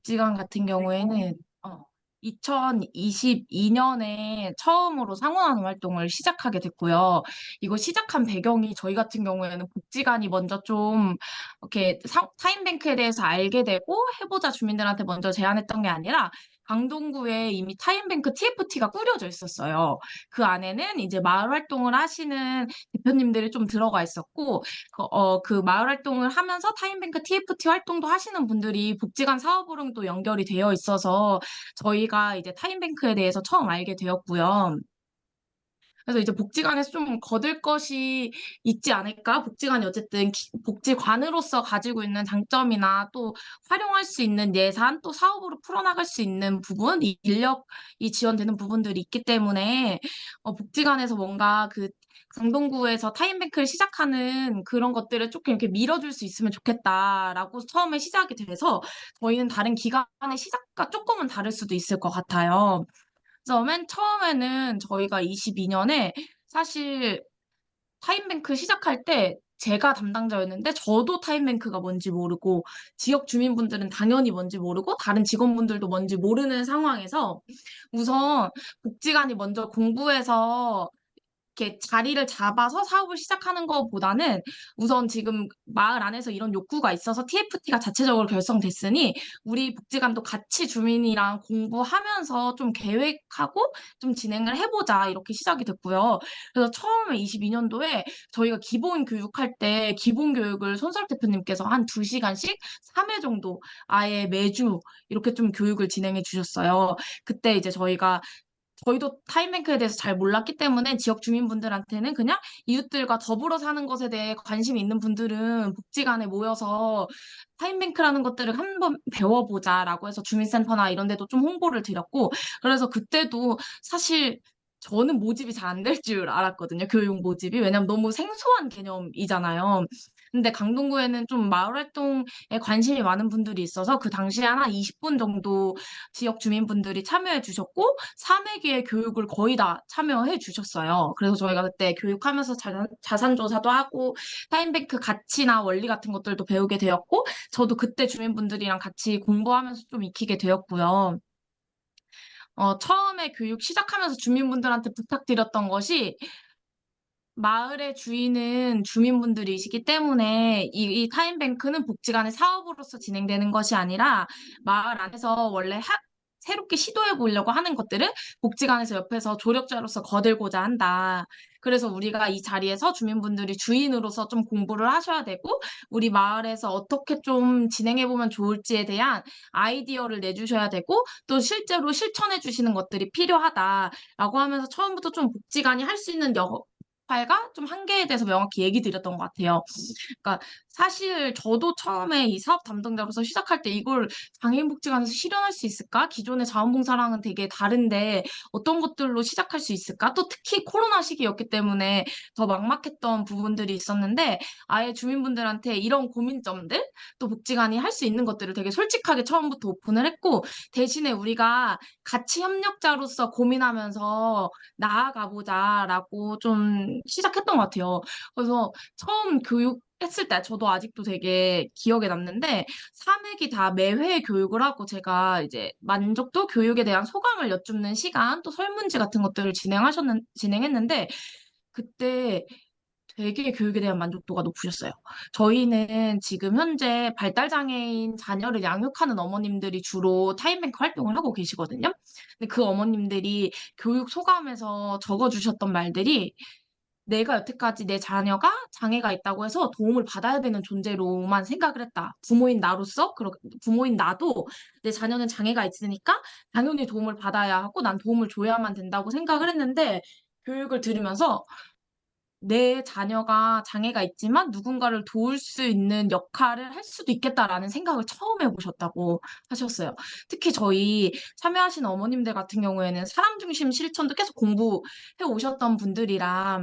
복지관 같은 경우에는 2022년에 처음으로 상호하는 활동을 시작하게 됐고요. 이거 시작한 배경이 저희 같은 경우에는 복지관이 먼저 좀 이렇게 타임뱅크에 대해서 알게 되고 해보자 주민들한테 먼저 제안했던 게 아니라 강동구에 이미 타임뱅크 TFT가 꾸려져 있었어요. 그 안에는 이제 마을 활동을 하시는 대표님들이 좀 들어가 있었고, 그 마을 활동을 하면서 타임뱅크 TFT 활동도 하시는 분들이 복지관 사업으로는 또 연결이 되어 있어서 저희가 이제 타임뱅크에 대해서 처음 알게 되었고요. 그래서 이제 복지관에서 좀 거둘 것이 있지 않을까? 복지관이 어쨌든 복지관으로서 가지고 있는 장점이나 또 활용할 수 있는 예산, 또 사업으로 풀어나갈 수 있는 부분, 이 인력이 지원되는 부분들이 있기 때문에 복지관에서 뭔가 그 강동구에서 타임뱅크를 시작하는 그런 것들을 조금 이렇게 밀어줄 수 있으면 좋겠다라고 처음에 시작이 돼서 저희는 다른 기관의 시작과 조금은 다를 수도 있을 것 같아요. 그래서 맨 처음에는 저희가 22년에 사실 타임뱅크 시작할 때 제가 담당자였는데 저도 타임뱅크가 뭔지 모르고 지역 주민분들은 당연히 뭔지 모르고 다른 직원분들도 뭔지 모르는 상황에서 우선 복지관이 먼저 공부해서 이렇게 자리를 잡아서 사업을 시작하는 것보다는 우선 지금 마을 안에서 이런 욕구가 있어서 TFT가 자체적으로 결성됐으니 우리 복지관도 같이 주민이랑 공부하면서 좀 계획하고 좀 진행을 해보자 이렇게 시작이 됐고요. 그래서 처음에 22년도에 저희가 기본 교육할 때 기본 교육을 손설 대표님께서 한 2시간씩 3회 정도 아예 매주 이렇게 좀 교육을 진행해 주셨어요. 그때 이제 저희도 타임뱅크에 대해서 잘 몰랐기 때문에 지역 주민분들한테는 그냥 이웃들과 더불어 사는 것에 대해 관심이 있는 분들은 복지관에 모여서 타임뱅크라는 것들을 한번 배워보자라고 해서 주민센터나 이런 데도 좀 홍보를 드렸고, 그래서 그때도 사실 저는 모집이 잘 안 될 줄 알았거든요. 교육 모집이. 왜냐면 너무 생소한 개념이잖아요. 근데 강동구에는 좀 마을 활동에 관심이 많은 분들이 있어서 그 당시에 한 20분 정도 지역 주민분들이 참여해 주셨고 3회기의 교육을 거의 다 참여해 주셨어요. 그래서 저희가 그때 교육하면서 자산조사도 하고 타임뱅크 가치나 원리 같은 것들도 배우게 되었고 저도 그때 주민분들이랑 같이 공부하면서 좀 익히게 되었고요. 처음에 교육 시작하면서 주민분들한테 부탁드렸던 것이 마을의 주인은 주민분들이시기 때문에 이 타임뱅크는 복지관의 사업으로서 진행되는 것이 아니라 마을 안에서 원래 새롭게 시도해 보려고 하는 것들을 복지관에서 옆에서 조력자로서 거들고자 한다. 그래서 우리가 이 자리에서 주민분들이 주인으로서 좀 공부를 하셔야 되고, 우리 마을에서 어떻게 좀 진행해 보면 좋을지에 대한 아이디어를 내주셔야 되고, 또 실제로 실천해 주시는 것들이 필요하다라고 하면서 처음부터 좀 복지관이 할 수 있는 역할과 좀 한계에 대해서 명확히 얘기 드렸던 것 같아요. 그러니까 사실 저도 처음에 이 사업 담당자로서 시작할 때 이걸 장애인복지관에서 실현할 수 있을까? 기존의 자원봉사랑은 되게 다른데 어떤 것들로 시작할 수 있을까? 또 특히 코로나 시기였기 때문에 더 막막했던 부분들이 있었는데 아예 주민분들한테 이런 고민점들 또 복지관이 할 수 있는 것들을 되게 솔직하게 처음부터 오픈을 했고 대신에 우리가 같이 협력자로서 고민하면서 나아가 보자라고 좀 시작했던 것 같아요. 그래서 처음 교육했을 때 저도 아직도 되게 기억에 남는데 3회기 다 매회 교육을 하고 제가 이제 만족도 교육에 대한 소감을 여쭙는 시간 또 설문지 같은 것들을 진행했는데 그때 되게 교육에 대한 만족도가 높으셨어요. 저희는 지금 현재 발달장애인 자녀를 양육하는 어머님들이 주로 타임뱅크 활동을 하고 계시거든요. 근데 그 어머님들이 교육 소감에서 적어주셨던 말들이 내가 여태까지 내 자녀가 장애가 있다고 해서 도움을 받아야 되는 존재로만 생각을 했다. 부모인 나도 내 자녀는 장애가 있으니까 당연히 도움을 받아야 하고 난 도움을 줘야만 된다고 생각을 했는데 교육을 들으면서 내 자녀가 장애가 있지만 누군가를 도울 수 있는 역할을 할 수도 있겠다라는 생각을 처음 해보셨다고 하셨어요. 특히 저희 참여하신 어머님들 같은 경우에는 사람 중심 실천도 계속 공부해 오셨던 분들이라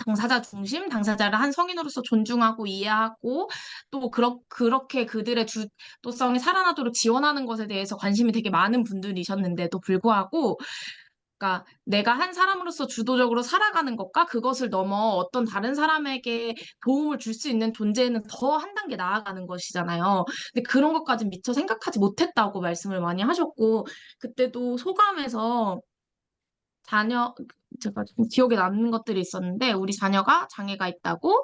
당사자 중심, 당사자를 한 성인으로서 존중하고 이해하고 또 그렇게 그들의 주도성이 살아나도록 지원하는 것에 대해서 관심이 되게 많은 분들이셨는데도 불구하고 그러니까 내가 한 사람으로서 주도적으로 살아가는 것과 그것을 넘어 어떤 다른 사람에게 도움을 줄 수 있는 존재는 더 한 단계 나아가는 것이잖아요. 근데 그런 것까지 미처 생각하지 못했다고 말씀을 많이 하셨고, 그때도 소감에서 자녀, 제가 좀 기억에 남는 것들이 있었는데, 우리 자녀가 장애가 있다고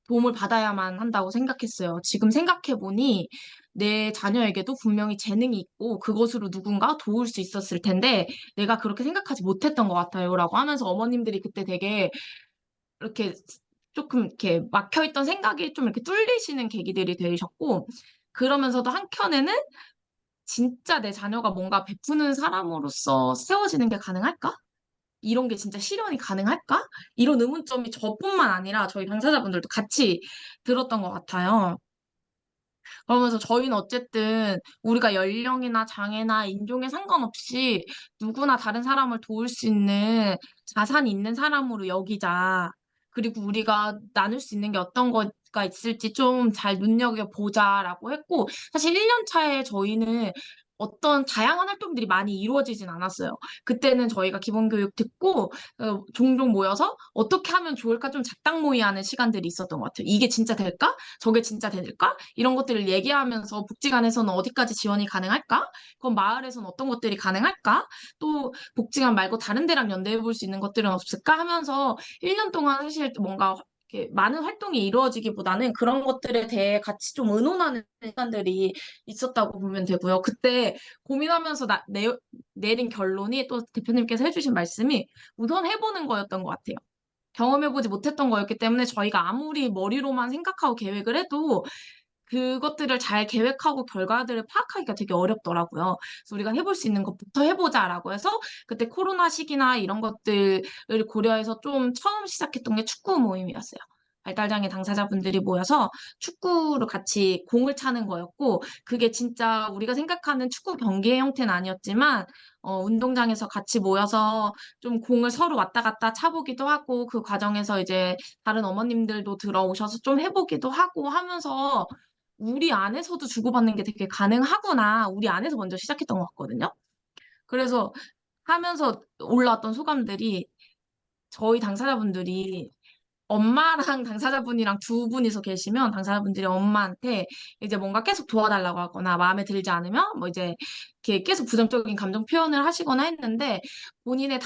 도움을 받아야만 한다고 생각했어요. 지금 생각해보니 내 자녀에게도 분명히 재능이 있고 그것으로 누군가 도울 수 있었을 텐데 내가 그렇게 생각하지 못했던 것 같아요. 라고 하면서 어머님들이 그때 되게 이렇게 조금 이렇게 막혀있던 생각이 좀 이렇게 뚫리시는 계기들이 되셨고 그러면서도 한켠에는 진짜 내 자녀가 뭔가 베푸는 사람으로서 세워지는 게 가능할까? 이런 게 진짜 실현이 가능할까? 이런 의문점이 저뿐만 아니라 저희 당사자분들도 같이 들었던 것 같아요. 그러면서 저희는 어쨌든 우리가 연령이나 장애나 인종에 상관없이 누구나 다른 사람을 도울 수 있는 자산이 있는 사람으로 여기자. 그리고 우리가 나눌 수 있는 게 어떤 거가 있을지 좀 잘 눈여겨보자라고 했고, 사실 1년 차에 저희는 어떤 다양한 활동들이 많이 이루어지진 않았어요. 그때는 저희가 기본교육 듣고 종종 모여서 어떻게 하면 좋을까 좀 작당모의하는 시간들이 있었던 것 같아요. 이게 진짜 될까? 저게 진짜 될까? 이런 것들을 얘기하면서 복지관에서는 어디까지 지원이 가능할까? 그럼 마을에서는 어떤 것들이 가능할까? 또 복지관 말고 다른 데랑 연대해 볼 수 있는 것들은 없을까? 하면서 1년 동안 사실 뭔가 이렇게 많은 활동이 이루어지기보다는 그런 것들에 대해 같이 좀 의논하는 시간들이 있었다고 보면 되고요. 그때 고민하면서 내린 결론이 또 대표님께서 해주신 말씀이 우선 해보는 거였던 것 같아요. 경험해보지 못했던 거였기 때문에 저희가 아무리 머리로만 생각하고 계획을 해도 그것들을 잘 계획하고 결과들을 파악하기가 되게 어렵더라고요. 그래서 우리가 해볼 수 있는 것부터 해보자라고 해서 그때 코로나 시기나 이런 것들을 고려해서 좀 처음 시작했던 게 축구 모임이었어요. 발달장애 당사자분들이 모여서 축구를 같이 공을 차는 거였고, 그게 진짜 우리가 생각하는 축구 경기의 형태는 아니었지만, 운동장에서 같이 모여서 좀 공을 서로 왔다 갔다 차보기도 하고, 그 과정에서 이제 다른 어머님들도 들어오셔서 좀 해보기도 하고 하면서 우리 안에서도 주고받는 게 되게 가능하구나. 우리 안에서 먼저 시작했던 것 같거든요. 그래서 하면서 올라왔던 소감들이 저희 당사자분들이 엄마랑 당사자분이랑 두 분이서 계시면 당사자분들이 엄마한테 이제 뭔가 계속 도와달라고 하거나 마음에 들지 않으면 뭐 이제 이렇게 계속 부정적인 감정 표현을 하시거나 했는데 본인의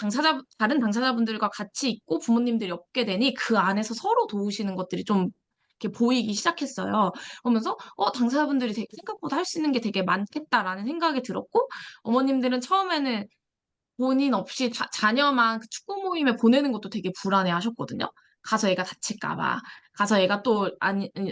다른 당사자분들과 같이 있고 부모님들이 없게 되니 그 안에서 서로 도우시는 것들이 좀 이렇게 보이기 시작했어요. 그러면서 당사자분들이 되게 생각보다 할 수 있는 게 되게 많겠다라는 생각이 들었고 어머님들은 처음에는 본인 없이 자녀만 그 축구 모임에 보내는 것도 되게 불안해 하셨거든요. 가서 애가 다칠까 봐. 가서 애가 또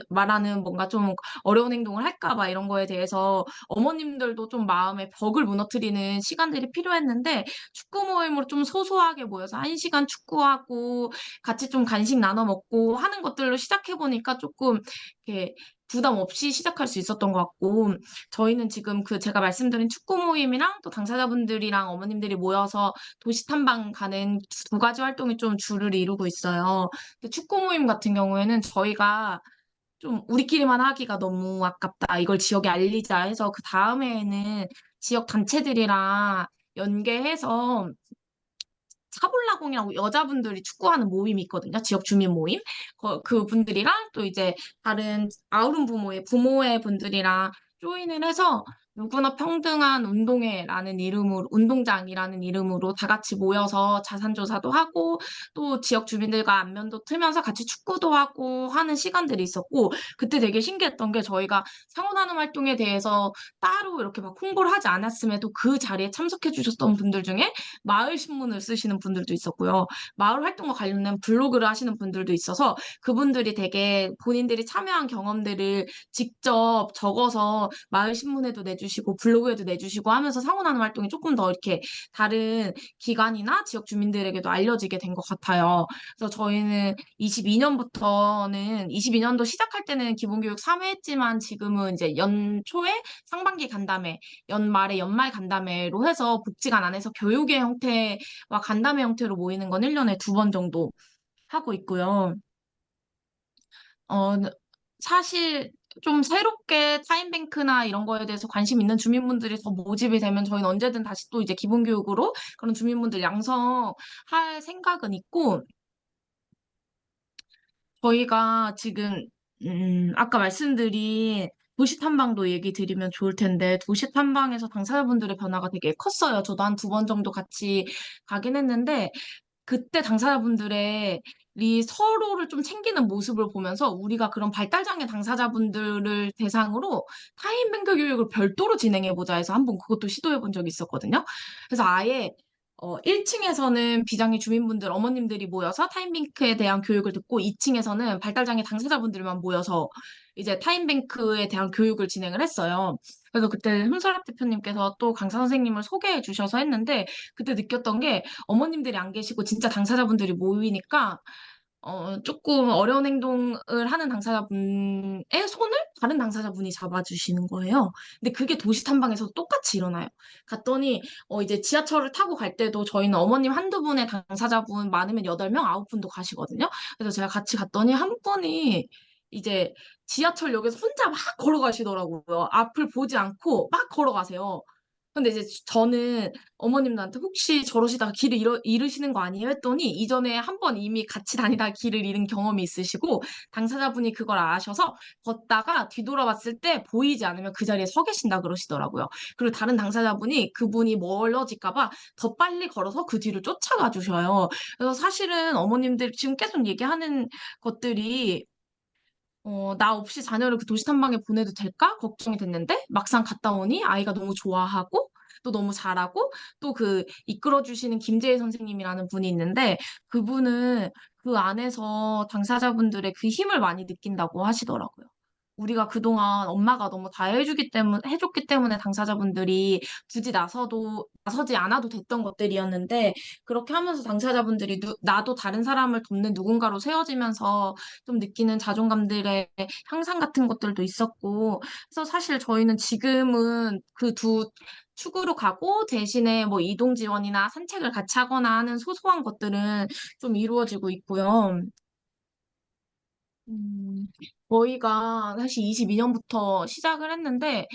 말하는 뭔가 좀 어려운 행동을 할까 봐 이런 거에 대해서 어머님들도 좀 마음의 벽을 무너뜨리는 시간들이 필요했는데 축구 모임으로 좀 소소하게 모여서 1시간 축구하고 같이 좀 간식 나눠 먹고 하는 것들로 시작해 보니까 조금 이렇게 부담 없이 시작할 수 있었던 것 같고 저희는 지금 그 제가 말씀드린 축구 모임이랑 또 당사자분들이랑 어머님들이 모여서 도시 탐방 가는 두 가지 활동이 좀 주를 이루고 있어요. 근데 축구 모임 같은 경우에는 저희가 좀 우리끼리만 하기가 너무 아깝다. 이걸 지역에 알리자 해서 그 다음에는 지역 단체들이랑 연계해서 차볼라공이라고 여자분들이 축구하는 모임이 있거든요. 지역 주민 모임. 그분들이랑 또 이제 다른 아우른 부모의 분들이랑 조인을 해서 누구나 평등한 운동회라는 이름으로, 운동장이라는 이름으로 다 같이 모여서 자산조사도 하고 또 지역 주민들과 안면도 트면서 같이 축구도 하고 하는 시간들이 있었고 그때 되게 신기했던 게 저희가 상호나눔 활동에 대해서 따로 이렇게 막 홍보를 하지 않았음에도 그 자리에 참석해 주셨던 분들 중에 마을 신문을 쓰시는 분들도 있었고요. 마을 활동과 관련된 블로그를 하시는 분들도 있어서 그분들이 되게 본인들이 참여한 경험들을 직접 적어서 마을 신문에도 내주시고 블로그에도 내주시고 하면서 상호나눔 활동이 조금 더 이렇게 다른 기관이나 지역 주민들에게도 알려지게 된 것 같아요. 그래서 저희는 22년도 시작할 때는 기본교육 3회 했지만 지금은 이제 연초에 상반기 간담회 연말에 연말 간담회로 해서 복지관 안에서 교육의 형태와 간담회 형태로 모이는 건 1년에 2번 정도 하고 있고요. 어, 사실 좀 새롭게 타임뱅크나 이런 거에 대해서 관심 있는 주민분들이 더 모집이 되면 저희는 언제든 다시 또 이제 기본교육으로 그런 주민분들 양성할 생각은 있고, 저희가 지금, 아까 말씀드린 도시 탐방도 얘기 드리면 좋을 텐데, 도시 탐방에서 당사자분들의 변화가 되게 컸어요. 저도 한 두 번 정도 같이 가긴 했는데, 그때 당사자분들의 이 서로를 좀 챙기는 모습을 보면서 우리가 그런 발달장애 당사자분들을 대상으로 타인뱅크 교육을 별도로 진행해보자 해서 한번 그것도 시도해본 적이 있었거든요. 그래서 아예 1층에서는 비장애 주민분들, 어머님들이 모여서 타임뱅크에 대한 교육을 듣고 2층에서는 발달장애 당사자분들만 모여서 이제 타임뱅크에 대한 교육을 진행을 했어요. 그래서 그때 손설학 대표님께서 또 강사 선생님을 소개해 주셔서 했는데 그때 느꼈던 게 어머님들이 안 계시고 진짜 당사자분들이 모이니까 조금 어려운 행동을 하는 당사자분의 손을 다른 당사자분이 잡아주시는 거예요. 근데 그게 도시 탐방에서 똑같이 일어나요. 갔더니 이제 지하철을 타고 갈 때도 저희는 어머님 한두 분의 당사자분 많으면 8명, 9분도 가시거든요. 그래서 제가 같이 갔더니 한 분이 이제 지하철역에서 혼자 막 걸어가시더라고요. 앞을 보지 않고 막 걸어가세요. 근데 이제 저는 어머님들한테 혹시 저러시다가 길을 잃으시는 거 아니에요? 했더니 이전에 한 번 이미 같이 다니다가 길을 잃은 경험이 있으시고 당사자분이 그걸 아셔서 걷다가 뒤돌아봤을 때 보이지 않으면 그 자리에 서 계신다 그러시더라고요. 그리고 다른 당사자분이 그분이 멀어질까 봐 더 빨리 걸어서 그 뒤를 쫓아가 주셔요. 그래서 사실은 어머님들 지금 계속 얘기하는 것들이 나 없이 자녀를 그 도시 탐방에 보내도 될까? 걱정이 됐는데 막상 갔다 오니 아이가 너무 좋아하고 또 너무 잘하고 또 그 이끌어주시는 김재희 선생님이라는 분이 있는데 그분은 그 안에서 당사자분들의 그 힘을 많이 느낀다고 하시더라고요. 우리가 그동안 엄마가 너무 다 해줬기 때문에 당사자분들이 굳이 나서지 않아도 됐던 것들이었는데, 그렇게 하면서 당사자분들이 나도 다른 사람을 돕는 누군가로 세워지면서 좀 느끼는 자존감들의 향상 같은 것들도 있었고, 그래서 사실 저희는 지금은 그 두 축으로 가고 대신에 뭐 이동 지원이나 산책을 같이 하거나 하는 소소한 것들은 좀 이루어지고 있고요. 음, 저희가 사실 22년부터 시작을 했는데,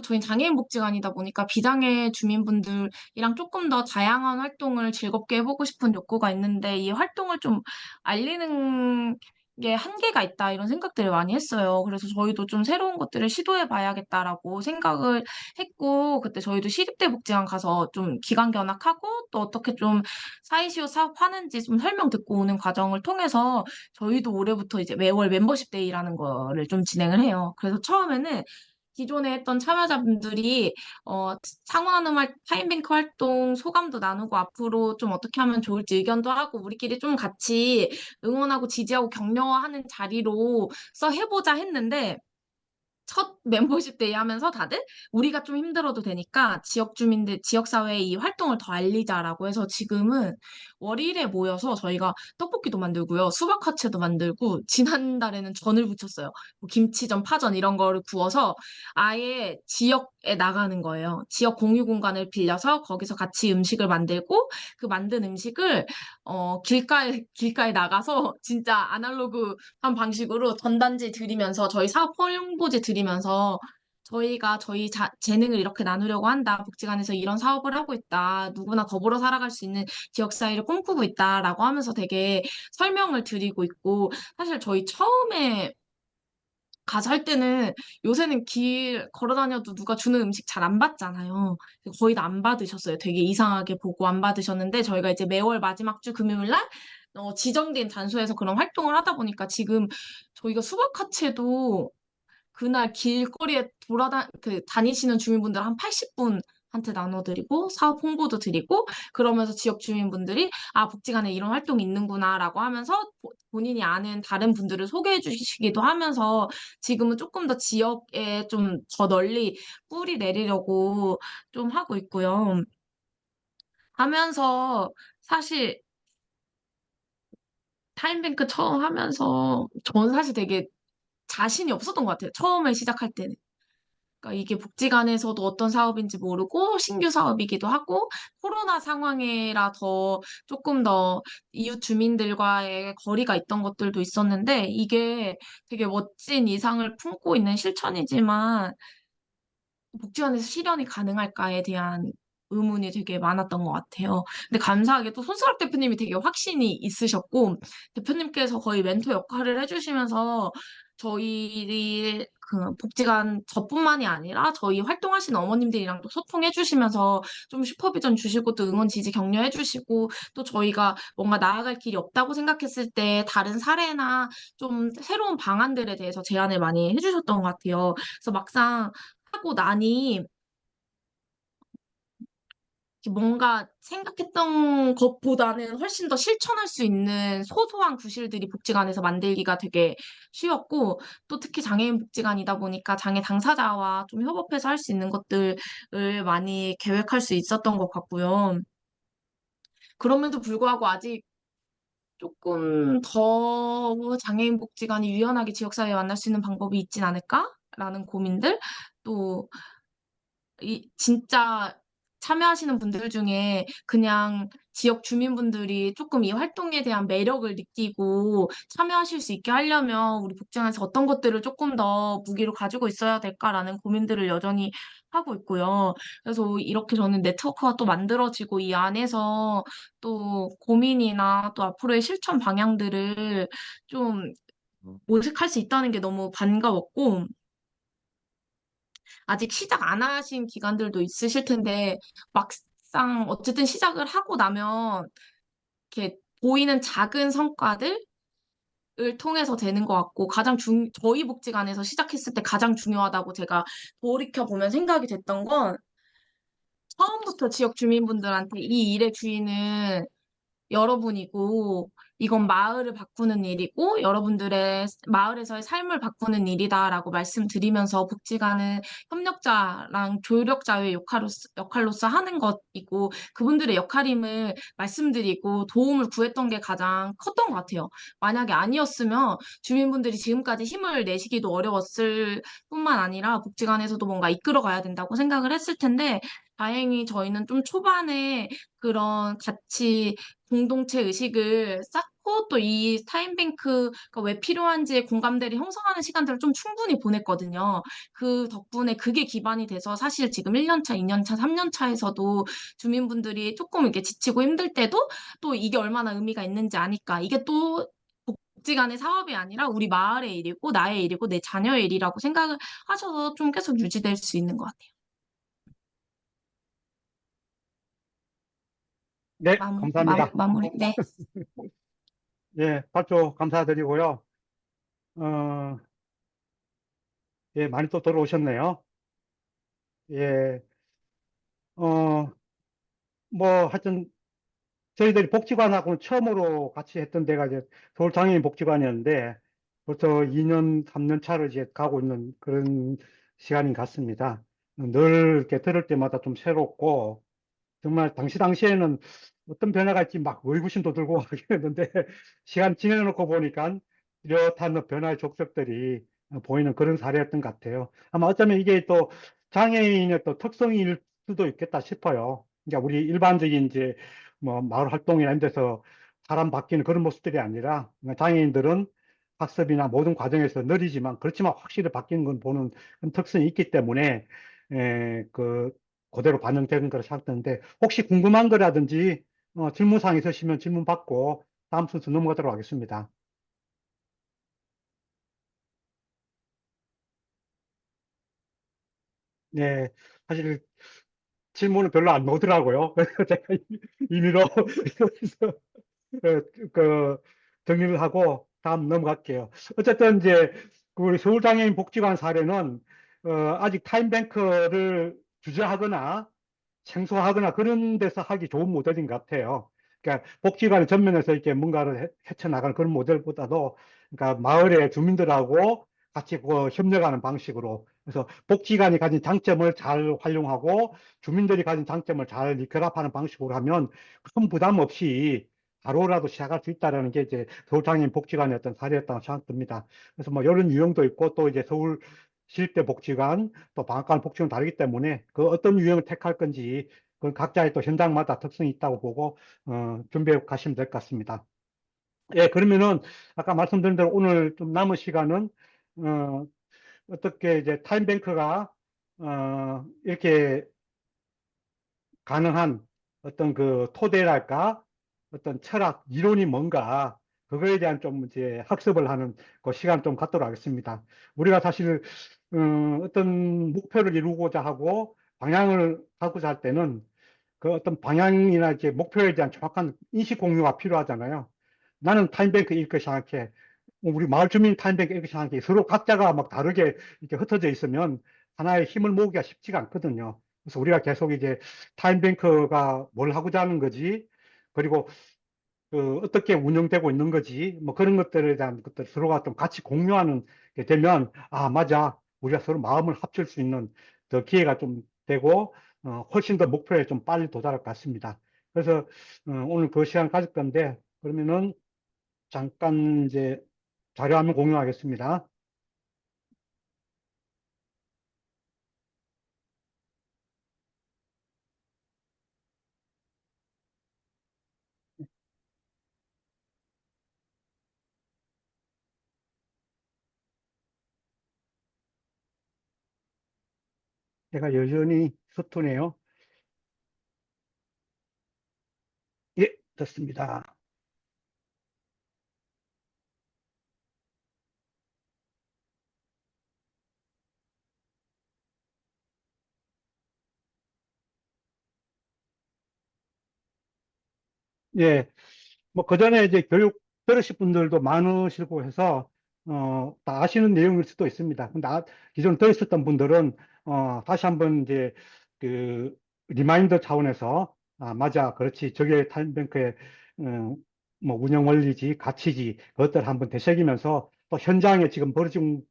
저희 장애인 복지관이다 보니까 비장애 주민분들이랑 조금 더 다양한 활동을 즐겁게 해보고 싶은 욕구가 있는데, 이 활동을 좀 알리는 게 한계가 있다, 이런 생각들을 많이 했어요. 그래서 저희도 좀 새로운 것들을 시도해 봐야겠다라고 생각을 했고, 그때 저희도 시립대 복지관 가서 좀 기관 견학하고, 또 어떻게 좀 사이시오 사업하는지 좀 설명 듣고 오는 과정을 통해서 저희도 올해부터 이제 매월 멤버십 데이라는 거를 좀 진행을 해요. 그래서 처음에는 기존에 했던 참여자분들이 상호 나눔 타임뱅크 활동 소감도 나누고 앞으로 좀 어떻게 하면 좋을지 의견도 하고 우리끼리 좀 같이 응원하고 지지하고 격려하는 자리로 써 해보자 했는데 첫 멤버십 데이 하면서 다들 우리가 좀 힘들어도 되니까 지역 주민들, 지역 사회에 이 활동을 더 알리자라고 해서 지금은 월일에 모여서 저희가 떡볶이도 만들고요. 수박 화채도 만들고 지난달에는 전을 부쳤어요. 뭐 김치전, 파전 이런 거를 구워서 아예 지역에 나가는 거예요. 지역 공유 공간을 빌려서 거기서 같이 음식을 만들고 그 만든 음식을 길가에 나가서 진짜 아날로그한 방식으로 전단지 드리면서 저희 사업 홍보지 드리면서 저희가 저희 재능을 이렇게 나누려고 한다. 복지관에서 이런 사업을 하고 있다. 누구나 더불어 살아갈 수 있는 지역 사회를 꿈꾸고 있다라고 하면서 되게 설명을 드리고 있고 사실 저희 처음에 가서 할 때는 요새는 길 걸어 다녀도 누가 주는 음식 잘 안 받잖아요. 거의 다 안 받으셨어요. 되게 이상하게 보고 안 받으셨는데 저희가 이제 매월 마지막 주 금요일 날 지정된 장소에서 그런 활동을 하다 보니까 지금 저희가 수박화채도 그날 길거리에 다니시는 주민분들 한 80분한테 나눠드리고 사업 홍보도 드리고 그러면서 지역 주민분들이 복지관에 이런 활동이 있는구나라고 하면서 본인이 아는 다른 분들을 소개해 주시기도 하면서 지금은 조금 더 지역에 좀 더 널리 뿌리 내리려고 좀 하고 있고요. 하면서 사실 타임뱅크 처음 하면서 저는 사실 되게 자신이 없었던 것 같아요. 처음에 시작할 때는. 그러니까 이게 복지관에서도 어떤 사업인지 모르고 신규 사업이기도 하고 코로나 상황이라 더 조금 더 이웃 주민들과의 거리가 있던 것들도 있었는데 이게 되게 멋진 이상을 품고 있는 실천이지만 복지관에서 실현이 가능할까에 대한 의문이 되게 많았던 것 같아요. 근데 감사하게 또 손가락 대표님이 되게 확신이 있으셨고, 대표님께서 거의 멘토 역할을 해주시면서 저희 그 복지관 저뿐만이 아니라 저희 활동하시는 어머님들이랑도 소통해 주시면서 좀 슈퍼비전 주시고 또 응원 지지 격려해 주시고 또 저희가 뭔가 나아갈 길이 없다고 생각했을 때 다른 사례나 좀 새로운 방안들에 대해서 제안을 많이 해주셨던 것 같아요. 그래서 막상 하고 나니 뭔가 생각했던 것보다는 훨씬 더 실천할 수 있는 소소한 구실들이 복지관에서 만들기가 되게 쉬웠고 또 특히 장애인 복지관이다 보니까 장애 당사자와 좀 협업해서 할 수 있는 것들을 많이 계획할 수 있었던 것 같고요. 그럼에도 불구하고 아직 조금 더 장애인 복지관이 유연하게 지역사회에 만날 수 있는 방법이 있진 않을까라는 고민들 또 진짜 참여하시는 분들 중에 그냥 지역 주민분들이 조금 이 활동에 대한 매력을 느끼고 참여하실 수 있게 하려면 우리 복지관에서 어떤 것들을 조금 더 무기로 가지고 있어야 될까라는 고민들을 여전히 하고 있고요. 그래서 이렇게 저는 네트워크가 또 만들어지고 이 안에서 또 고민이나 또 앞으로의 실천 방향들을 좀 모색할 수 있다는 게 너무 반가웠고 아직 시작 안 하신 기관들도 있으실 텐데, 막상 어쨌든 시작을 하고 나면, 이렇게 보이는 작은 성과들을 통해서 되는 것 같고, 저희 복지관에서 시작했을 때 가장 중요하다고 제가 돌이켜보면 생각이 됐던 건, 처음부터 지역 주민분들한테 이 일의 주인은 여러분이고, 이건 마을을 바꾸는 일이고, 여러분들의 마을에서의 삶을 바꾸는 일이다라고 말씀드리면서 복지관은 협력자랑 조력자의 역할로서 하는 것이고, 그분들의 역할임을 말씀드리고 도움을 구했던 게 가장 컸던 것 같아요. 만약에 아니었으면 주민분들이 지금까지 힘을 내시기도 어려웠을 뿐만 아니라 복지관에서도 뭔가 이끌어 가야 된다고 생각을 했을 텐데, 다행히 저희는 좀 초반에 그런 같이 공동체 의식을 쌓고 또 이 타임뱅크가 왜 필요한지에 공감대를 형성하는 시간들을 좀 충분히 보냈거든요. 그 덕분에 그게 기반이 돼서 사실 지금 1년 차, 2년 차, 3년 차에서도 주민분들이 조금 이렇게 지치고 힘들 때도 또 이게 얼마나 의미가 있는지 아니까 이게 또 복지관의 사업이 아니라 우리 마을의 일이고 나의 일이고 내 자녀의 일이라고 생각을 하셔서 좀 계속 유지될 수 있는 것 같아요. 네, 감사합니다. 마무리. 네. 예, 발표 감사드리고요. 어, 예, 많이 또 들어오셨네요. 예, 어, 뭐, 하여튼, 저희들이 복지관하고는 처음으로 같이 했던 데가 이제 서울장애인 복지관이었는데, 벌써 2년, 3년 차를 이제 가고 있는 그런 시간인 것 같습니다. 늘 이렇게 들을 때마다 좀 새롭고, 정말 당시에는 어떤 변화가 있지 막 의구심도 들고 하긴 했는데 시간 지내놓고 보니까 뚜렷한 변화의 족적들이 보이는 그런 사례였던 것 같아요. 아마 어쩌면 이게 또 장애인의 또 특성일 수도 있겠다 싶어요. 그러니까 우리 일반적인 이제 뭐 마을 활동이나 이런 데서 사람 바뀌는 그런 모습들이 아니라 장애인들은 학습이나 모든 과정에서 느리지만 그렇지만 확실히 바뀌는 건 보는 그런 특성이 있기 때문에 그 그대로 반영되는 거라 생각되는데 혹시 궁금한 거라든지 질문사항 있으시면 질문 받고 다음 순서 넘어가도록 하겠습니다. 네, 사실 질문은 별로 안 오더라고요. 그래서 제가 임의로 그래서 그 정리를 하고 다음 넘어갈게요. 어쨌든 이제 그 우리 서울장애인 복지관 사례는 아직 타임뱅크를 주재하거나 생소하거나 그런 데서 하기 좋은 모델인 것 같아요. 그러니까 복지관의 전면에서 이렇게 뭔가를 헤쳐나가는 그런 모델보다도 그러니까 마을의 주민들하고 같이 그 협력하는 방식으로 그래서 복지관이 가진 장점을 잘 활용하고 주민들이 가진 장점을 잘 결합하는 방식으로 하면 큰 부담 없이 바로라도 시작할 수 있다는 게 이제 서울장애인 복지관의 어떤 사례였다고 생각됩니다. 그래서 뭐 이런 유형도 있고 또 이제 서울 시립대 복지관, 또 방앗간 복지관 다르기 때문에 그 어떤 유형을 택할 건지 그 각자의 또 현장마다 특성이 있다고 보고 준비해 가시면 될 것 같습니다. 예, 그러면은 아까 말씀드린 대로 오늘 좀 남은 시간은 어, 어떻게 이제 타임뱅크가 이렇게 가능한 어떤 그 토대랄까 어떤 철학 이론이 뭔가 그거에 대한 좀 이제 학습을 하는 그 시간 좀 갖도록 하겠습니다. 우리가 사실 어떤 목표를 이루고자 하고 방향을 갖고자 할 때는 그 어떤 방향이나 이제 목표에 대한 정확한 인식 공유가 필요하잖아요. 나는 타임뱅크 이렇게 생각해. 우리 마을 주민 타임뱅크 이렇게 생각해. 서로 각자가 막 다르게 이렇게 흩어져 있으면 하나의 힘을 모으기가 쉽지가 않거든요. 그래서 우리가 계속 이제 타임뱅크가 뭘 하고자 하는 거지, 그리고 그 어떻게 운영되고 있는 거지, 뭐 그런 것들에 대한 것들 서로가 좀 같이 공유하는 게 되면, 아, 맞아. 우리가 서로 마음을 합칠 수 있는 더 기회가 좀 되고, 훨씬 더 목표에 좀 빨리 도달할 것 같습니다. 그래서, 오늘 그 시간 가질 건데, 그러면은 잠깐 이제 자료 화면 공유하겠습니다. 제가 여전히 서투네요. 예, 됐습니다. 예, 뭐, 그 전에 이제 교육 들으실 분들도 많으시고 해서, 다 아시는 내용일 수도 있습니다. 근데 기존 들으셨던 분들은, 다시 한번 이제, 그, 리마인더 차원에서, 아, 맞아. 그렇지. 저게 타임뱅크의, 뭐, 운영 원리지, 가치지, 그것들 한번 되새기면서 또 현장에 지금 벌어진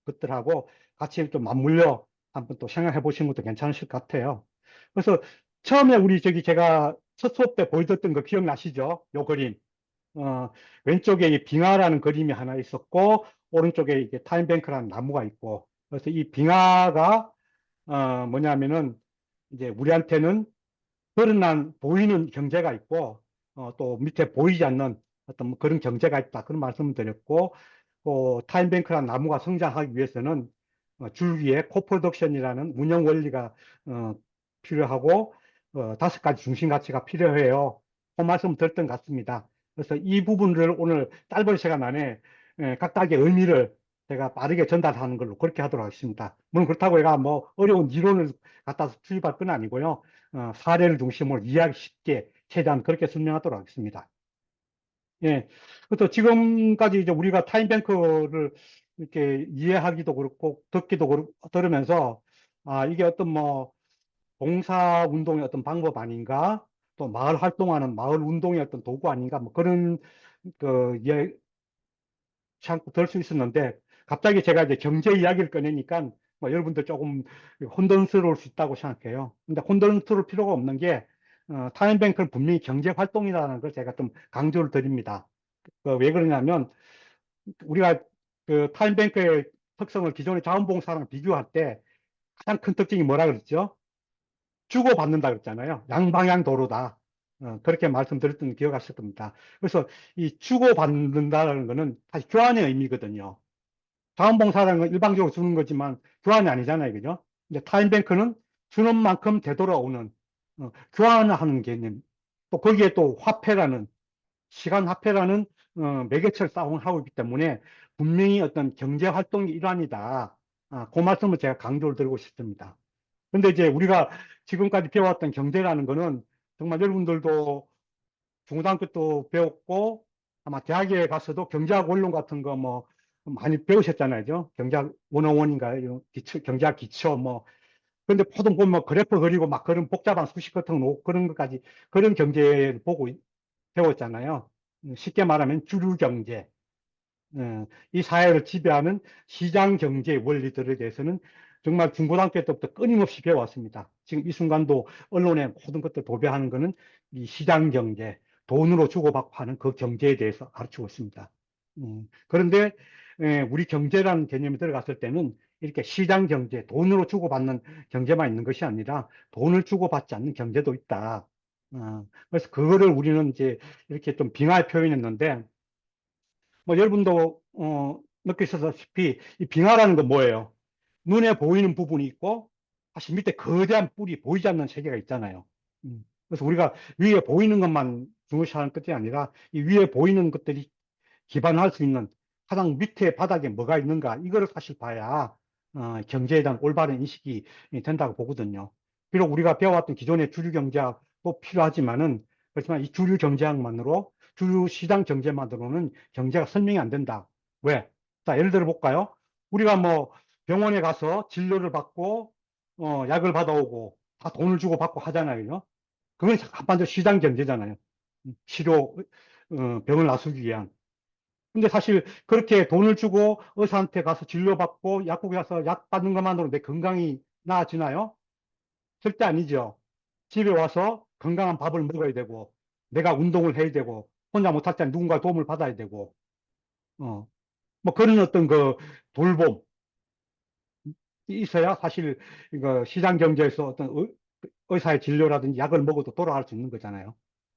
것들하고 같이 좀 맞물려 한번 또 생각해 보시는 것도 괜찮으실 것 같아요. 그래서 처음에 우리 저기 제가 첫 수업 때 보여줬던 거 기억나시죠? 요 그림. 어, 왼쪽에 이 빙하라는 그림이 하나 있었고, 오른쪽에 이게 타임뱅크라는 나무가 있고, 그래서 이 빙하가, 뭐냐면은, 이제 우리한테는 드러난, 보이는 경제가 있고, 또 밑에 보이지 않는 어떤 뭐 그런 경제가 있다. 그런 말씀을 드렸고, 타임뱅크라는 나무가 성장하기 위해서는 줄기에 코프로덕션이라는 운영 원리가 어, 필요하고, 다섯 가지 중심 가치가 필요해요. 그 말씀 드렸던 것 같습니다. 그래서 이 부분을 오늘 짧은 시간 안에 각각의 의미를 제가 빠르게 전달하는 걸로 그렇게 하도록 하겠습니다. 물론 그렇다고 제가 뭐 어려운 이론을 갖다 수입할 건 아니고요. 사례를 중심으로 이해하기 쉽게 최대한 그렇게 설명하도록 하겠습니다. 예. 그래서 지금까지 이제 우리가 타임뱅크를 이렇게 이해하기도 그렇고 듣기도 그렇고 들으면서 아, 이게 어떤 뭐 봉사 운동의 어떤 방법 아닌가? 또 마을 활동하는 마을 운동의 어떤 도구 아닌가? 뭐 그런 그 예, 참고 들을 수 있었는데 갑자기 제가 이제 경제 이야기를 꺼내니까 뭐 여러분들 조금 혼돈스러울 수 있다고 생각해요. 근데 혼돈스러울 필요가 없는 게 타임뱅크는 분명히 경제 활동이라는 걸 제가 좀 강조를 드립니다. 왜 그러냐면 우리가 그 타임뱅크의 특성을 기존의 자원봉사랑 비교할 때 가장 큰 특징이 뭐라 그랬죠? 주고받는다 그랬잖아요. 양방향 도로다. 그렇게 말씀드렸던 기억하실 겁니다. 그래서 이 주고받는다는 거는 사실 교환의 의미거든요. 자원봉사라는 건 일방적으로 주는 거지만 교환이 아니잖아요. 그죠? 근데 타임뱅크는 주는 만큼 되돌아오는 교환하는 개념. 또 거기에 또 화폐라는 시간 화폐라는 매개체를 사용하고 있기 때문에 분명히 어떤 경제 활동의 일환이다. 그 말씀을 제가 강조를 드리고 싶습니다. 근데 이제 우리가 지금까지 배워왔던 경제라는 거는 정말 여러분들도 중고등학교 도 배웠고 아마 대학에 가서도 경제학 원론 같은 거 뭐 많이 배우셨잖아요. 경제학 101인가요? 기초, 경제학 기초 뭐. 근데 보통 보면 뭐 그래프 그리고 막 그런 복잡한 수식 같은 거 놓고 그런 것까지 그런 경제를 보고 배웠잖아요. 쉽게 말하면 주류 경제. 이 사회를 지배하는 시장 경제 원리들에 대해서는 정말 중고등학교 때부터 끊임없이 배워왔습니다. 지금 이 순간도 언론에 모든 것들 도배하는 것은 이 시장 경제, 돈으로 주고받고 하는 그 경제에 대해서 가르치고 있습니다. 그런데 우리 경제라는 개념이 들어갔을 때는 이렇게 시장 경제, 돈으로 주고받는 경제만 있는 것이 아니라 돈을 주고받지 않는 경제도 있다. 그래서 그거를 우리는 이제 이렇게 좀 빙하해 표현했는데, 뭐 여러분도 느끼셨다시피 이 빙하라는 건 뭐예요? 눈에 보이는 부분이 있고 사실 밑에 거대한 뿔이 보이지 않는 세계가 있잖아요. 그래서 우리가 위에 보이는 것만 중요시하는 것이 아니라 이 위에 보이는 것들이 기반할 수 있는 가장 밑에 바닥에 뭐가 있는가 이거를 사실 봐야 경제에 대한 올바른 인식이 된다고 보거든요. 비록 우리가 배워왔던 기존의 주류 경제학도 필요하지만은 그렇지만 이 주류 경제학만으로 주류 시장 경제만으로는 경제가 설명이 안 된다. 왜? 자, 예를 들어 볼까요? 우리가 뭐 병원에 가서 진료를 받고 약을 받아오고 다 돈을 주고 받고 하잖아요. 그건 한반도 시장 경제잖아요. 치료 병을 나서기 위한. 근데 사실 그렇게 돈을 주고 의사한테 가서 진료받고 약국에 가서 약 받는 것만으로 내 건강이 나아지나요? 절대 아니죠. 집에 와서 건강한 밥을 먹어야 되고, 내가 운동을 해야 되고, 혼자 못할 때 누군가 도움을 받아야 되고, 뭐 그런 어떤 그 돌봄이 있어야 사실 이거 시장 경제에서 어떤 의사의 진료라든지 약을 먹어도 돌아갈 수 있는 거잖아요.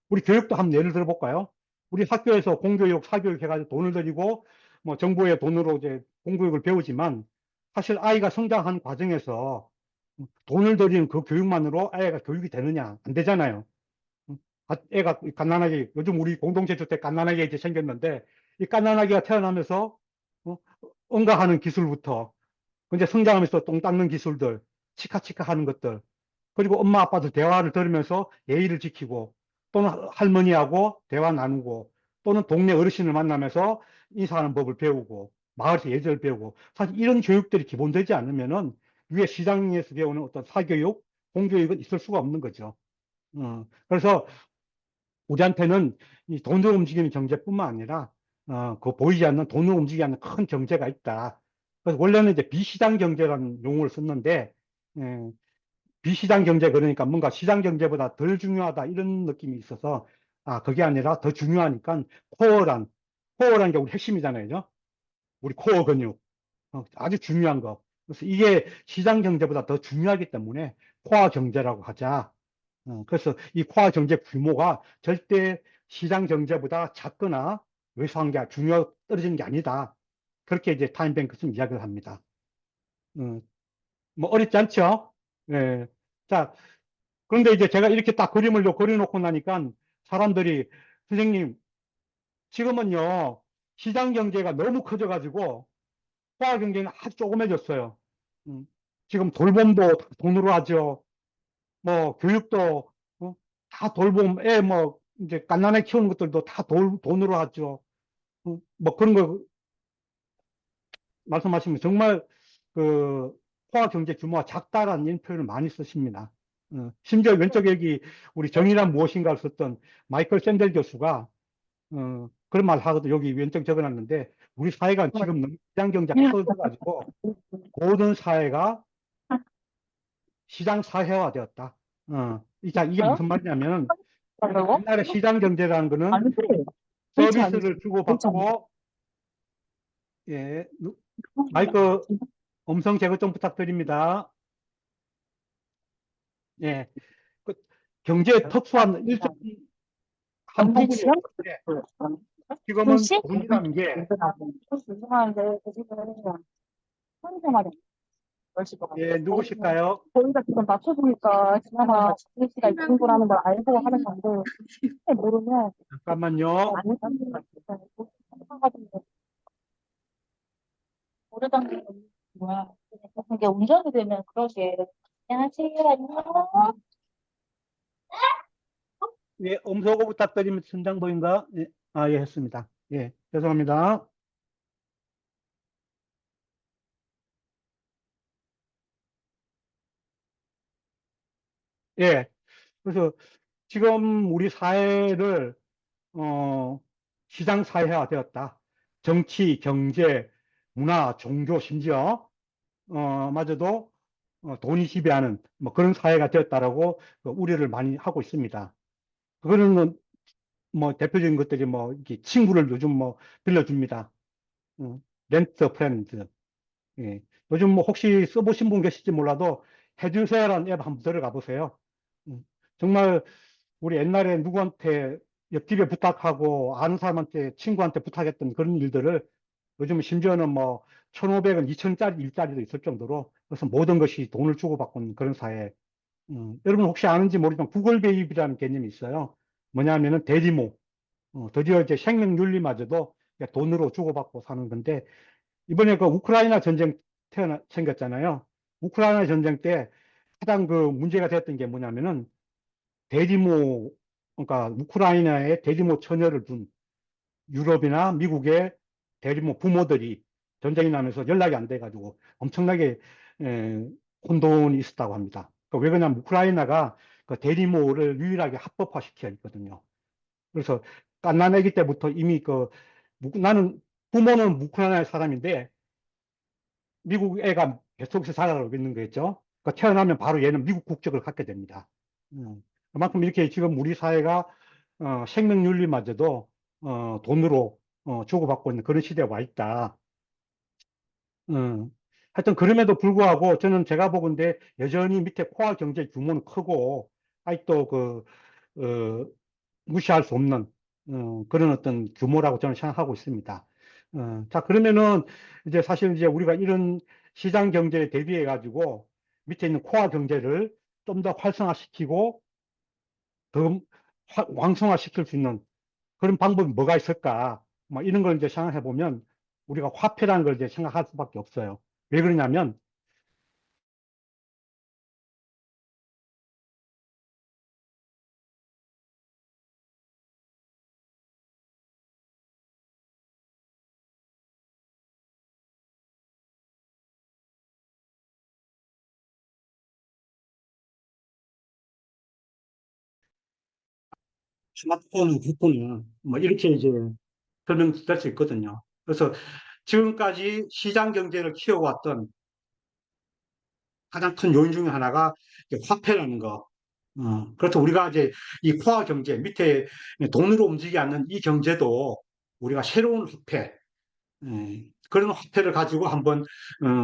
우리 교육도 한번 예를 들어 볼까요? 우리 학교에서 공교육, 사교육 해가지고 돈을 들이고 뭐 정부의 돈으로 이제 공교육을 배우지만 사실 아이가 성장하는 과정에서 돈을 들이는 그 교육만으로 아이가 교육이 되느냐? 안 되잖아요. 애가 갓난아기, 요즘 우리 공동체 주택 갓난아기가 이제 생겼는데 이 갓난아기가 태어나면서 어, 응가하는 기술부터 이제 성장하면서 똥 닦는 기술들, 치카치카 하는 것들, 그리고 엄마 아빠들 대화를 들으면서 예의를 지키고 또는 할머니하고 대화 나누고 또는 동네 어르신을 만나면서 인사하는 법을 배우고 마을에서 예절을 배우고 사실 이런 교육들이 기본되지 않으면은 위에 시장에서 배우는 어떤 사교육, 공교육은 있을 수가 없는 거죠. 그래서 우리한테는 이 돈으로 움직이는 경제뿐만 아니라 그 보이지 않는 돈으로 움직이는 큰 경제가 있다. 그래서 원래는 이제 비시장 경제라는 용어를 썼는데 예, 비시장 경제 그러니까 뭔가 시장 경제보다 덜 중요하다 이런 느낌이 있어서 그게 아니라 더 중요하니까 코어란 코어란 게 우리 핵심이잖아요. 우리 코어 근육 아주 중요한 거. 그래서 이게 시장 경제보다 더 중요하기 때문에 코어 경제라고 하자. 그래서 이 코어 경제 규모가 절대 시장 경제보다 작거나 왜소한 게 떨어지는 게 아니다. 그렇게 이제 타임뱅크스는 이야기를 합니다. 어, 뭐 어렵지 않죠? 예. 자, 그런데 이제 제가 이렇게 딱 그림을 그려놓고 나니까 사람들이 선생님 지금은요 시장 경제가 너무 커져가지고 소화 경제는 아주 조그매졌어요. 음, 지금 돌봄도 다 돈으로 하죠. 뭐 교육도 다 돌봄 애 뭐 이제 갓난애 키우는 것들도 다 돈으로 하죠. 뭐 그런 거 말씀하시면 정말 그 포화 경제 규모가 작다라는 이런 표현을 많이 쓰십니다. 심지어 왼쪽 여기 우리 정의란 무엇인가를 썼던 마이클 샌델 교수가 그런 말 하거든. 여기 왼쪽 적어놨는데 우리 사회가 지금 너무 시장 경제가 커져가지고 모든 사회가 시장 사회화 되었다. 이게 무슨 말이냐면 뭐라고? 옛날에 시장 경제라는 거는 아니, 그래. 그렇지 않지. 서비스를 그렇지 않지. 주고받고 예, 마이크 음성 제거 좀 부탁드립니다. 예, 그 경제의 특수한 일정 한 완전 지역? 부분이었는데 지금은 도시? 돈이라는 게 죄송한데, 지금 혼자 말이야. 열시 것 같아. 예, 누구실까요? 저희가 지금 맞춰보니까 지나가 지시가 이 정도라는 걸 알고 하는 건데, 모르면 잠깐만요. 안 하는 거 같아요. 모르던 게 뭐야. 이게 운전이 되면 그러게. 안녕하세요. 안녕. 예, 음소거 부탁드립니다. 선장보인가? 예, 예, 했습니다. 예, 죄송합니다. 예, 그래서 지금 우리 사회를 시장 사회화 되었다. 정치, 경제, 문화, 종교, 심지어 마저도 돈이 지배하는 뭐 그런 사회가 되었다라고 그 우려를 많이 하고 있습니다. 그거는 뭐 대표적인 것들이 뭐 이렇게 친구를 요즘 뭐 빌려줍니다. 렌트 프렌드. 예. 요즘 뭐 혹시 써보신 분 계실지 몰라도 해주세요라는 앱 한번 들어가 보세요. 정말 우리 옛날에 누구한테 옆집에 부탁하고 아는 사람한테 친구한테 부탁했던 그런 일들을 요즘 심지어는 뭐 1,500원, 2,000짜리 일자리도 있을 정도로 그래서 모든 것이 돈을 주고받고 있는 그런 사회. 여러분 혹시 아는지 모르지만 구글 베이비라는 개념이 있어요. 뭐냐면은 대리모. 드디어 이제 생명윤리마저도 돈으로 주고받고 사는 건데 이번에 그 우크라이나 전쟁 생겼잖아요. 우크라이나 전쟁 때 가장 그 문제가 됐던 게 뭐냐면은 대리모, 그러니까 우크라이나에 대리모 처녀를 둔 유럽이나 미국의 대리모 부모들이 전쟁이 나면서 연락이 안 돼가지고 엄청나게 혼돈이 있었다고 합니다. 왜 그러냐면 우크라이나가 그 대리모를 유일하게 합법화시켜 있거든요. 그래서 갓난아기 때부터 이미 나는 부모는 우크라이나 사람인데 미국 애가 뱃속에서 자라고 있는 거겠죠. 그러니까 태어나면 바로 얘는 미국 국적을 갖게 됩니다. 그만큼 이렇게 지금 우리 사회가 생명윤리마저도 돈으로 주고받고 있는 그런 시대에 와 있다. 하여튼 그럼에도 불구하고 저는 제가 보건대 여전히 밑에 코알 경제 규모는 크고 아직도 어, 무시할 수 없는 그런 어떤 규모라고 저는 생각하고 있습니다. 자, 그러면은 이제 사실 이제 우리가 이런 시장 경제에 대비해 가지고 밑에 있는 코어 경제를 좀 더 활성화시키고 더 왕성화시킬 수 있는 그런 방법이 뭐가 있을까? 뭐 이런 걸 이제 생각해 보면 우리가 화폐라는 걸 이제 생각할 수밖에 없어요. 왜 그러냐면 스마트폰, 쿠폰은 뭐 이렇게 이제 설명될 수 있거든요. 그래서 지금까지 시장 경제를 키워왔던 가장 큰 요인 중에 하나가 이제 화폐라는 거. 그래서 우리가 이제 이 코어 경제, 밑에 돈으로 움직이지 않는 이 경제도 우리가 새로운 화폐, 그런 화폐를 가지고 한번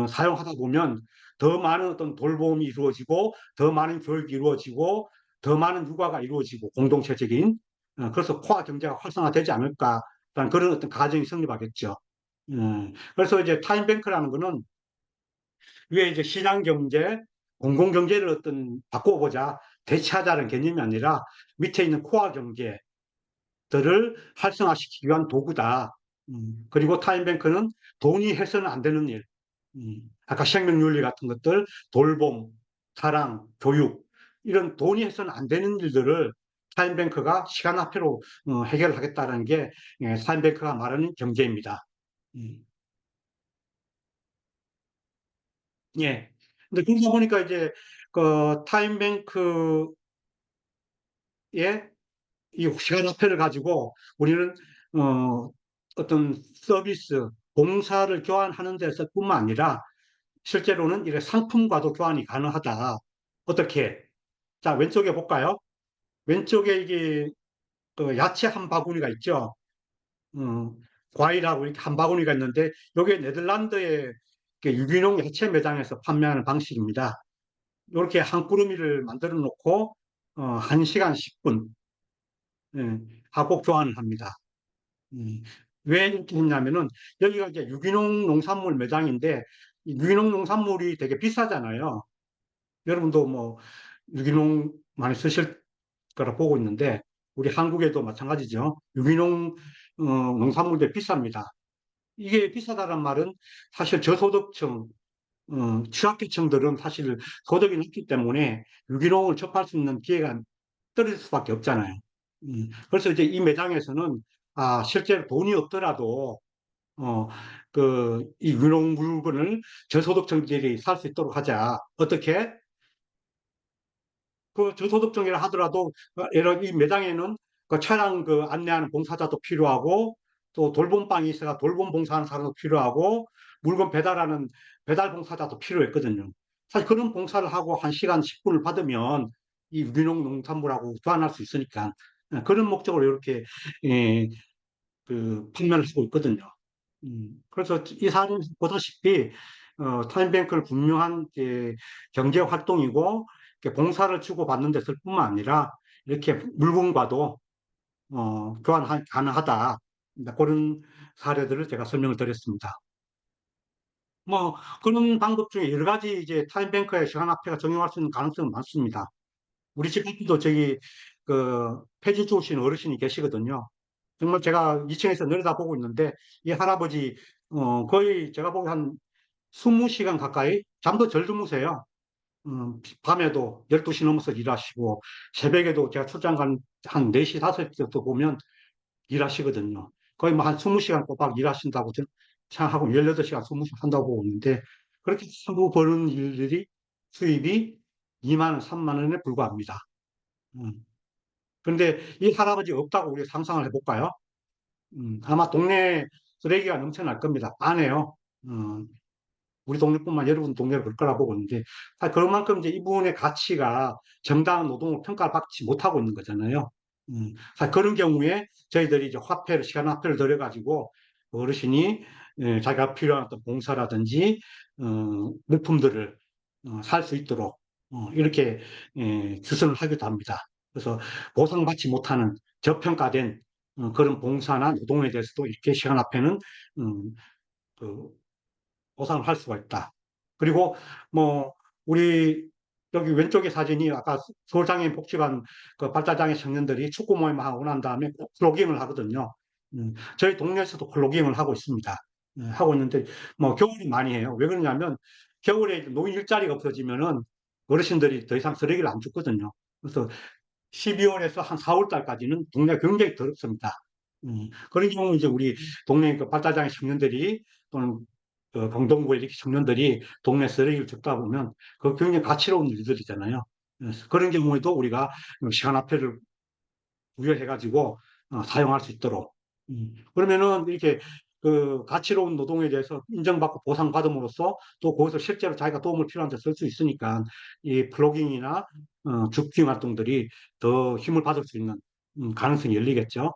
사용하다 보면 더 많은 어떤 돌봄이 이루어지고 더 많은 교육이 이루어지고 더 많은 육아가 이루어지고 공동체적인 그래서 코어 경제가 활성화되지 않을까라는 그런 어떤 가정이 성립하겠죠. 그래서 이제 타임뱅크라는 거는 위에 이제 시장 경제, 공공 경제를 어떤 바꿔보자, 대체하자는 개념이 아니라 밑에 있는 코어 경제들을 활성화시키기 위한 도구다. 그리고 타임뱅크는 돈이 해서는 안 되는 일, 아까 생명윤리 같은 것들, 돌봄, 사랑, 교육 이런 돈이 해서는 안 되는 일들을 타임뱅크가 시간화폐로 해결하겠다는 게 타임뱅크가 말하는 경제입니다. 음, 예. 근데 그러다 보니까 이제 그 타임뱅크의 이 시간화폐를 가지고 우리는 어떤 서비스, 공사를 교환하는 데서뿐만 아니라 실제로는 이런 상품과도 교환이 가능하다. 어떻게? 자, 왼쪽에 볼까요? 왼쪽에 이게 그 야채 한 바구니가 있죠. 음, 과일하고 이렇게 한 바구니가 있는데 이게 네덜란드의 유기농 야채 매장에서 판매하는 방식입니다. 이렇게 한 꾸러미를 만들어 놓고 1시간 10분 하고 교환을 합니다. 음, 왜 이렇게 했냐면은 여기가 이제 유기농 농산물 매장인데 이 유기농 농산물이 되게 비싸잖아요. 여러분도 뭐 유기농 많이 쓰실 거라 보고 있는데 우리 한국에도 마찬가지죠. 유기농 농산물들 비쌉니다. 이게 비싸다는 말은 사실 저소득층, 취약계층들은 사실 소득이 높기 때문에 유기농을 접할 수 있는 기회가 떨어질 수밖에 없잖아요. 그래서 이제 이 매장에서는 실제로 돈이 없더라도 어, 이 유기농 물건을 저소득층들이 살 수 있도록 하자. 어떻게? 그 저소득층이라 하더라도 예를 이 매장에는 그 차량 안내하는 봉사자도 필요하고 또 돌봄방이 있어가 돌봄 봉사하는 사람도 필요하고 물건 배달하는 배달 봉사자도 필요했거든요. 사실 그런 봉사를 하고 1시간 10분을 받으면 이 유기농 농산물하고 교환할 수 있으니까 그런 목적으로 이렇게 예, 판매를 하고 있거든요. 그래서 이 사람이 보다시피 타임뱅크는 분명한 경제 활동이고 봉사를 주고받는 데서 뿐만 아니라 이렇게 물건과도 교환 가능하다. 그런 사례들을 제가 설명을 드렸습니다. 뭐 그런 방법 중에 여러 가지 이제 타임뱅크의 시간화폐가 적용할 수 있는 가능성은 많습니다. 우리 집 앞에도 저기 그 폐지 주우신 어르신이 계시거든요. 정말 제가 2층에서 내려다보고 있는데 이 할아버지 거의 제가 보기 한 20시간 가까이 잠도 절 주무세요. 밤에도 12시 넘어서 일하시고 새벽에도 제가 출장 한 4시, 5시부터 보면 일하시거든요. 거의 뭐 한 20시간 꼬박 일하신다고 생각하고 18시간, 20시간 한다고 보고 있는데 그렇게 하루 버는 일들이 수입이 2만 원, 3만 원에 불과합니다. 음. 그런데 이 할아버지 없다고 우리 상상을 해볼까요? 아마 동네 쓰레기가 넘쳐날 겁니다. 안 해요. 우리 동네뿐만 여러분 동네를 그럴 거라 보고 있는데 그만큼 이제 이분의 가치가 정당한 노동을 평가받지 못하고 있는 거잖아요. 그런 경우에 저희들이 이제 시간 화폐를 들여가지고 어르신이 자기가 필요한 어떤 봉사라든지 물품들을 살 수 있도록 이렇게 주선을 하기도 합니다. 그래서 보상받지 못하는 저평가된 그런 봉사나 노동에 대해서도 이렇게 시간 화폐는 그 보상을 할 수가 있다. 그리고 뭐 우리 여기 왼쪽의 사진이 아까 서울장애인 복지관 그 발달장애 청년들이 축구 모임을 하고 난 다음에 꼭 플로깅을 하거든요. 저희 동네에서도 플로깅을 하고 있습니다. 하고 있는데 뭐 겨울이 많이 해요. 왜 그러냐면 겨울에 노인 일자리가 없어지면은 어르신들이 더 이상 쓰레기를 안 줍거든요. 그래서 12월에서 한 4월 달까지는 동네가 굉장히 더럽습니다. 그런 경우 이제 우리 동네 그 발달장애 청년들이 또는 공동구의 이렇게 청년들이 동네 쓰레기를 줍다 보면 그 굉장히 가치로운 일들이잖아요. 그래서 그런 경우에도 우리가 시간화폐를 부여해가지고 사용할 수 있도록. 그러면은 이렇게 그 가치로운 노동에 대해서 인정받고 보상받음으로써 또 거기서 실제로 자기가 도움을 필요한 데 쓸 수 있으니까 이 플로깅이나 줍깅 활동들이 더 힘을 받을 수 있는 가능성이 열리겠죠.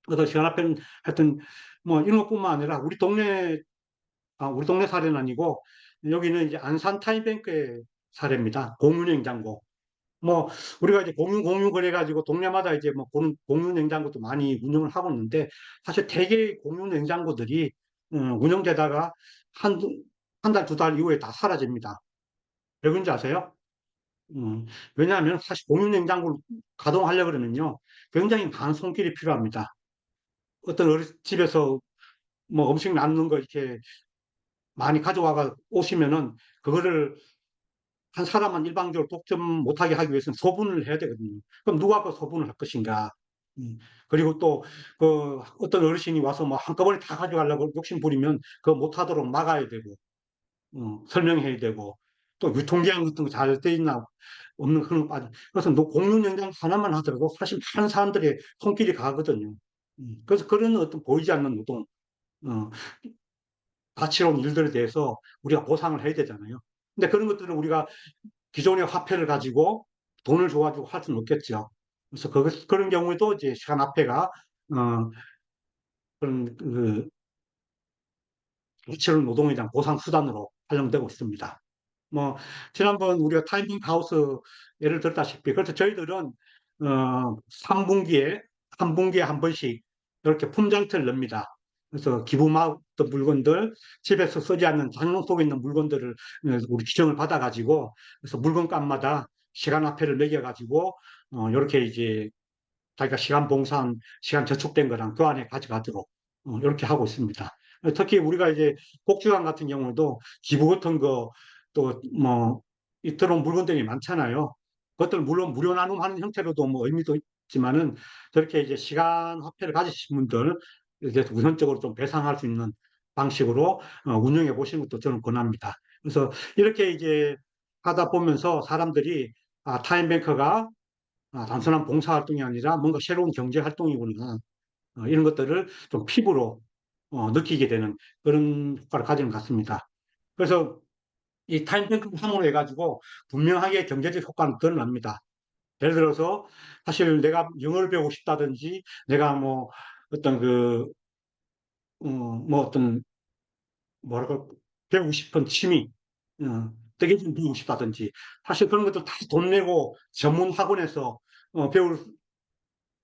그래서 시간화폐는 하여튼 뭐 이런 것뿐만 아니라 우리 동네 사례는 아니고 여기는 이제 안산 타임뱅크의 사례입니다. 공유 냉장고. 뭐 우리가 이제 공유 그래가지고 동네마다 이제 뭐 공유 냉장고도 많이 운영을 하고 있는데 사실 대개 공유 냉장고들이 운영되다가 한 달, 2달 이후에 다 사라집니다. 왜 그런지 아세요? 음, 왜냐하면 사실 공유 냉장고를 가동하려고 그러면요 굉장히 많은 손길이 필요합니다. 어떤 집에서 뭐 음식 남는 거 이렇게 많이 가져와가 오시면은 그거를 한 사람만 일방적으로 독점 못하게 하기 위해서는 소분을 해야 되거든요. 그럼 누가 그 소분을 할 것인가? 그리고 또 그 어떤 어르신이 와서 뭐 한꺼번에 다 가져가려고 욕심 부리면 그거 못하도록 막아야 되고 설명해야 되고 또 유통기한 같은 거 잘 돼 있나 없는 그런 거 빠져. 그래서 공유 냉장 하나만 하더라도 사실 많은 사람들의 손길이 가거든요. 그래서 그런 어떤 보이지 않는 노동, 어, 가치로운 일들에 대해서 우리가 보상을 해야 되잖아요. 근데 그런 것들을 우리가 기존의 화폐를 가지고 돈을 줘가지고 할 수는 없겠죠. 그래서 그런 경우에도 이제 시간화폐가 그런 가치로운 노동에 대한 보상 수단으로 활용되고 있습니다. 뭐 지난번 우리가 타이밍 하우스 예를 들었다시피 그래서 저희들은 3분기에 한 분기에 한 번씩 이렇게 품절트를 냅니다. 그래서 기부마던 물건들 집에서 쓰지 않는 장롱 속에 있는 물건들을 우리 지정을 받아가지고 그래서 물건값마다 시간화폐를 매겨가지고 이렇게 이제 자기가 시간 봉사한 시간 저축된 거랑 교환해 가져가도록 이렇게 하고 있습니다. 특히 우리가 이제 복지관 같은 경우도 기부 같은 거 또 뭐 들어온 물건들이 많잖아요. 그것들 물론 무료 나눔하는 형태로도 뭐 의미도 있지만은 저렇게 이제 시간 화폐를 가지신 분들 이제 우선적으로 좀 배상할 수 있는 방식으로 운영해 보시는 것도 저는 권합니다. 그래서 이렇게 이제 하다 보면서 사람들이 타임뱅크가 단순한 봉사활동이 아니라 뭔가 새로운 경제활동이구나. 이런 것들을 좀 피부로 느끼게 되는 그런 효과를 가지는 것 같습니다. 그래서 이 타임뱅크 함으로 해가지고 분명하게 경제적 효과는 드러납니다. 예를 들어서 사실 내가 영어를 배우고 싶다든지 내가 뭐 어떤 뭐 어떤 뭐랄까 배우고 싶은 취미, 뜨개질 배우고 싶다든지, 사실 그런 것도 다 돈 내고 전문 학원에서 배울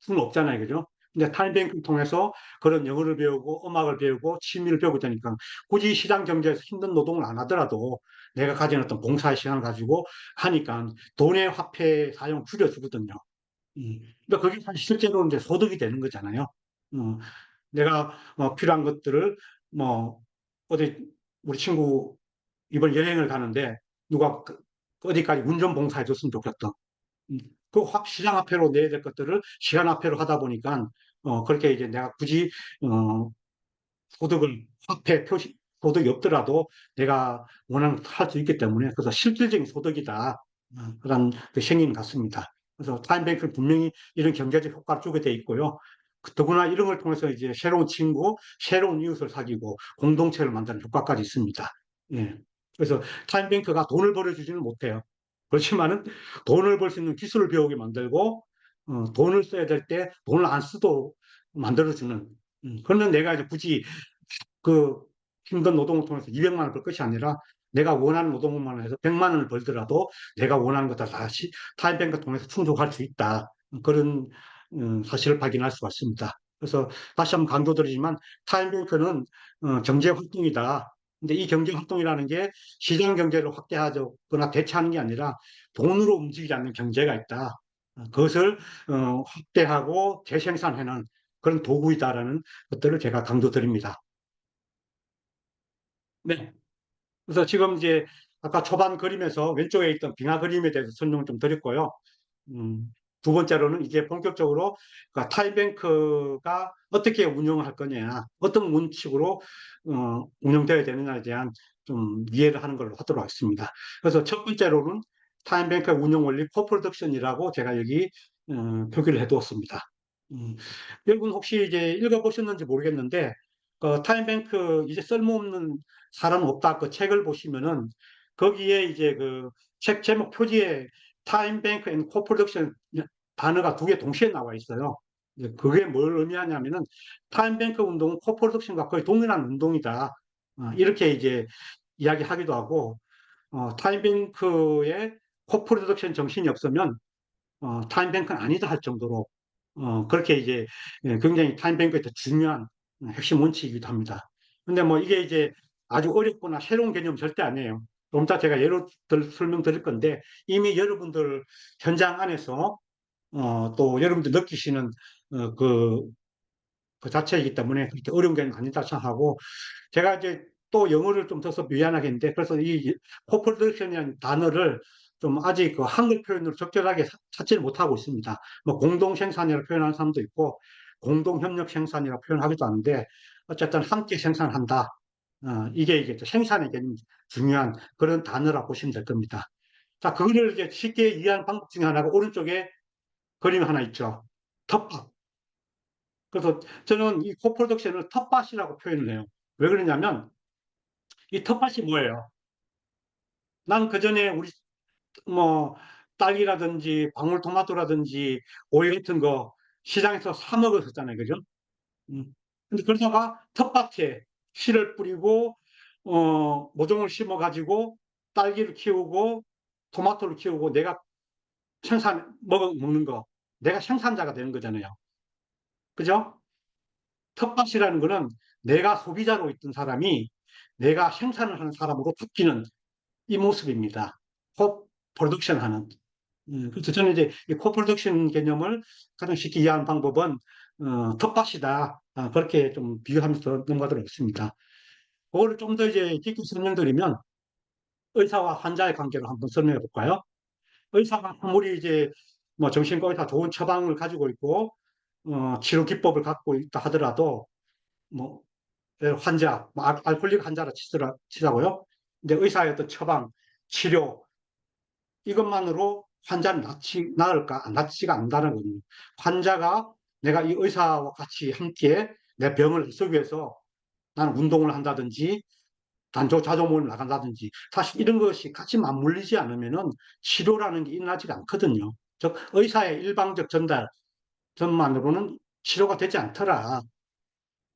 수는 없잖아요. 그죠? 근데 타임뱅크를 통해서 그런 영어를 배우고 음악을 배우고 취미를 배우게 되니까 굳이 시장 경제에서 힘든 노동을 안 하더라도 내가 가진 어떤 봉사의 시간을 가지고 하니까 돈의 화폐 사용 줄여주거든요. 그러니까 그게 사실 실제로 이제 소득이 되는 거잖아요. 어, 내가 필요한 것들을 뭐 어디 우리 친구 이번 여행을 가는데 누가 어디까지 운전봉사해 줬으면 좋겠다. 음, 그확 시장화폐로 내야 될 것들을 시간화폐로 하다 보니까 그렇게 이제 내가 굳이 어, 소득을 화폐 표시 소득이 없더라도 내가 원하는 걸 할 수 있기 때문에 그래서 실질적인 소득이다 그런 그 생긴 같습니다. 그래서 타임뱅크는 분명히 이런 경제적 효과를 주게 돼 있고요. 더구나 이런 걸 통해서 이제 새로운 친구, 새로운 이웃을 사귀고 공동체를 만드는 효과까지 있습니다. 예. 그래서 타임뱅크가 돈을 벌어주지는 못해요. 그렇지만은 돈을 벌 수 있는 기술을 배우게 만들고 돈을 써야 될 때 돈을 안 쓰도록 만들어주는 그러면 내가 이제 굳이 그 힘든 노동을 통해서 200만 원을 벌 것이 아니라 내가 원하는 노동만 해서 100만 원을 벌더라도 내가 원하는 것들 다시 타임뱅크 통해서 충족할 수 있다. 그런 사실을 발견할 수가 있습니다. 그래서 다시 한번 강조드리지만 타임뱅크는 경제 활동이다. 근데 이 경제 활동이라는 게 시장 경제를 확대하거나 대체하는 게 아니라 돈으로 움직이지 않는 경제가 있다. 그것을 확대하고 재생산하는 그런 도구이다라는 것들을 제가 강조드립니다. 네. 그래서 지금 이제 아까 초반 그림에서 왼쪽에 있던 빙하 그림에 대해서 설명을 좀 드렸고요. 음, 두 번째로는 이제 본격적으로 그러니까 타임뱅크가 어떻게 운영을 할 거냐, 어떤 원칙으로 운영되어야 되느냐에 대한 좀 이해를 하는 걸로 하도록 하겠습니다. 그래서 첫 번째로는 타임뱅크 운영 원리 코프로덕션이라고 제가 여기 표기를 해두었습니다. 여러분 혹시 이제 읽어보셨는지 모르겠는데 타임뱅크 이제 쓸모없는 사람은 없다 그 책을 보시면은 거기에 이제 그 책 제목 표지에 타임뱅크 앤 코프로덕션 단어가 두 개 동시에 나와 있어요. 그게 뭘 의미하냐면은 타임뱅크 운동은 코프로덕션과 거의 동일한 운동이다. 이렇게 이제 이야기하기도 하고 타임뱅크의 코프로덕션 정신이 없으면 타임뱅크는 아니다 할 정도로 그렇게 이제 굉장히 타임뱅크의 중요한 핵심 원칙이기도 합니다. 근데 뭐 이게 이제 아주 어렵거나 새로운 개념 절대 아니에요. 좀 이따 제가 예로 설명드릴 건데 이미 여러분들 현장 안에서 또 여러분들 느끼시는 그, 그 자체이기 때문에 그렇게 어려운 게 아니다 생각하고 제가 이제 또 영어를 좀 써서 미안하겠는데 그래서 이 코프로덕션이라는 단어를 좀 아직 그 한글 표현으로 적절하게 찾지를 못하고 있습니다. 뭐 공동 생산이라고 표현하는 사람도 있고 공동 협력 생산이라고 표현하기도 하는데 어쨌든 함께 생산한다. 이게 생산의 개념 중요한 그런 단어라고 보시면 될 겁니다. 자, 그거를 이제 쉽게 이해하는 방법 중에 하나가 오른쪽에 그림 하나 있죠. 텃밭. 그래서 저는 이 코프로덕션을 텃밭이라고 표현을 해요. 왜 그러냐면 이 텃밭이 뭐예요? 난 그전에 우리 뭐 딸기라든지 방울토마토라든지 오이 같은 거 시장에서 사 먹었었잖아요. 그죠? 근데 그러다가 텃밭에 씨를 뿌리고 모종을 심어 가지고 딸기를 키우고 토마토를 키우고 내가 먹는 거 내가 생산자가 되는 거잖아요. 그죠? 텃밭이라는 거는 내가 소비자로 있던 사람이 내가 생산을 하는 사람으로 바뀌는 이 모습입니다. 코 프로덕션 하는. 그래서 저는 이제 이 코프로덕션 개념을 가장 쉽게 이해하는 방법은 텃밭이다. 그렇게 좀 비유하면서 넘어가도록 하겠습니다. 그거를 좀 더 이제 깊게 설명드리면 의사와 환자의 관계를 한번 설명해 볼까요? 의사가 아무리 이제 뭐 정신과 의사 좋은 처방을 가지고 있고 치료 기법을 갖고 있다 하더라도 뭐 환자, 뭐 알코올릭 환자라 치자고요. 근데 의사의 어떤 처방, 치료 이것만으로 환자는 나을까? 낫지가 않다는 거거든요. 환자가 내가 이 의사와 같이 함께 내 병을 해소하기 위해서 나는 운동을 한다든지 단조 자조모임을 나간다든지 사실 이런 것이 같이 맞물리지 않으면은 치료라는 게 일어나지가 않거든요. 즉 의사의 일방적 전달전만으로는 치료가 되지 않더라.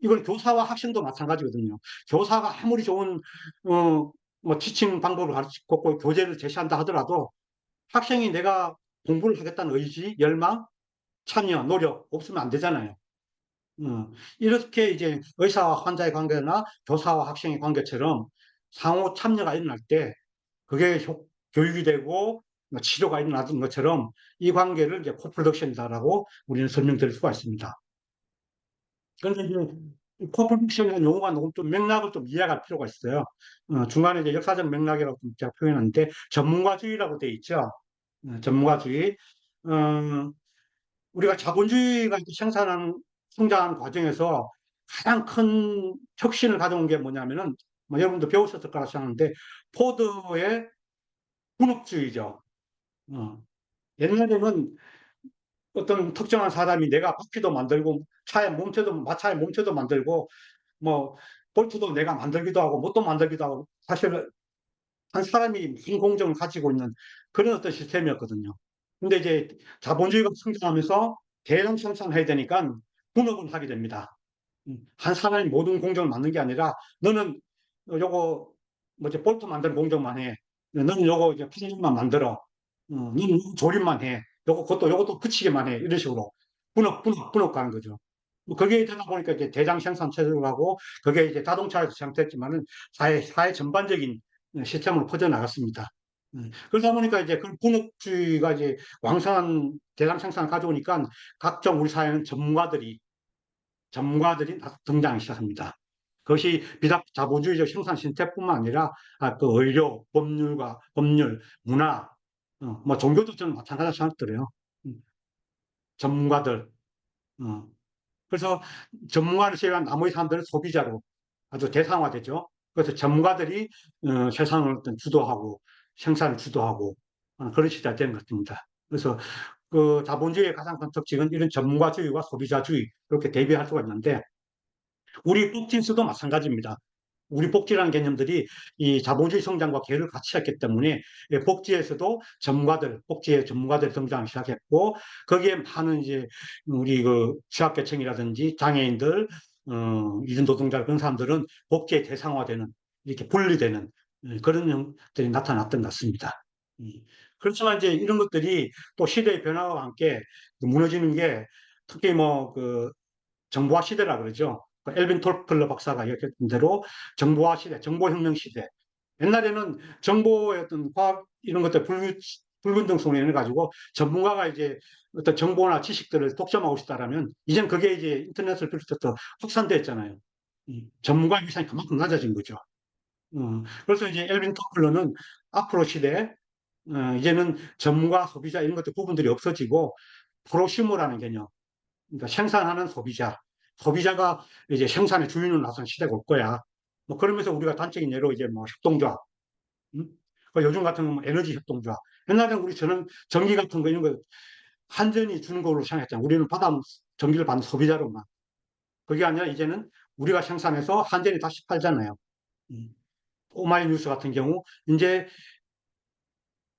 이건 교사와 학생도 마찬가지거든요. 교사가 아무리 좋은 뭐 티칭 방법을 가르치고 교재를 제시한다 하더라도 학생이 내가 공부를 하겠다는 의지, 열망, 참여, 노력 없으면 안 되잖아요. 이렇게 이제 의사와 환자의 관계나 교사와 학생의 관계처럼 상호 참여가 일어날 때 그게 교육이 되고 뭐 치료가 일어나는 것처럼 이 관계를 이제 코프로덕션이다라고 우리는 설명드릴 수가 있습니다. 그런데 이제 코프로덕션이라는 용어가 조금 좀 맥락을 좀 이해할 필요가 있어요. 중간에 이제 역사적 맥락이라고 좀 제가 표현하는데 전문가주의라고 되어 있죠. 전문가주의. 어, 우리가 자본주의가 이렇게 성장하는 과정에서 가장 큰 혁신을 가져온 게 뭐냐면은, 뭐 여러분도 배우셨을 거라 생각하는데, 포드의 분업주의죠. 어, 옛날에는 어떤 특정한 사람이 내가 바퀴도 만들고, 마차에 몸체도 만들고, 뭐, 볼트도 내가 만들기도 하고, 뭣도 만들기도 하고, 사실 한 사람이 무슨 공정을 가지고 있는 그런 어떤 시스템이었거든요. 근데 이제 자본주의가 성장하면서 대량 생산해야 되니까 분업을 하게 됩니다. 한 사람이 모든 공정을 만든 게 아니라 너는 요거 뭐지 볼트 만드는 공정만 해. 너는 요거 이제 피팅만 만들어. 너는 조립만 해. 요것도 붙이기만 해. 이런 식으로 분업 가는 거죠. 뭐 그게 되다 보니까 이제 대량 생산 체제로 가고 그게 이제 자동차에서 시작됐지만은 사회 전반적인 시스템으로 퍼져나갔습니다. 그러다 보니까 이제 그 분업주의가 이제 왕성한 대량 생산을 가져오니까 각종 우리 사회는 전문가들이 등장하기 시작합니다. 그것이 비단 자본주의적 생산 신태뿐만 아니라 그 의료, 법률, 문화, 뭐 종교도 저는 마찬가지라고 생각들어요. 전문가들. 어. 그래서 전문가를 제외한 나머지 사람들은 소비자로 아주 대상화되죠. 그래서 전문가들이 세상을 어떤 주도하고 생산을 주도하고 그런 시대가 된 것 같습니다. 그래서 그 자본주의의 가장 큰 특징은 이런 전문가주의와 소비자주의 이렇게 대비할 수가 있는데 우리 복지에서도 마찬가지입니다. 우리 복지라는 개념들이 이 자본주의 성장과 계를 같이 했기 때문에 복지에서도 복지의 전문가들 등장하기 시작했고, 거기에 많은 이제 우리 그 취약계층이라든지 장애인들, 이중노동자 그런 사람들은 복지의 대상화되는, 이렇게 분리되는 그런 형들이 나타났던 것 같습니다. 음. 그렇지만 이제 이런 것들이 또 시대의 변화와 함께 무너지는 게 특히 뭐 그 정보화 시대라 그러죠. 그 엘빈 톨플러 박사가 얘기했던 대로 정보화 시대, 정보혁명 시대. 옛날에는 정보의 어떤 과학 이런 것들 불균등성을 인해 가지고 전문가가 이제 어떤 정보나 지식들을 독점하고 싶다라면 이젠 그게 이제 인터넷을 비롯해서 확산됐잖아요. 전문가의 위상이 그만큼 낮아진 거죠. 그래서 이제 엘빈 토플러는 앞으로 시대 이제는 전문가, 소비자 이런 것들 부분들이 없어지고 프로슈머라는 개념, 그러니까 생산하는 소비자가 이제 생산의 주인으로 나선 시대가 올 거야. 뭐 그러면서 우리가 단적인 예로 이제 뭐 협동조합, 음? 요즘 같은 건 에너지 협동조합. 옛날에는 저는 전기 같은 거 이런 거 한전이 주는 걸로 생각했잖아. 우리는 전기를 받는 소비자로만. 그게 아니라 이제는 우리가 생산해서 한전이 다시 팔잖아요. 음. 오마이뉴스 같은 경우 이제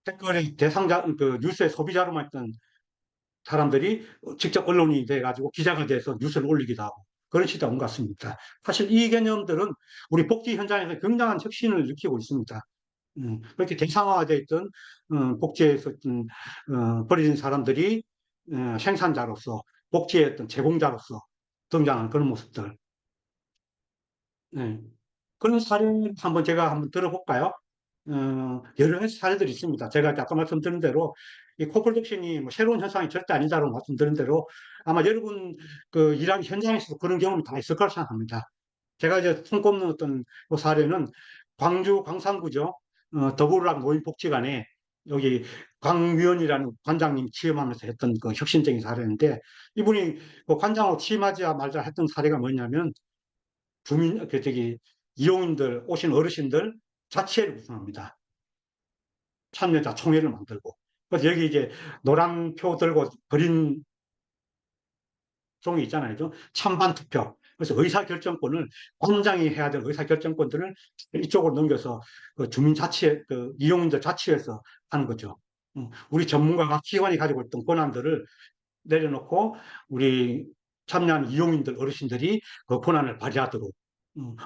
댓글의 대상자, 그 뉴스의 소비자로만 했던 사람들이 직접 언론이 돼가지고 기자가 돼서 뉴스를 올리기도 하고 그런 시대가 온 것 같습니다. 사실 이 개념들은 우리 복지 현장에서 굉장한 혁신을 일으키고 있습니다. 그렇게 대상화되어 있던 복지에서 버려진 사람들이 생산자로서 복지의 어떤 제공자로서 등장하는 그런 모습들. 네. 그런 사례를 제가 한번 들어볼까요? 여러 가지 사례들이 있습니다. 제가 아까 말씀드린 대로 이 코프로덕션이 뭐 새로운 현상이 절대 아니다라고 말씀드린 대로 아마 여러분 그 일하는 현장에서도 그런 경험이 다 있을 거라 생각합니다. 제가 이제 손꼽는 어떤 그 사례는 광주 광산구죠. 더불어랑 노인복지관에 여기 광위원이라는 관장님 취임하면서 했던 그 혁신적인 사례인데 이분이 그 관장으로 취임하자마자 했던 사례가 뭐냐면 이용인들, 오신 어르신들 자치회를 구성합니다. 참여자 총회를 만들고. 그래서 여기 이제 노란 표 들고 그린 종이 있잖아요. 찬반 투표. 그래서 의사결정권을 관장이 해야 될 의사결정권들을 이쪽으로 넘겨서 그 주민자치회, 그 이용인들 자치회에서 하는 거죠. 우리 전문가가 기관이 가지고 있던 권한들을 내려놓고 우리 참여하는 이용인들, 어르신들이 그 권한을 발휘하도록.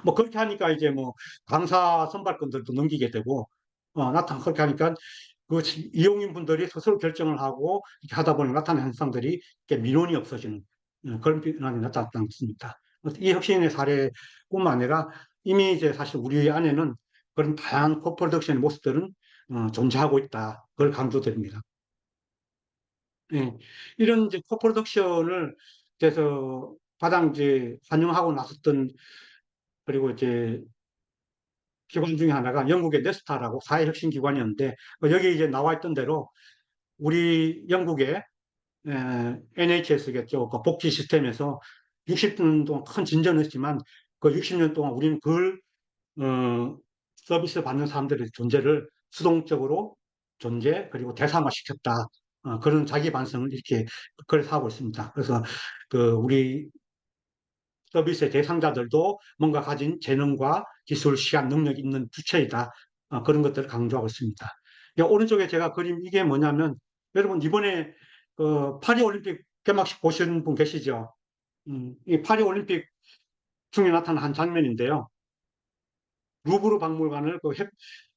뭐 그렇게 하니까 이제 뭐 강사 선발권들도 넘기게 되고, 나타나 그렇게 하니까 그 이용인 분들이 스스로 결정을 하고 이렇게 하다 보니 나타나는 현상들이 이렇게 민원이 없어지는 그런 변화이 나타났습니다. 이 혁신의 사례뿐만 아니라 이미 이제 사실 우리 안에는 그런 다양한 코프로덕션의 모습들은 존재하고 있다. 그걸 강조드립니다. 예, 이런 이제 코프로덕션을 그래서 가장 이제 환영하고 나섰던 그리고 이제 기관 중에 하나가 영국의 네스타라고 사회혁신 기관이었는데 여기 이제 나와 있던 대로 우리 영국의 NHS겠죠. 그 복지 시스템에서 60년 동안 큰 진전을 했지만 그 60년 동안 우리는 그걸 서비스 받는 사람들의 존재를 수동적으로 존재 그리고 대상화시켰다. 그런 자기 반성을 이렇게 그래서 하고 있습니다. 그래서 그 우리 서비스의 대상자들도 뭔가 가진 재능과 기술, 시간, 능력이 있는 주체이다. 그런 것들을 강조하고 있습니다. 오른쪽에 제가 그림 이게 뭐냐면 여러분 이번에 그 파리올림픽 개막식 보신 분 계시죠? 이 파리올림픽 중에 나타난 한 장면인데요. 루브르 박물관을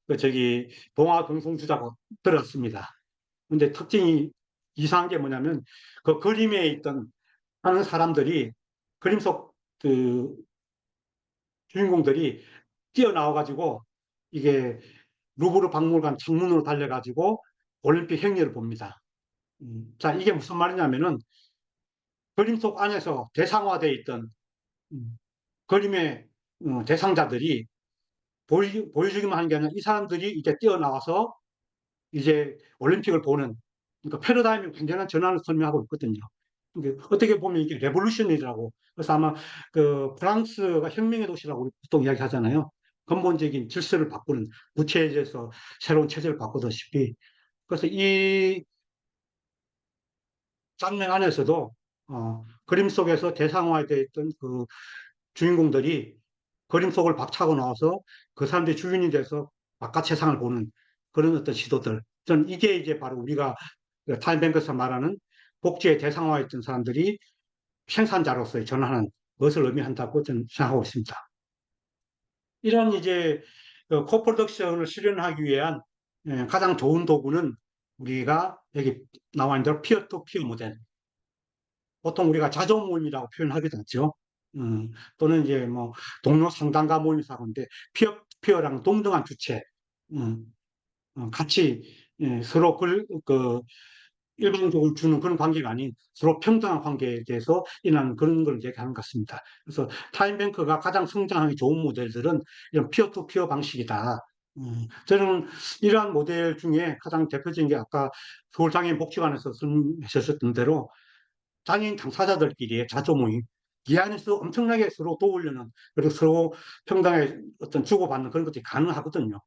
그 저기 동화 동송주자고 들었습니다. 근데 특징이 이상한 게 뭐냐면 그 그림에 있던 하는 사람들이 그림 속 그 주인공들이 뛰어나와가지고 이게 루브르 박물관 창문으로 달려가지고 올림픽 행렬을 봅니다. 자, 이게 무슨 말이냐면은 그림 속 안에서 대상화되어 있던 그림의 대상자들이 보여주기만 하는 게 아니라 이 사람들이 이제 뛰어나와서 이제 올림픽을 보는 그러니까 패러다임이 굉장한 전환을 설명하고 있거든요. 어떻게 보면 이게 레볼루션이라고 그래서 아마 그 프랑스가 혁명의 도시라고 우리 보통 이야기하잖아요. 근본적인 질서를 바꾸는 구체제에서 새로운 체제를 바꾸다시피 그래서 이 장면 안에서도 그림 속에서 대상화되어 있던 그 주인공들이 그림 속을 박차고 나와서 그 사람들이 주인이 돼서 바깥 세상을 보는 그런 어떤 시도들. 저는 이게 이제 바로 우리가 타임뱅크에서 말하는 복지의 대상화했던 사람들이 생산자로서의 전환하는 것을 의미한다고 저는 생각하고 있습니다. 이런 이제 코프로덕션을 실현하기 위한 가장 좋은 도구는 우리가 여기 나와 있는 대로 피어 투 피어 모델. 보통 우리가 자조 모임이라고 표현하기도 하죠. 또는 이제 뭐 동료 상담가 모임에서 하는데 피어랑 동등한 주체, 같이 서로 일방적으로 주는 그런 관계가 아닌 서로 평등한 관계에 대해서 일어나는 그런 걸 얘기하는 것 같습니다. 그래서 타임뱅크가 가장 성장하기 좋은 모델들은 이런 피어 투피어 방식이다. 저는 이러한 모델 중에 가장 대표적인 게 아까 서울장애인복지관에서 설명하셨던 대로 장애인 당사자들끼리의 자조 모임, 이 안에서 엄청나게 서로 도우려는, 그리고 서로 평등하게 어떤 주고받는 그런 것들이 가능하거든요.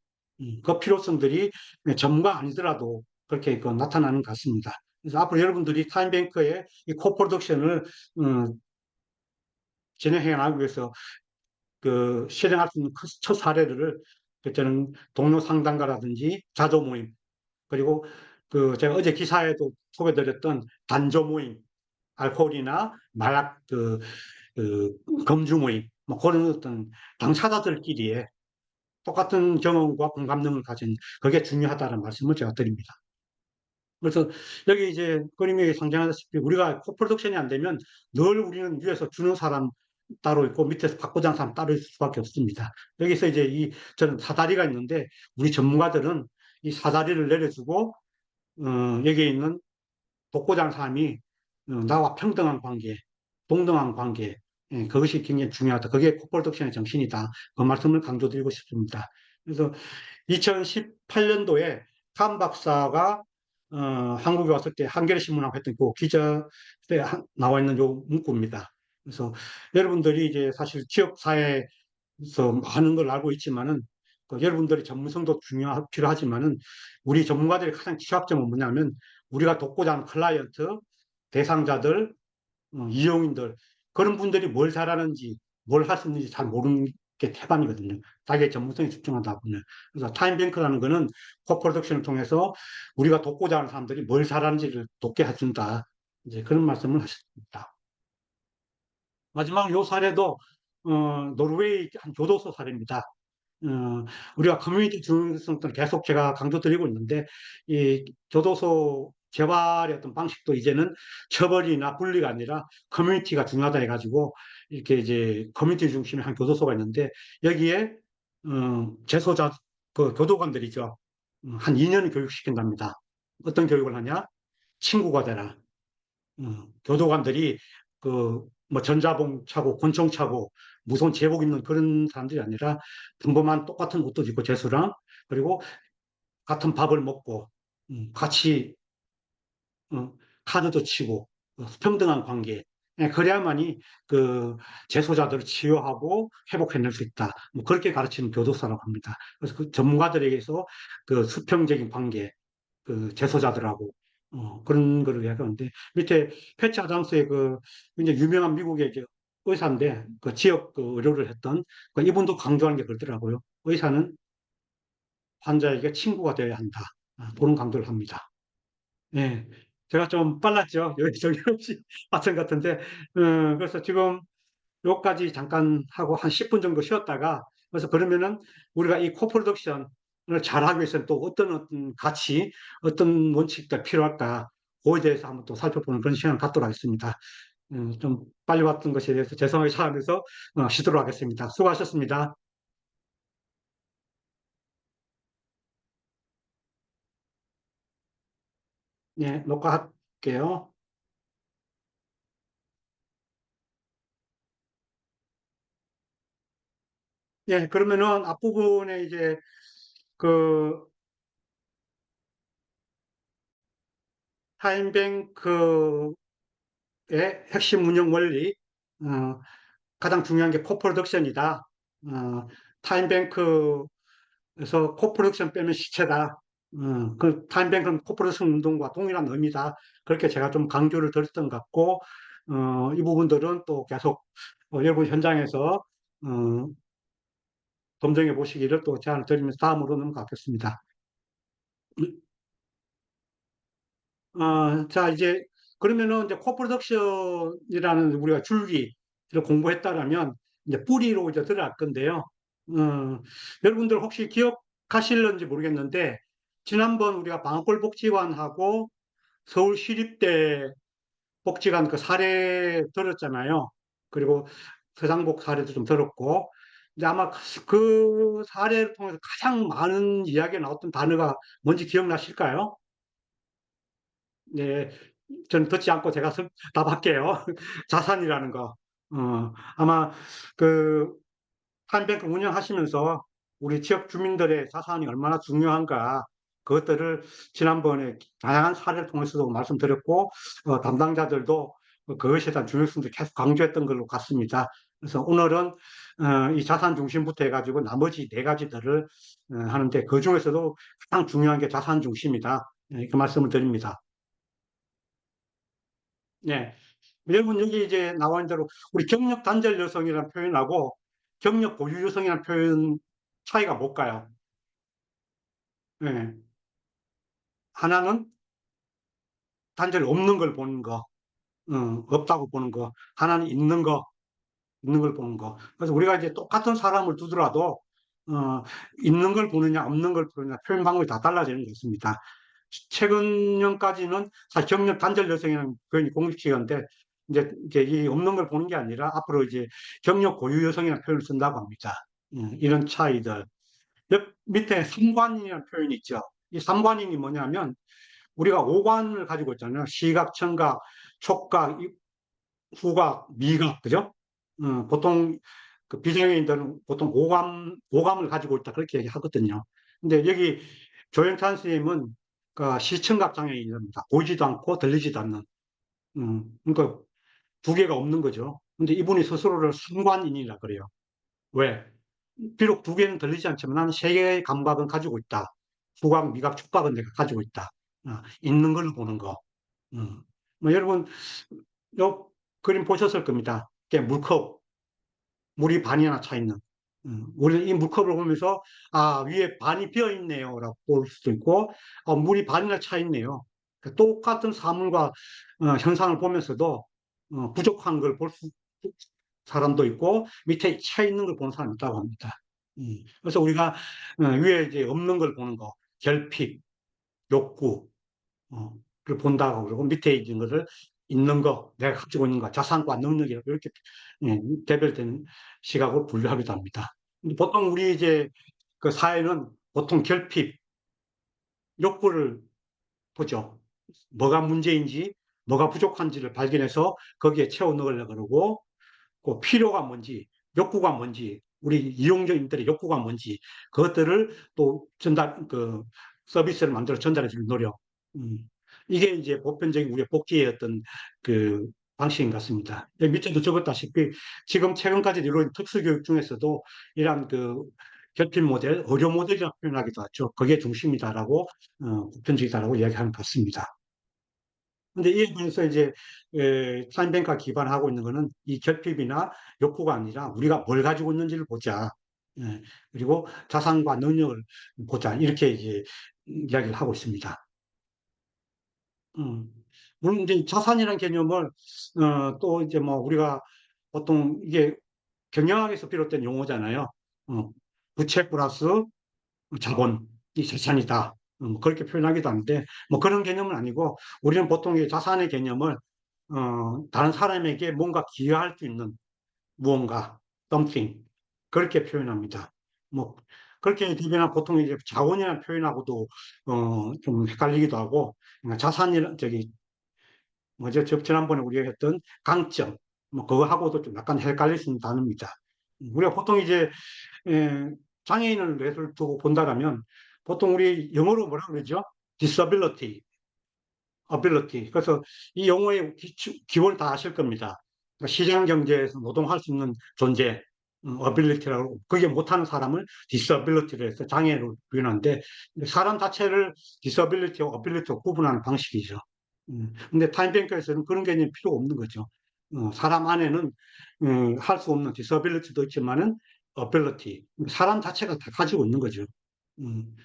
그 필요성들이 전문가 아니더라도 그렇게 나타나는 것 같습니다. 그래서 앞으로 여러분들이 타임뱅크의 이 코프로덕션을 진행해 나가기 위해서 실행할 수 있는 첫 사례를 저는 동료 상담가라든지 자조 모임, 그리고 제가 어제 기사에도 소개드렸던 단조 모임, 알코올이나 마약 검주 모임 뭐 그런 어떤 당사자들끼리의 똑같은 경험과 공감능을 가진 그게 중요하다는 말씀을 제가 드립니다. 그래서 여기 이제 그림에 상징하다시피 우리가 코프로덕션이 안 되면 늘 우리는 위에서 주는 사람 따로 있고 밑에서 받고자 하는 사람 따로 있을 수밖에 없습니다. 여기서 이제 저는 사다리가 있는데 우리 전문가들은 이 사다리를 내려주고 여기에 있는 돕고자 하는 사람이 나와 평등한 관계, 동등한 관계, 그것이 굉장히 중요하다. 그게 코프로덕션의 정신이다. 그 말씀을 강조드리고 싶습니다. 그래서 2018년도에 칸 박사가 한국에 왔을 때 한겨레 신문하고 했던 그 기자 때 나와 있는 요 문구입니다. 그래서 여러분들이 이제 사실 취업 사회에서 많은 걸 알고 있지만은 여러분들의 전문성도 필요하지만은 우리 전문가들의 가장 취약점은 뭐냐면 우리가 돕고자 하는 클라이언트, 대상자들, 이용인들 그런 분들이 뭘 잘하는지 뭘 할 수 있는지 잘 모르는 게 태반이거든요. 자기의 전문성에 집중하다 보면. 그래서 타임뱅크라는 거는 코프로덕션을 통해서 우리가 돕고자 하는 사람들이 뭘 잘하는지를 돕게 해준다. 이제 그런 말씀을 하셨습니다. 마지막 요 사례도 노르웨이 한 교도소 사례입니다. 우리가 커뮤니티 중성을 계속 제가 강조드리고 있는데, 이 교도소 재활의 어떤 방식도 이제는 처벌이나 분리가 아니라 커뮤니티가 중요하다 해가지고, 이렇게 이제 커뮤니티 중심의 한 교도소가 있는데, 여기에, 재소자, 그 교도관들이죠. 한 2년 교육시킨답니다. 어떤 교육을 하냐? 친구가 되라. 교도관들이 그 뭐 전자봉 차고 권총 차고 무서운 제복 입는 그런 사람들이 아니라 평범한 똑같은 옷도 입고 재수랑 그리고 같은 밥을 먹고 같이 어, 카드도 치고 평등한 관계. 예, 그래야만이 그 재소자들을 치유하고 회복해낼 수 있다. 뭐 그렇게 가르치는 교도소라고 합니다. 그래서 그 전문가들에게서 그 수평적인 관계, 그 재소자들하고 그런 거를 이야기하는데 밑에 패치 아담스의 그 굉장히 유명한 미국의 이제 의사인데 그 지역 그 의료를 했던 그 이분도 강조하는 게 그렇더라고요. 의사는 환자에게 친구가 되어야 한다. 그런 강조를 합니다. 예. 제가 좀 빨랐죠. 여기저기 없이 마찬 같은데 그래서 지금 요까지 잠깐 하고 한 10분 정도 쉬었다가 그래서 그러면은 우리가 이 코프로덕션을 잘하기 위해서는 또 어떤 가치, 어떤 원칙들 필요할까 그거에 대해서 한번 또 살펴보는 그런 시간을 갖도록 하겠습니다. 좀 빨리 왔던 것에 대해서 죄송하게 생각하면서 쉬도록 하겠습니다. 수고하셨습니다. 예, 녹화할게요. 예, 그러면은 앞부분에 이제 그 타임뱅크의 핵심 운영 원리, 어, 가장 중요한 게 코프로덕션이다. 타임뱅크에서 코프로덕션 빼면 시체다. 그 타임뱅크는 코프로덕션 운동과 동일한 의미다. 그렇게 제가 좀 강조를 드렸던 것 같고, 이 부분들은 또 계속 여러분 현장에서 검증해 보시기를 또 제안을 드리면서 다음으로 넘어가겠습니다. 자, 이제, 그러면은 이제 코프로덕션이라는 우리가 줄기를 공부했다라면, 이제 뿌리로 이제 들어갈 건데요. 여러분들 혹시 기억하실런지 모르겠는데, 지난번 우리가 방앗골 복지관하고 서울시립대 복지관 그 사례 들었잖아요. 그리고 서장복 사례도 좀 들었고, 이제 아마 그 사례를 통해서 가장 많은 이야기가 나왔던 단어가 뭔지 기억나실까요? 네, 전 듣지 않고 제가 답할게요. 자산이라는 거. 아마 그 한뱅크 운영하시면서 우리 지역 주민들의 자산이 얼마나 중요한가 그것들을 지난번에 다양한 사례를 통해서도 말씀드렸고 담당자들도 그것에 대한 중요성도 계속 강조했던 걸로 같습니다. 그래서 오늘은 이 자산 중심부터 해가지고 나머지 네 가지들을 하는데 그 중에서도 가장 중요한 게 자산 중심이다. 그 말씀을 드립니다. 네. 여러분 여기 이제 나와 있는 대로 우리 경력 단절 여성이라는 표현하고 경력 보유 여성이라는 표현 차이가 뭘까요? 네. 하나는 단절 없는 걸 보는 거, 없다고 보는 거. 하나는 있는 걸 보는 거. 그래서 우리가 이제 똑같은 사람을 두더라도 있는 걸 보느냐, 없는 걸 보느냐 표현 방법이 다 달라지는 것 같습니다. 최근년까지는 사실 경력 단절 여성이라는 표현이 공식적인데 이제 이 없는 걸 보는 게 아니라 앞으로 이제 경력 고유 여성이라는 표현을 쓴다고 합니다. 이런 차이들. 옆 밑에 삼관인이라는 표현이 있죠. 이 삼관인이 뭐냐면 우리가 오관을 가지고 있잖아요. 시각, 청각, 촉각, 후각, 미각, 그죠? 보통 그 비장애인들은 보통 오감을 가지고 있다 그렇게 얘기하거든요. 근데 여기 조영찬 선생님은 그 시청각 장애인입니다. 보이지도 않고 들리지도 않는. 그러니까 두 개가 없는 거죠. 근데 이분이 스스로를 순관인이라 그래요. 왜? 비록 두 개는 들리지 않지만 나는 세 개의 감각은 가지고 있다. 후각, 미각, 촉각은 내가 가지고 있다. 있는 걸 보는 거. 뭐 여러분 요 그림 보셨을 겁니다. 이게 물컵, 물이 반이나 차 있는. 우리는 이 물컵을 보면서 위에 반이 비어 있네요라고 볼 수도 있고 물이 반이나 차 있네요. 그러니까 똑같은 사물과 현상을 보면서도 부족한 걸 볼 수, 사람도 있고 밑에 차 있는 걸 보는 사람이 있다고 합니다. 그래서 우리가 위에 이제 없는 걸 보는 거, 결핍, 욕구, 를 본다고 그러고 밑에 있는 것을 있는 거, 내가 가지고 있는 거, 자산과 능력이라고 이렇게 대별된 시각으로 분류하기도 합니다. 근데 보통 우리 이제 그 사회는 보통 결핍, 욕구를 보죠. 뭐가 문제인지, 뭐가 부족한지를 발견해서 거기에 채워 넣으려고 그러고, 그 필요가 뭔지, 욕구가 뭔지, 우리 이용자인들의 욕구가 뭔지, 그것들을 또 서비스를 만들어 전달해 줄 노력. 음, 이게 이제 보편적인 우리의 복지의 어떤 그 방식인 것 같습니다. 여기 밑에도 적었다시피 지금 최근까지 이루어진 특수교육 중에서도 이러한 그 결핍 모델, 의료 모델이라고 표현하기도 하죠. 그게 중심이다라고, 보편적이다라고 이야기하는 것 같습니다. 근데 이에 비해서 이제 타임뱅크가 기반하고 있는 거는 이 결핍이나 욕구가 아니라 우리가 뭘 가지고 있는지를 보자. 예, 그리고 자산과 능력을 보자. 이렇게 이제 이야기를 하고 있습니다. 음, 물론 이제 자산이라는 개념을 또 이제 뭐 우리가 보통 이게 경영학에서 비롯된 용어잖아요. 부채 플러스 자본이 자산이다. 뭐 그렇게 표현하기도 하는데 뭐 그런 개념은 아니고 우리는 보통 이 자산의 개념을 다른 사람에게 뭔가 기여할 수 있는 무언가, something 그렇게 표현합니다. 뭐 그렇게 되면 보통 이제 자원이라는 표현하고도 좀 헷갈리기도 하고 그러니까 자산이란 저기 뭐죠? 지난번에 우리가 했던 강점 뭐 그거하고도 좀 약간 헷갈릴 수 있는 단어입니다. 우리가 보통 이제 에, 장애인을 예를 두고 본다라면 보통 우리 영어로 뭐라 그러죠? disability, ability. 그래서 이 용어의 기본을 다 아실 겁니다. 그러니까 시장 경제에서 노동할 수 있는 존재, ability라고 그게 못하는 사람을 disability로 해서 장애로 표현하는데 사람 자체를 disability와 ability로 구분하는 방식이죠. 근데 타임뱅크에서는 그런 개념이 필요 없는 거죠. 사람 안에는 할 수 없는 disability도 있지만은 ability, 사람 자체가 다 가지고 있는 거죠. 음,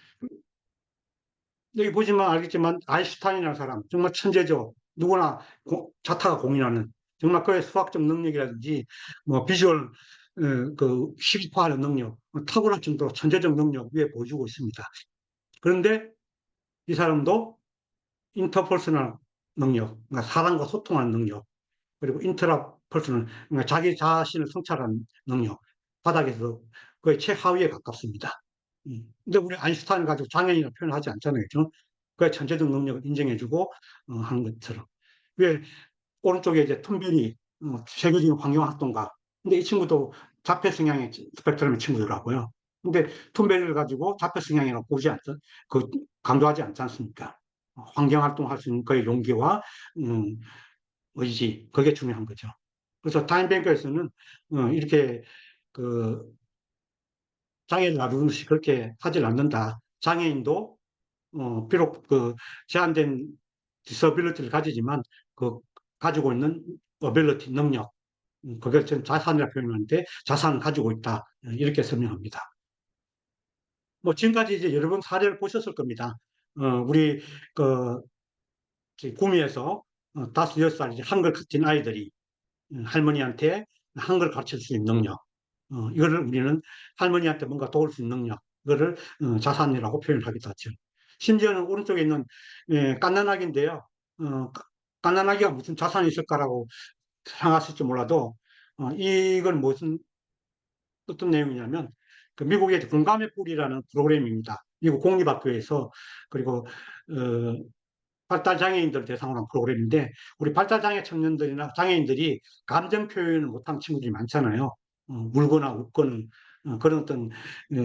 여기 보시면 알겠지만 아인슈타인이라는 사람 정말 천재죠. 누구나 자타가 공인하는 정말 그의 수학적 능력이라든지 뭐 비주얼 그 시각화하는 능력 탁월할 정도로 천재적 능력 위에 보여주고 있습니다. 그런데 이 사람도 인터퍼스널 능력, 그러니까 사람과 소통하는 능력, 그리고 인트라퍼스널, 그러니까 자기 자신을 성찰하는 능력, 바닥에서 거의 최하위에 가깝습니다. 근데 우리 아인슈타인 가지고 장애인이라고 표현하지 않잖아요. 그죠? 그의 천재적 능력을 인정해주고 하는 것처럼. 왜 오른쪽에 이제 톰벨이 세계적인 환경활동가. 근데 이 친구도 자폐 성향의 스펙트럼의 친구더라고요. 근데 톰벨을 가지고 자폐 성향이라고 보지 않죠. 그 강조하지 않지 않습니까? 환경활동할 수 있는 그의 용기와 음, 의지, 그게 중요한 거죠. 그래서 타임뱅크에서는 이렇게 그 장애를 다루는 것이 그렇게 하질 않는다. 장애인도 비록 그 제한된 디서빌리티를 가지지만 그 가지고 있는 어빌리티 능력 그걸 지금 자산이라 표현하는데 자산을 가지고 있다 이렇게 설명합니다. 뭐 지금까지 이제 여러 번 사례를 보셨을 겁니다. 우리 그 구미에서 5, 6살 이제 한글 같은 아이들이 할머니한테 한글 가르칠 수 있는 능력 이거를 우리는 할머니한테 뭔가 도울 수 있는 능력 이거를 자산이라고 표현하기도 하죠. 심지어는 오른쪽에 있는 갓난아기인데요. 갓난아기가 무슨 자산이 있을까라고 생각하실지 몰라도 이건 무슨 어떤 내용이냐면 그 미국의 공감의 뿌리라는 프로그램입니다. 미국 공립학교에서 그리고 발달장애인들 대상으로 한 프로그램인데 우리 발달장애 청년들이나 장애인들이 감정 표현을 못하는 친구들이 많잖아요. 울거나 웃거나 그런 어떤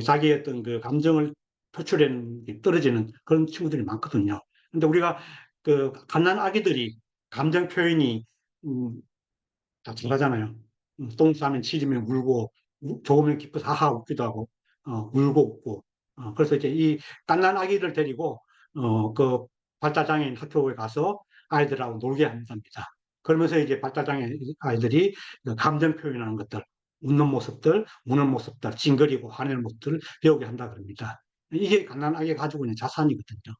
자기의 어떤 그 감정을 표출하는 게 떨어지는 그런 친구들이 많거든요. 근데 우리가 그 갓난 아기들이 감정 표현이 다 잘하잖아요. 똥 싸면 치지면 울고 좋으면 기뻐서 하하 웃기도 하고 울고 웃고 그래서 이제 이 갓난 아기를 데리고 그 발달장애인 학교에 가서 아이들하고 놀게 한답니다. 그러면서 이제 발달장애 아이들이 그 감정 표현하는 것들, 웃는 모습들, 우는 모습들, 징그리고 화내는 모습들을 배우게 한다 그럽니다. 이게 갓난 아기가 가지고 있는 자산이거든요.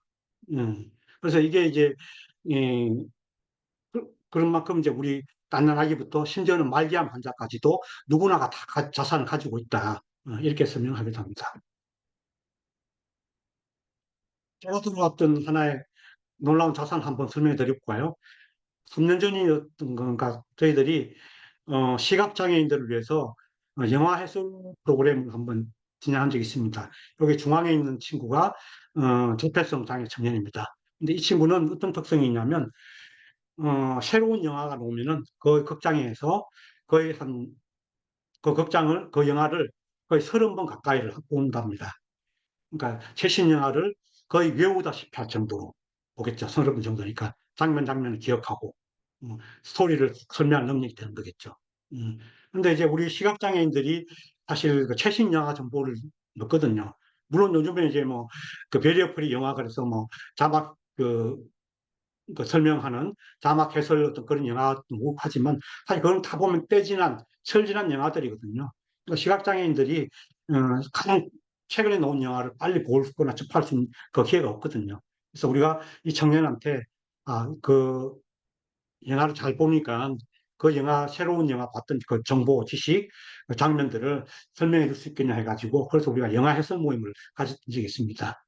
그래서 이게 이제 그런 만큼 이제 우리 갓난아기부터 심지어는 말기암 환자까지도 누구나가 다 자산을 가지고 있다. 이렇게 설명하기도 합니다. 제가 들어왔던 하나의 놀라운 자산 한번 설명해 드릴까요? 3년 전이었던 건가 저희들이 시각장애인들을 위해서 영화 해설 프로그램을 한번 진행한 적이 있습니다. 여기 중앙에 있는 친구가 적폐성 장애 청년입니다. 근데 이 친구는 어떤 특성이 있냐면 새로운 영화가 나오면은 그 극장에서 거의 그 영화를 거의 30번 가까이를 본답니다. 그러니까 최신 영화를 거의 외우다시피 할 정도로 보겠죠. 30번 정도니까 장면 장면을 기억하고 스토리를 설명할 능력이 되는 거겠죠. 근데 이제 우리 시각장애인들이 사실 그 최신 영화 정보를 넣거든요. 물론 요즘에 이제 뭐 그 베리어 프리 영화 그래서 뭐 자막 그 설명하는 자막 해설 어떤 그런 영화도 하지만 사실 그건 다 보면 떼진한 철진한 영화들이거든요. 그러니까 시각장애인들이 가장 최근에 나온 영화를 빨리 보거나 접할 수 있는 그 기회가 없거든요. 그래서 우리가 이 청년한테 그 영화를 잘 보니까 그 영화, 새로운 영화 봤던 그 정보, 지식, 그 장면들을 설명해 줄 수 있겠냐 해가지고, 그래서 우리가 영화 해설 모임을 가졌던 적이 있습니다.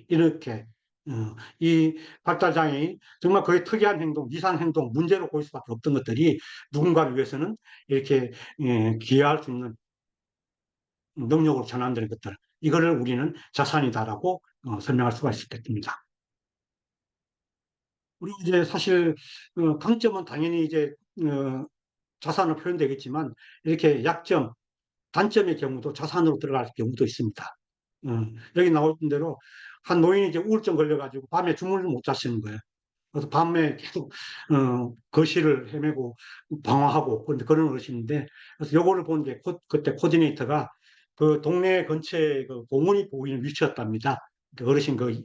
이렇게, 이 발달장애인, 정말 그의 특이한 행동, 이상 행동, 문제로 보일 수밖에 없던 것들이 누군가를 위해서는 이렇게 기여할 수 있는 능력으로 전환되는 것들, 이거를 우리는 자산이다라고 설명할 수가 있겠습니다. 우리 이제 사실 강점은 당연히 이제 자산으로 표현되겠지만 이렇게 약점, 단점의 경우도 자산으로 들어갈 경우도 있습니다. 여기 나올 대로 한 노인이 이제 우울증 걸려가지고 밤에 주무를 못 자시는 거예요. 그래서 밤에 계속 거실을 헤매고 방황하고 그런 어르신인데, 그래서 요거를 본 게 그때 코디네이터가 그 동네 근처에 그 공원이 보이는 위치였답니다. 그 어르신 그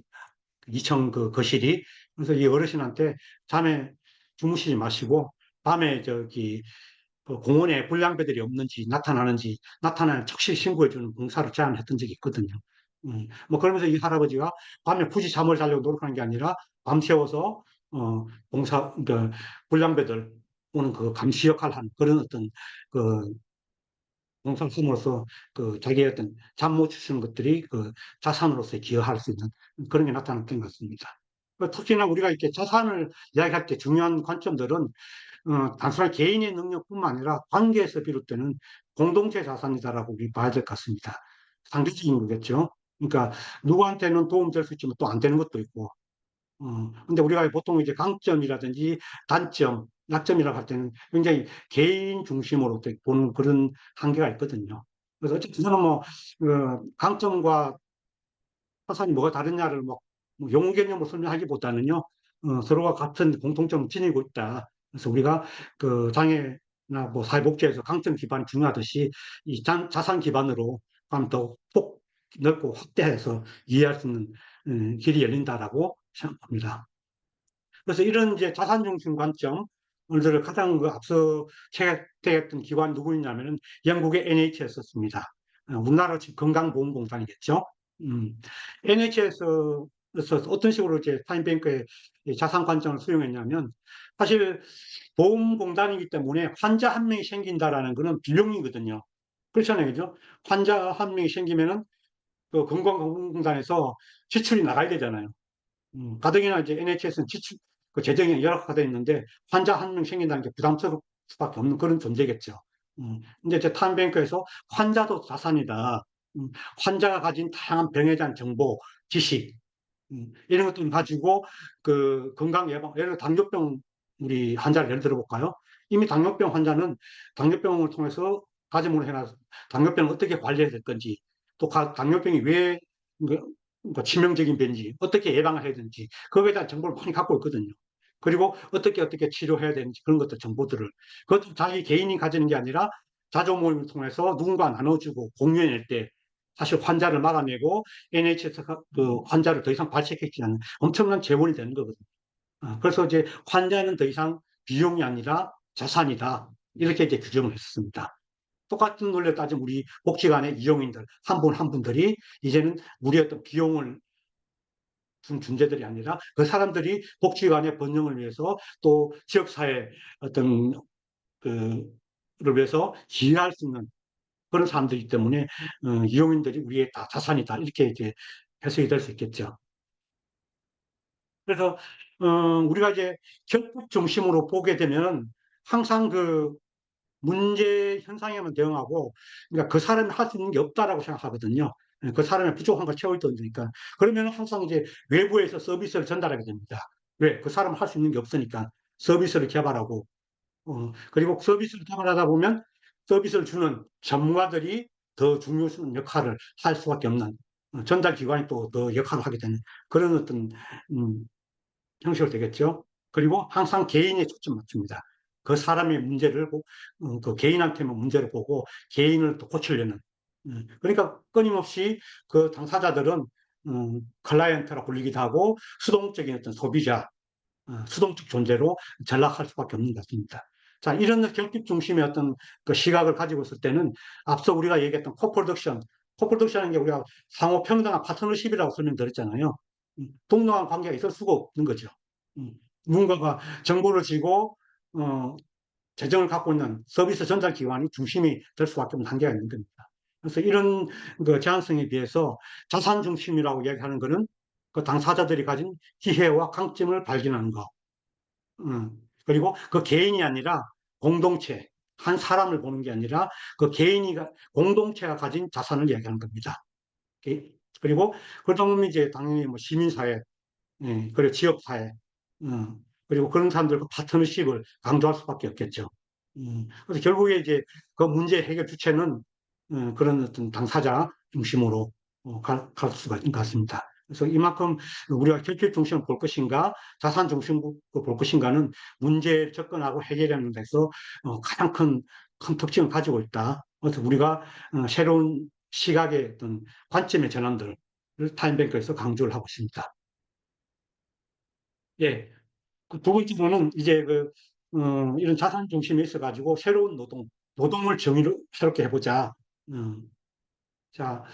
2층 그 거실이. 그래서 이 어르신한테 잠에 주무시지 마시고 밤에 저기 그 공원에 불량배들이 없는지 나타나는지 나타나는 즉시 신고해주는 봉사를 제안했던 적이 있거든요. 뭐 그러면서 이 할아버지가 밤에 굳이 잠을 자려고 노력하는 게 아니라 밤새워서 그 불량배들 오는 그 감시 역할을 하는 그런 어떤 그 봉사를 함으로써 그 자기의 어떤 잠 못 주시는 것들이 그 자산으로서 기여할 수 있는 그런 게 나타났던 것 같습니다. 특히나 우리가 이렇게 자산을 이야기할 때 중요한 관점들은 단순한 개인의 능력뿐만 아니라 관계에서 비롯되는 공동체 자산이다라고 우리 봐야 될 것 같습니다. 상대적인 거겠죠. 그러니까 누구한테는 도움 될 수 있지만 또 안 되는 것도 있고. 근데 우리가 보통 이제 강점이라든지 단점, 약점이라고 할 때는 굉장히 개인 중심으로 보는 그런 한계가 있거든요. 그래서 어쨌든 저는 뭐 강점과 화산이 뭐가 다르냐를 뭐 용어 개념으로 설명하기보다는요, 서로가 같은 공통점을 지니고 있다. 그래서 우리가 그 장애나 뭐 사회복지에서 강점 기반이 중요하듯이 이 자산 기반으로 가면 더폭 넓고 확대해서 이해할 수 있는 길이 열린다라고 생각합니다. 그래서 이런 이제 자산 중심 관점을 가장 그 앞서 채택했던 기관 누구였냐면은 영국의 NHS였습니다. 우리나라 지금 건강보험공단이겠죠. NHS에서 어떤 식으로 이제 타임뱅크의 자산 관점을 수용했냐면 사실 보험공단이기 때문에 환자 한 명이 생긴다라는 것은 비용이거든요. 그렇잖아요, 그죠? 환자 한 명이 생기면은 그 건강보험공단에서 지출이 나가야 되잖아요. 가뜩이나 이제 NHS는 지출, 그 재정이 열악화되어 있는데 환자 한 명 생긴다는 게 부담스러울 수밖에 없는 그런 존재겠죠. 근데 이제 타임뱅크에서 환자도 자산이다. 환자가 가진 다양한 병에 대한 정보, 지식, 이런 것들을 가지고 그 건강 예방, 예를 들어 당뇨병 우리 환자를 예를 들어 볼까요? 이미 당뇨병 환자는 당뇨병을 통해서 가정으로 해놔서 당뇨병을 어떻게 관리해야 될 건지, 또 당뇨병이 왜 치명적인 병인지, 어떻게 예방을 해야 되는지, 그거에 대한 정보를 많이 갖고 있거든요. 그리고 어떻게 치료해야 되는지 그런 것들 정보들을, 그것도 자기 개인이 가지는 게 아니라 자조 모임을 통해서 누군가 나눠주고 공유해낼 때 사실 환자를 막아내고 NHS가 그 환자를 더 이상 발생시키지 않는 엄청난 재원이 되는 거거든요. 그래서 이제 환자는 더 이상 비용이 아니라 자산이다. 이렇게 이제 규정을 했습니다. 똑같은 논리를 따지면 우리 복지관의 이용인들 한 분 한 분들이 이제는 우리 어떤 비용을 존재들이 아니라 그 사람들이 복지관의 번영을 위해서 또 지역사회 어떤 그를 위해서 기여할 수 있는 그런 사람들이기 때문에 이용인들이 우리의 다 자산이다 이렇게 이제 해석이 될 수 있겠죠. 그래서 우리가 이제 결핍 중심으로 보게 되면 항상 그 문제 현상에만 대응하고 그러니까 그 사람이 할 수 있는 게 없다라고 생각하거든요. 그 사람의 부족한 걸 채울 테니까. 그러면 항상 이제 외부에서 서비스를 전달하게 됩니다. 왜? 그 사람은 할 수 있는 게 없으니까 서비스를 개발하고 그리고 서비스를 개발하다 보면 서비스를 주는 전문가들이 더 중요한 역할을 할 수밖에 없는 전달 기관이 또 더 역할을 하게 되는 그런 어떤 음, 형식으로 되겠죠. 그리고 항상 개인에 초점 맞춥니다. 그 사람의 문제를 그 개인한테만 문제를 보고 개인을 또 고치려는 그러니까 끊임없이 그 당사자들은 클라이언트라 불리기도 하고 수동적인 어떤 소비자 수동적 존재로 전락할 수밖에 없는 것 같습니다. 자, 이런 결핍 중심의 어떤 그 시각을 가지고 있을 때는 앞서 우리가 얘기했던 코프로덕션은 게 우리가 상호 평등한 파트너십이라고 설명드렸잖아요. 동등한 관계가 있을 수가 없는 거죠. 누군가가 정보를 쥐고 재정을 갖고 있는 서비스 전달 기관이 중심이 될 수밖에 없는 한계가 있는 겁니다. 그래서 이런 그 제한성에 비해서 자산 중심이라고 이야기하는 것은 그 당사자들이 가진 기회와 강점을 발견하는 것. 그리고 그 개인이 아니라 공동체, 한 사람을 보는 게 아니라 그 개인이, 공동체가 가진 자산을 이야기하는 겁니다. 그리고 그러다 보면 이제 당연히 뭐 시민사회, 그리고 지역사회, 그리고 그런 사람들과 파트너십을 강조할 수밖에 없겠죠. 그래서 결국에 이제 그 문제 해결 주체는 그런 어떤 당사자 중심으로 갈 수가 있는 것 같습니다. 그래서 이만큼 우리가 결핍 중심을 볼 것인가, 자산 중심을 볼 것인가는 문제에 접근하고 해결하는 데서 가장 큰 특징을 가지고 있다. 그래서 우리가 새로운 시각의 어떤 관점의 전환들을 타임뱅크에서 강조를 하고 있습니다. 예. 그 두 번째로는 이제 이런 자산 중심에 있어가지고 새로운 노동을 정의를 새롭게 해보자. 자,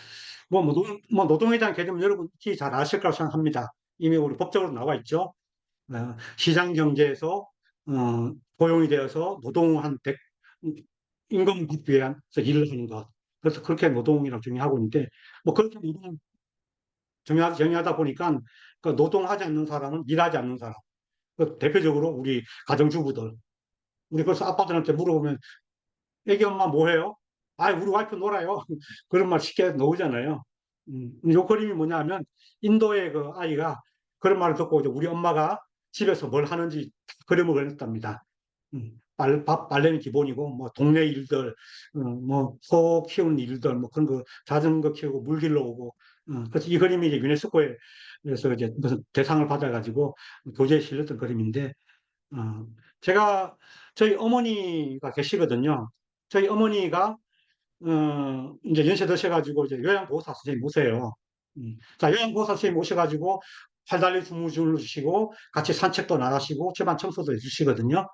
노동에 대한 개념은 여러분 익히 잘 아실 거라고 생각합니다. 이미 우리 법적으로 나와 있죠. 시장 경제에서 고용이 되어서 노동한 임금을 받기 위해서 일을 하는 것. 그래서 그렇게 노동이라고 정의하고 있는데, 뭐 그렇게 노동 정의하다 보니까 그 노동하지 않는 사람은 일하지 않는 사람. 그 대표적으로 우리 가정주부들. 우리 그래서 아빠들한테 물어보면 애기 엄마 뭐 해요? 아, 우리 와이프 놀아요. 그런 말 쉽게 나오잖아요. 요 그림이 뭐냐 하면 인도의 그 아이가 그런 말을 듣고 이제 우리 엄마가 집에서 뭘 하는지 그림을 그렸답니다. 밥 빨래는 기본이고, 뭐, 동네 일들, 뭐, 소 키우는 일들, 뭐, 그런 거, 자전거 키우고, 물 길러 오고, 그래서 이 그림이 이제 유네스코에서 이제 무슨 대상을 받아가지고 교재에 실렸던 그림인데, 어, 제가 저희 어머니가 계시거든요. 저희 어머니가 이제 연세 드셔가지고 이제 요양보호사 선생님 모세요. 자, 요양보호사 선생님 모셔가지고 팔달리 주무줄 주시고 같이 산책도 나가시고 집안 청소도 해주시거든요.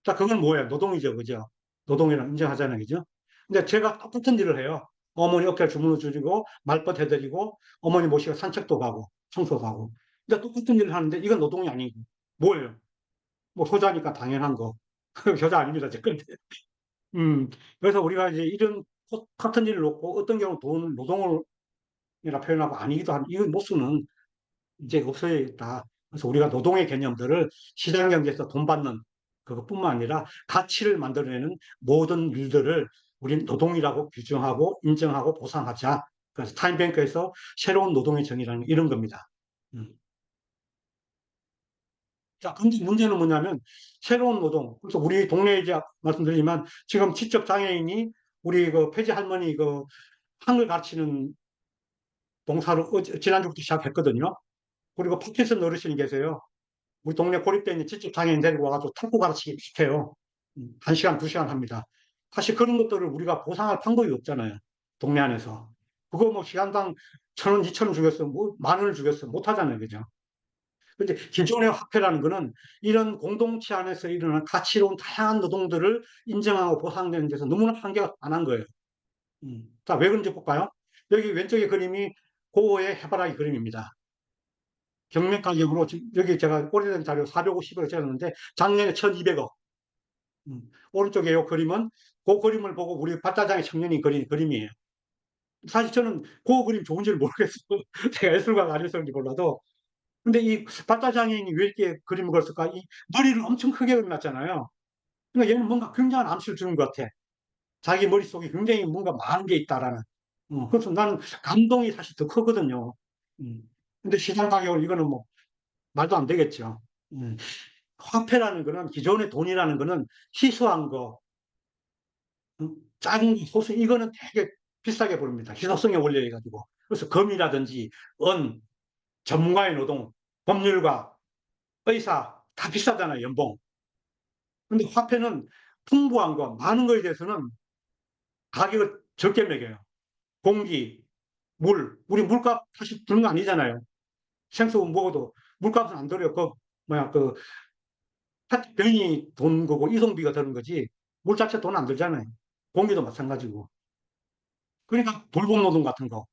자, 그건 뭐예요? 노동이죠, 그죠? 노동이라고 인정하잖아요, 그죠? 근데 제가 똑같은 일을 해요. 어머니 어깨를 주물러 주고 말벗 해드리고 어머니 모시고 산책도 가고 청소도 하고. 근데 똑같은 일을 하는데 이건 노동이 아니고 뭐예요? 뭐 효자니까 당연한 거. 효자 아닙니다, 제 건데. 음, 그래서 우리가 이제 이런 같은 일을 놓고 어떤 경우 돈, 노동이라 표현하고 아니기도 한, 이 모순은 이제 없어야겠다. 그래서 우리가 노동의 개념들을 시장 경제에서 돈 받는 그것뿐만 아니라 가치를 만들어내는 모든 일들을 우린 노동이라고 규정하고 인정하고 보상하자. 그래서 타임뱅크에서 새로운 노동의 정의라는 이런 겁니다. 음. 자, 근데 문제는 뭐냐면 새로운 노동. 그래서 우리 동네에 이제 말씀드리지만 지금 지적 장애인이 우리 그 폐지 할머니 그 한글 가르치는 봉사를 지난주부터 시작했거든요. 그리고 파키슨 어르신이 계세요. 우리 동네 고립돼 있는 지적 장애인 데리고 와가지고 탁구 가르치기 시켜요. 1시간, 2시간 합니다. 사실 그런 것들을 우리가 보상할 방법이 없잖아요. 동네 안에서. 그거 뭐 시간당 1,000원, 2,000원 주겠어, 뭐, 10,000원을 주겠어. 못 하잖아요. 그죠? 근데 기존의 화폐라는 거는 이런 공동체 안에서 일어나는 가치로운 다양한 노동들을 인정하고 보상되는 데서 너무나 한계가 많은 거예요. 자, 왜 그런지 볼까요? 여기 왼쪽의 그림이 고어의 해바라기 그림입니다. 경매 가격으로 지금 여기 제가 오래된 자료 450억을 찍었는데 작년에 1200억. 오른쪽에 요 그림은 그 그림을 보고 우리 박달장의 청년이 그린 그림이에요. 사실 저는 그 그림 좋은지를 모르겠어요. 제가 예술가가 아니었는지 몰라도. 근데 이 박달장인이 왜 이렇게 그림을 그렸을까? 이 머리를 엄청 크게 그려놨잖아요. 그러니까 얘는 뭔가 굉장한 암시를 주는 것 같아. 자기 머릿속에 굉장히 뭔가 많은 게 있다라는. 그래서 나는 감동이 사실 더 크거든요. 음. 근데 시장 가격은 이거는 뭐 말도 안 되겠죠. 음. 화폐라는 거는 기존의 돈이라는 거는 희소한 거, 작은 거, 소수 이거는 되게 비싸게 부릅니다. 희소성의 원리해 가지고. 그래서 금이라든지 은, 전문가의 노동, 법률가, 의사 다 비싸잖아요, 연봉. 근데 화폐는 풍부한 거, 많은 거에 대해서는 가격을 적게 매겨요. 공기, 물, 우리 물값 사실 드는 거 아니잖아요. 생수분 먹어도 물값은 안 들어요. 그 병이 돈 거고 이동비가 드는 거지. 물 자체 돈 안 들잖아요. 공기도 마찬가지고. 그러니까 돌봄 노동 같은 거.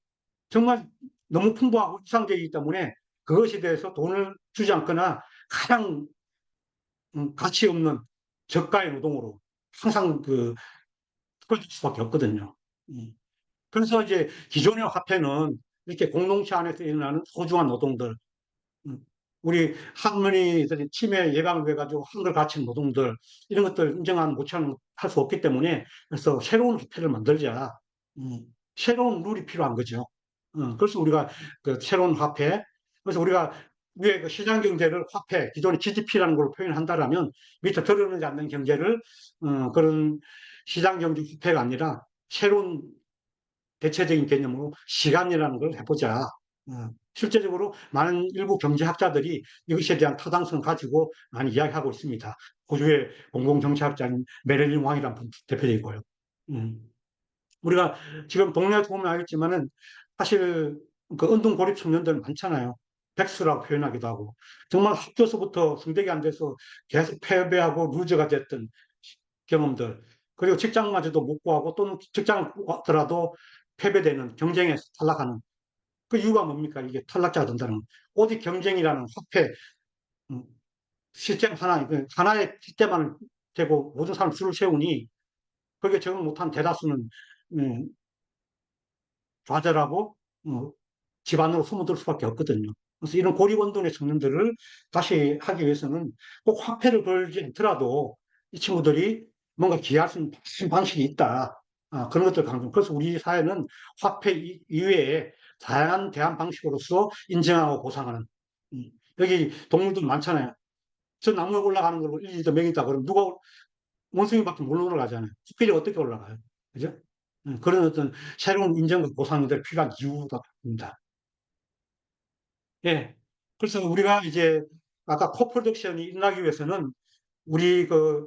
정말 너무 풍부하고 이상적이기 때문에 그것에 대해서 돈을 주지 않거나 가장 가치 없는 저가의 노동으로 항상 풀어줄 수밖에 없거든요. 음. 그래서 이제 기존의 화폐는 이렇게 공동체 안에서 일어나는 소중한 노동들, 음, 우리 할머니들이 치매 예방을 위해 가지고 한글 가르치는 노동들 이런 것들 인정하는 못하는 할 수 없기 때문에 그래서 새로운 화폐를 만들자. 새로운 룰이 필요한 거죠. 그래서 우리가 그 새로운 화폐 그래서 우리가 위에 그 시장 경제를 화폐 기존의 GDP라는 걸로 표현한다라면 밑에 드러나지 않는 경제를 그런 시장 경제 화폐가 아니라 새로운 대체적인 개념으로 시간이라는 걸 해보자. 실제적으로 많은 일부 경제학자들이 이것에 대한 타당성을 가지고 많이 이야기하고 있습니다. 호주의 공공정치학자인 메릴린 왕이라는 분 대표적이고요. 음. 우리가 지금 동네에서 보면 알겠지만은 사실 그 운동 고립 청년들 많잖아요. 백수라고 표현하기도 하고 정말 학교서부터 성적이 안 돼서 계속 패배하고 루저가 됐던 경험들 그리고 직장마저도 못 구하고 또는 직장을 구하더라도 패배되는 경쟁에서 탈락하는 그 이유가 뭡니까? 이게 탈락자가 된다는 오직 경쟁이라는 화폐 음, 시스템 하나 하나의 시스템만을 되고 모든 사람 줄을 세우니 거기에 적응 못한 대다수는 음, 좌절하고 집 안으로 숨어들 수밖에 없거든요. 그래서 이런 고립운동의 청년들을 다시 하기 위해서는 꼭 화폐를 걸지 않더라도 이 친구들이 뭔가 기할 수 있는 방식이 있다. 그런 것들 강조. 그래서 우리 사회는 화폐 이외에 다양한 대안 방식으로서 인정하고 보상하는. 여기 동물들 많잖아요. 저 나무에 올라가는 걸로 1, 2도 명이다. 그럼 누가 원숭이밖에 못 올라가잖아요. 숲길이 어떻게 올라가요? 그죠? 그런 어떤 새로운 인정과 보상들이 필요한 이유가 됩니다. 예. 그래서 우리가 이제 아까 코프로덕션이 일어나기 위해서는 우리 그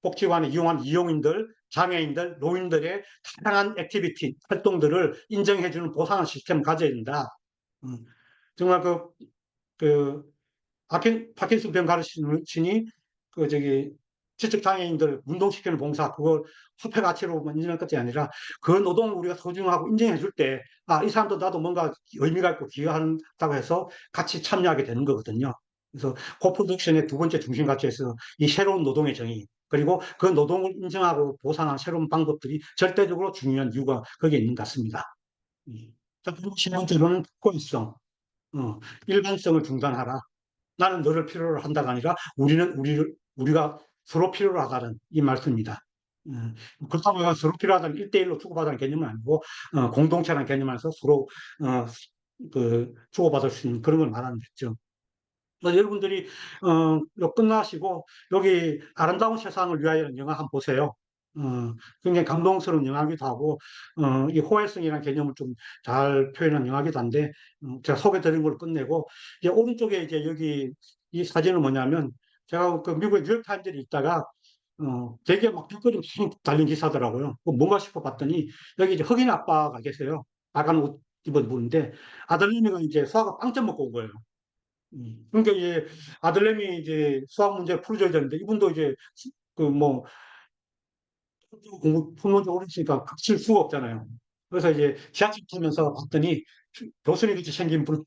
복지관에 이용한 이용인들, 장애인들, 노인들의 다양한 액티비티, 활동들을 인정해주는 보상 시스템을 가져야 된다. 음, 정말 그 파킨슨 병 가르치니 지적 장애인들 운동시키는 봉사 그걸 화폐 가치로만 인정할 것이 아니라 그 노동을 우리가 소중하고 인정해 줄 때 이 사람도 나도 뭔가 의미가 있고 기여한다고 해서 같이 참여하게 되는 거거든요. 그래서 코프로덕션의 두 번째 중심 가치에서 이 새로운 노동의 정의 그리고 그 노동을 인정하고 보상한 새로운 방법들이 절대적으로 중요한 이유가 거기에 있는 것 같습니다. 자, 그리고 세 번째로는 포인성, 일관성을 중단하라. 나는 너를 필요로 한다가 아니라 우리가 서로 필요로 하다는 이 말씀입니다. 그렇다고 해서 서로 필요하다는 1대1로 주고받는 개념은 아니고, 공동체라는 개념 안에서 서로, 주고받을 수 있는 그런 걸 말하는 거죠. 여러분들이, 끝나시고, 여기 아름다운 세상을 위하여는 영화 한번 보세요. 굉장히 감동스러운 영화기도 하고, 이 호혜성이라는 개념을 좀 잘 표현한 영화기도 한데, 제가 소개드린 걸 끝내고, 이제 오른쪽에 이제 여기 이 사진은 뭐냐면, 제가 그 미국의 뉴욕타임즈에 있다가, 되게 막 벽걸이 달린 기사더라고요. 뭔가 싶어 봤더니, 여기 이제 흑인 아빠가 계세요. 빨간 옷 입은 분인데, 아들내미가 이제 수학을 빵점 먹고 온 거예요. 그러니까 이제 아들내미 이제 수학 문제를 풀어줘야 되는데, 이분도 이제 뭐, 공부 품문이 오르니까 각칠 수가 없잖아요. 그래서 이제 지하철 타면서 봤더니 교수님 같이 생긴 분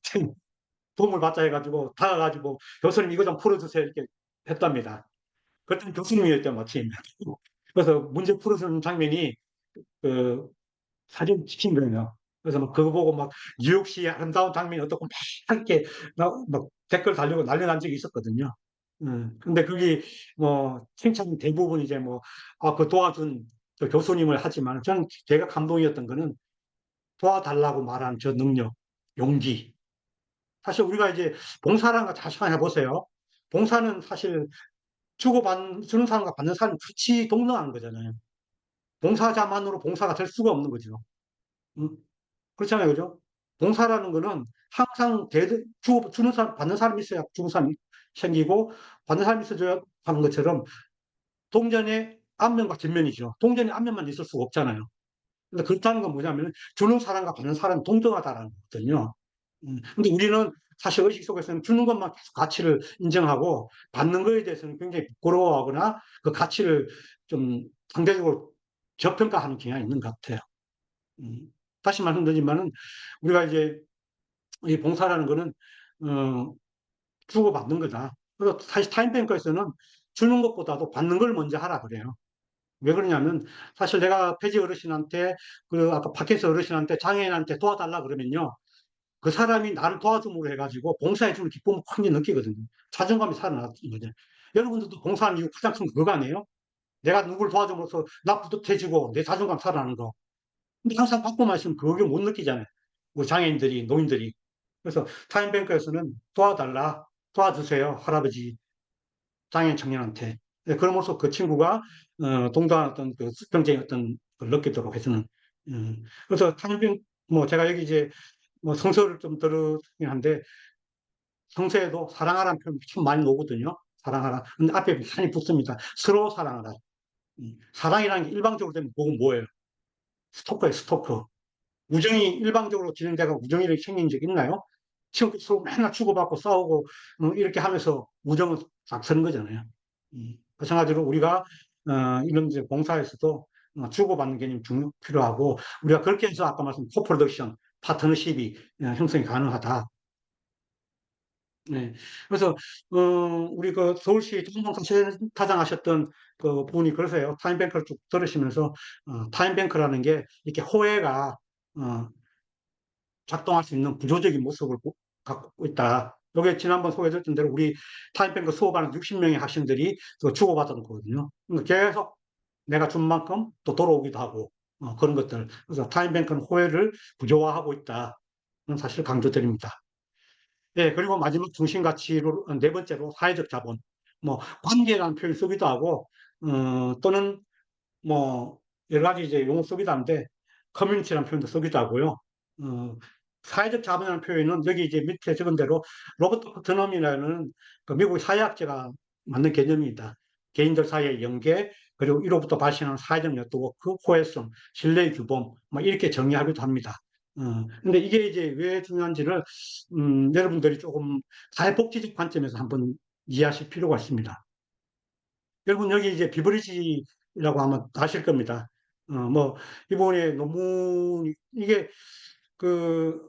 도움을 받자 해가지고 다가가지고 교수님 이거 좀 풀어주세요 이렇게 했답니다. 그랬더니 교수님이었죠 마침. 그래서 문제 풀어주는 장면이 그 사진 찍힌 거예요. 그래서 막 그거 보고 막 뉴욕시의 아름다운 장면이 어떻고 막 이렇게 막 댓글 달리고 난리 난 적이 있었거든요. 근데 그게 뭐 칭찬 대부분 이제 뭐, 그 도와준 그 교수님을 하지만 저는 제가 감동이었던 거는 도와달라고 말하는 저 능력, 용기. 사실 우리가 이제 봉사라는 거 잘 생각해 보세요. 봉사는 사실 주는 사람과 받는 사람이 같이 동등한 거잖아요. 봉사자만으로 봉사가 될 수가 없는 거죠. 음, 그렇잖아요. 그죠? 봉사라는 거는 항상 주는 사람, 받는 사람이 있어야 주는 사람이 생기고, 받는 사람이 있어줘야 하는 것처럼 동전의 앞면과 뒷면이죠. 동전의 앞면만 있을 수가 없잖아요. 근데 그렇다는 건 뭐냐면 주는 사람과 받는 사람이 동등하다라는 거거든요. 근데 우리는 사실 의식 속에서는 주는 것만 계속 가치를 인정하고 받는 거에 대해서는 굉장히 부러워하거나 그 가치를 좀 상대적으로 저평가하는 경향이 있는 것 같아요. 다시 말씀드리지만은 우리가 이제 이 봉사라는 거는 어, 주고받는 거다. 그래서 사실 타임뱅크에서는 주는 것보다도 받는 걸 먼저 하라 그래요. 왜 그러냐면 사실 내가 폐지 어르신한테 그 아까 밖에서 어르신한테 장애인한테 도와달라 그러면요. 그 사람이 나를 도와줌으로 해가지고 봉사해주는 기쁨을 크게 느끼거든요. 자존감이 살아나는 거죠. 여러분들도 봉사하는 이유 가장 큰 그거 아니에요? 내가 누굴 도와줌으로써 나 뿌듯해지고 내 자존감 살아나는 거. 근데 항상 받고만 있으면 그걸 못 느끼잖아요. 우리 장애인들이, 노인들이. 그래서 타임뱅크에서는 도와달라, 도와주세요, 할아버지, 장애인 청년한테. 네, 그러면서 그 친구가 동등한 어떤 그 수평적인 어떤 걸 느끼도록 해주는. 그래서 타임뱅크, 뭐 제가 여기 이제 뭐 성서를 좀 들었긴 한데 성서에도 사랑하라는 표현이 참 많이 나오거든요. 사랑하라. 근데 앞에 많이 붙습니다. 서로 사랑하라. 사랑이라는 게 일방적으로 되면 그건 뭐예요? 스토커예요, 스토커. 우정이 일방적으로 진행되고 우정이 생긴 적 있나요? 지금 서로 맨날 주고받고 싸우고 이렇게 하면서 우정은 싹 서는 거잖아요. 마찬가지로 우리가 이런 이제 봉사에서도 주고받는 개념이 필요하고 우리가 그렇게 해서 아까 말씀 코프로덕션, 파트너십이 형성이 가능하다. 네. 그래서 우리 그 서울시 도봉사센터장 하셨던 그 분이 그러세요. 타임뱅크를 쭉 들으시면서 타임뱅크라는 게 이렇게 호혜가 작동할 수 있는 구조적인 모습을 갖고 있다. 이게 지난번 소개드렸던 대로 우리 타임뱅크 수업하는 60명의 학생들이 주고받은 거거든요. 그러니까 계속 내가 준 만큼 또 돌아오기도 하고 그런 것들. 그래서 타임뱅크는 호혜를 구조화하고 있다. 는 사실 강조드립니다. 예, 그리고 마지막 중심가치로 네 번째로 사회적 자본. 뭐 관계라는 표현을 쓰기도 하고 또는 뭐 여러 가지 이제 용어 쓰기도 하는데 커뮤니티라는 표현도 쓰기도 하고요. 어, 사회적 자본이라는 표현은 여기 이제 밑에 적은 대로 로버트 퍼트넘이라는 그 미국 사회학자가 만든 개념입니다. 개인들 사이의 연계, 그리고 이로부터 발생하는 사회적 네트워크, 호혜성, 신뢰의 규범, 뭐 이렇게 정의하기도 합니다. 근데 이게 이제 왜 중요한지를 여러분들이 조금 사회복지적 관점에서 한번 이해하실 필요가 있습니다. 여러분 여기 이제 비브리지라고 아마 아실 겁니다. 뭐 이번에 논문 이게 그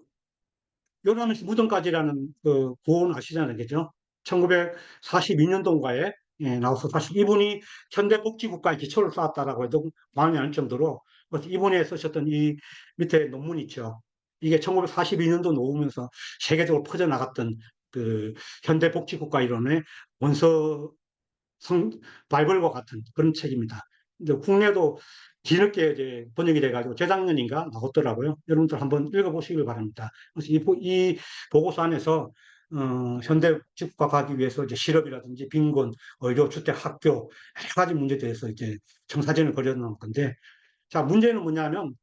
요나미스 무덤까지라는 그 구원 아시잖아요, 그죠? 1942년도인가에 나와서 사실 이분이 현대 복지국가의 기초를 쌓았다라고 해도 과언이 아닐 정도로 그래서 이분이 쓰셨던 이 밑에 논문 있죠. 이게 1942년도 놓으면서 세계적으로 퍼져나갔던 그 현대 복지국가 이론의 원서 바이블과 같은 그런 책입니다. 근데 국내도 뒤늦게 이제 번역이 돼가지고 재작년인가 나왔더라고요. 여러분들 한번 읽어보시길 바랍니다. 그래서 이 보고서 안에서 현대 집과 가기 위해서 이제 실업이라든지 빈곤, 의료, 주택, 학교 여러 가지 문제에 대해서 이제 청사진을 그려놓은 건데, 자 문제는 뭐냐면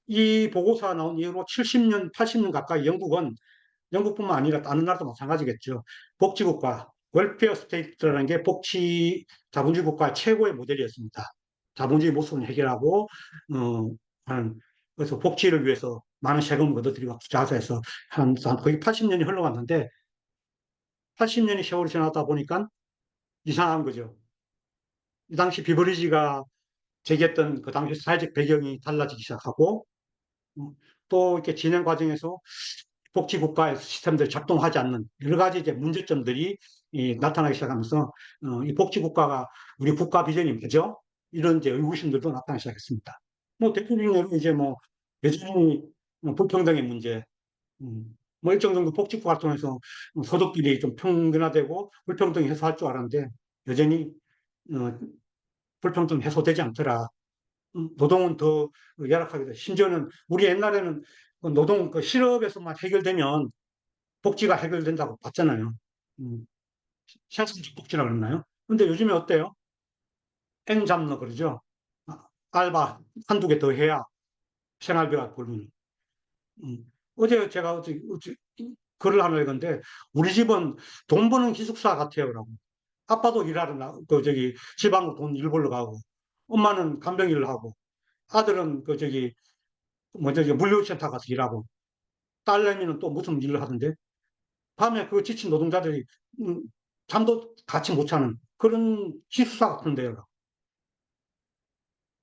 이 보고서가 나온 이후로 70년, 80년 가까이 영국뿐만 아니라 다른 나라도 마찬가지겠죠. 복지국가, 웰페어 스테이트라는 게 복지 자본주의 국가의 최고의 모델이었습니다. 자본주의 모습을 해결하고, 하는, 그래서 복지를 위해서 많은 세금을 걷어들이고 투자해서 해서 한 거의 80년이 흘러갔는데, 80년이 세월이 지나다 보니까 이상한 거죠. 이 당시 비버리지가 제기했던 그 당시 사회적 배경이 달라지기 시작하고, 또 이렇게 진행 과정에서 복지국가의 시스템들이 작동하지 않는 여러 가지 이제 문제점들이 나타나기 시작하면서 이 복지국가가 우리 국가 비전이 뭐죠? 이런 이제 의구심들도 나타나기 시작했습니다. 뭐 대표적으로 이제 뭐 여전히 불평등의 문제, 뭐 일정 정도 복지국가 통해서 소득비리 좀 평등화되고 불평등 해소할 줄 알았는데 여전히 어, 불평등 해소되지 않더라. 노동은 더 열악하게 돼. 심지어는 우리 옛날에는 그 노동 그 실업에서만 해결되면 복지가 해결된다고 봤잖아요. 음, 생산적 복지라 그랬나요? 근데 요즘에 어때요? N 잡는 그러죠. 알바 한두 개 더 해야 생활비가 벌면. 어제 제가 어제 글을 하나 읽었는데 우리 집은 돈 버는 기숙사 같아요라고. 아빠도 일하러 그 저기 지방으로 돈 일 벌러 가고 엄마는 간병 일을 하고 아들은 그 저기 뭐 저기 물류센터 가서 일하고 딸내미는 또 무슨 일을 하던데 밤에 그 지친 노동자들이 음, 잠도 같이 못 자는 그런 기숙사 같은데요.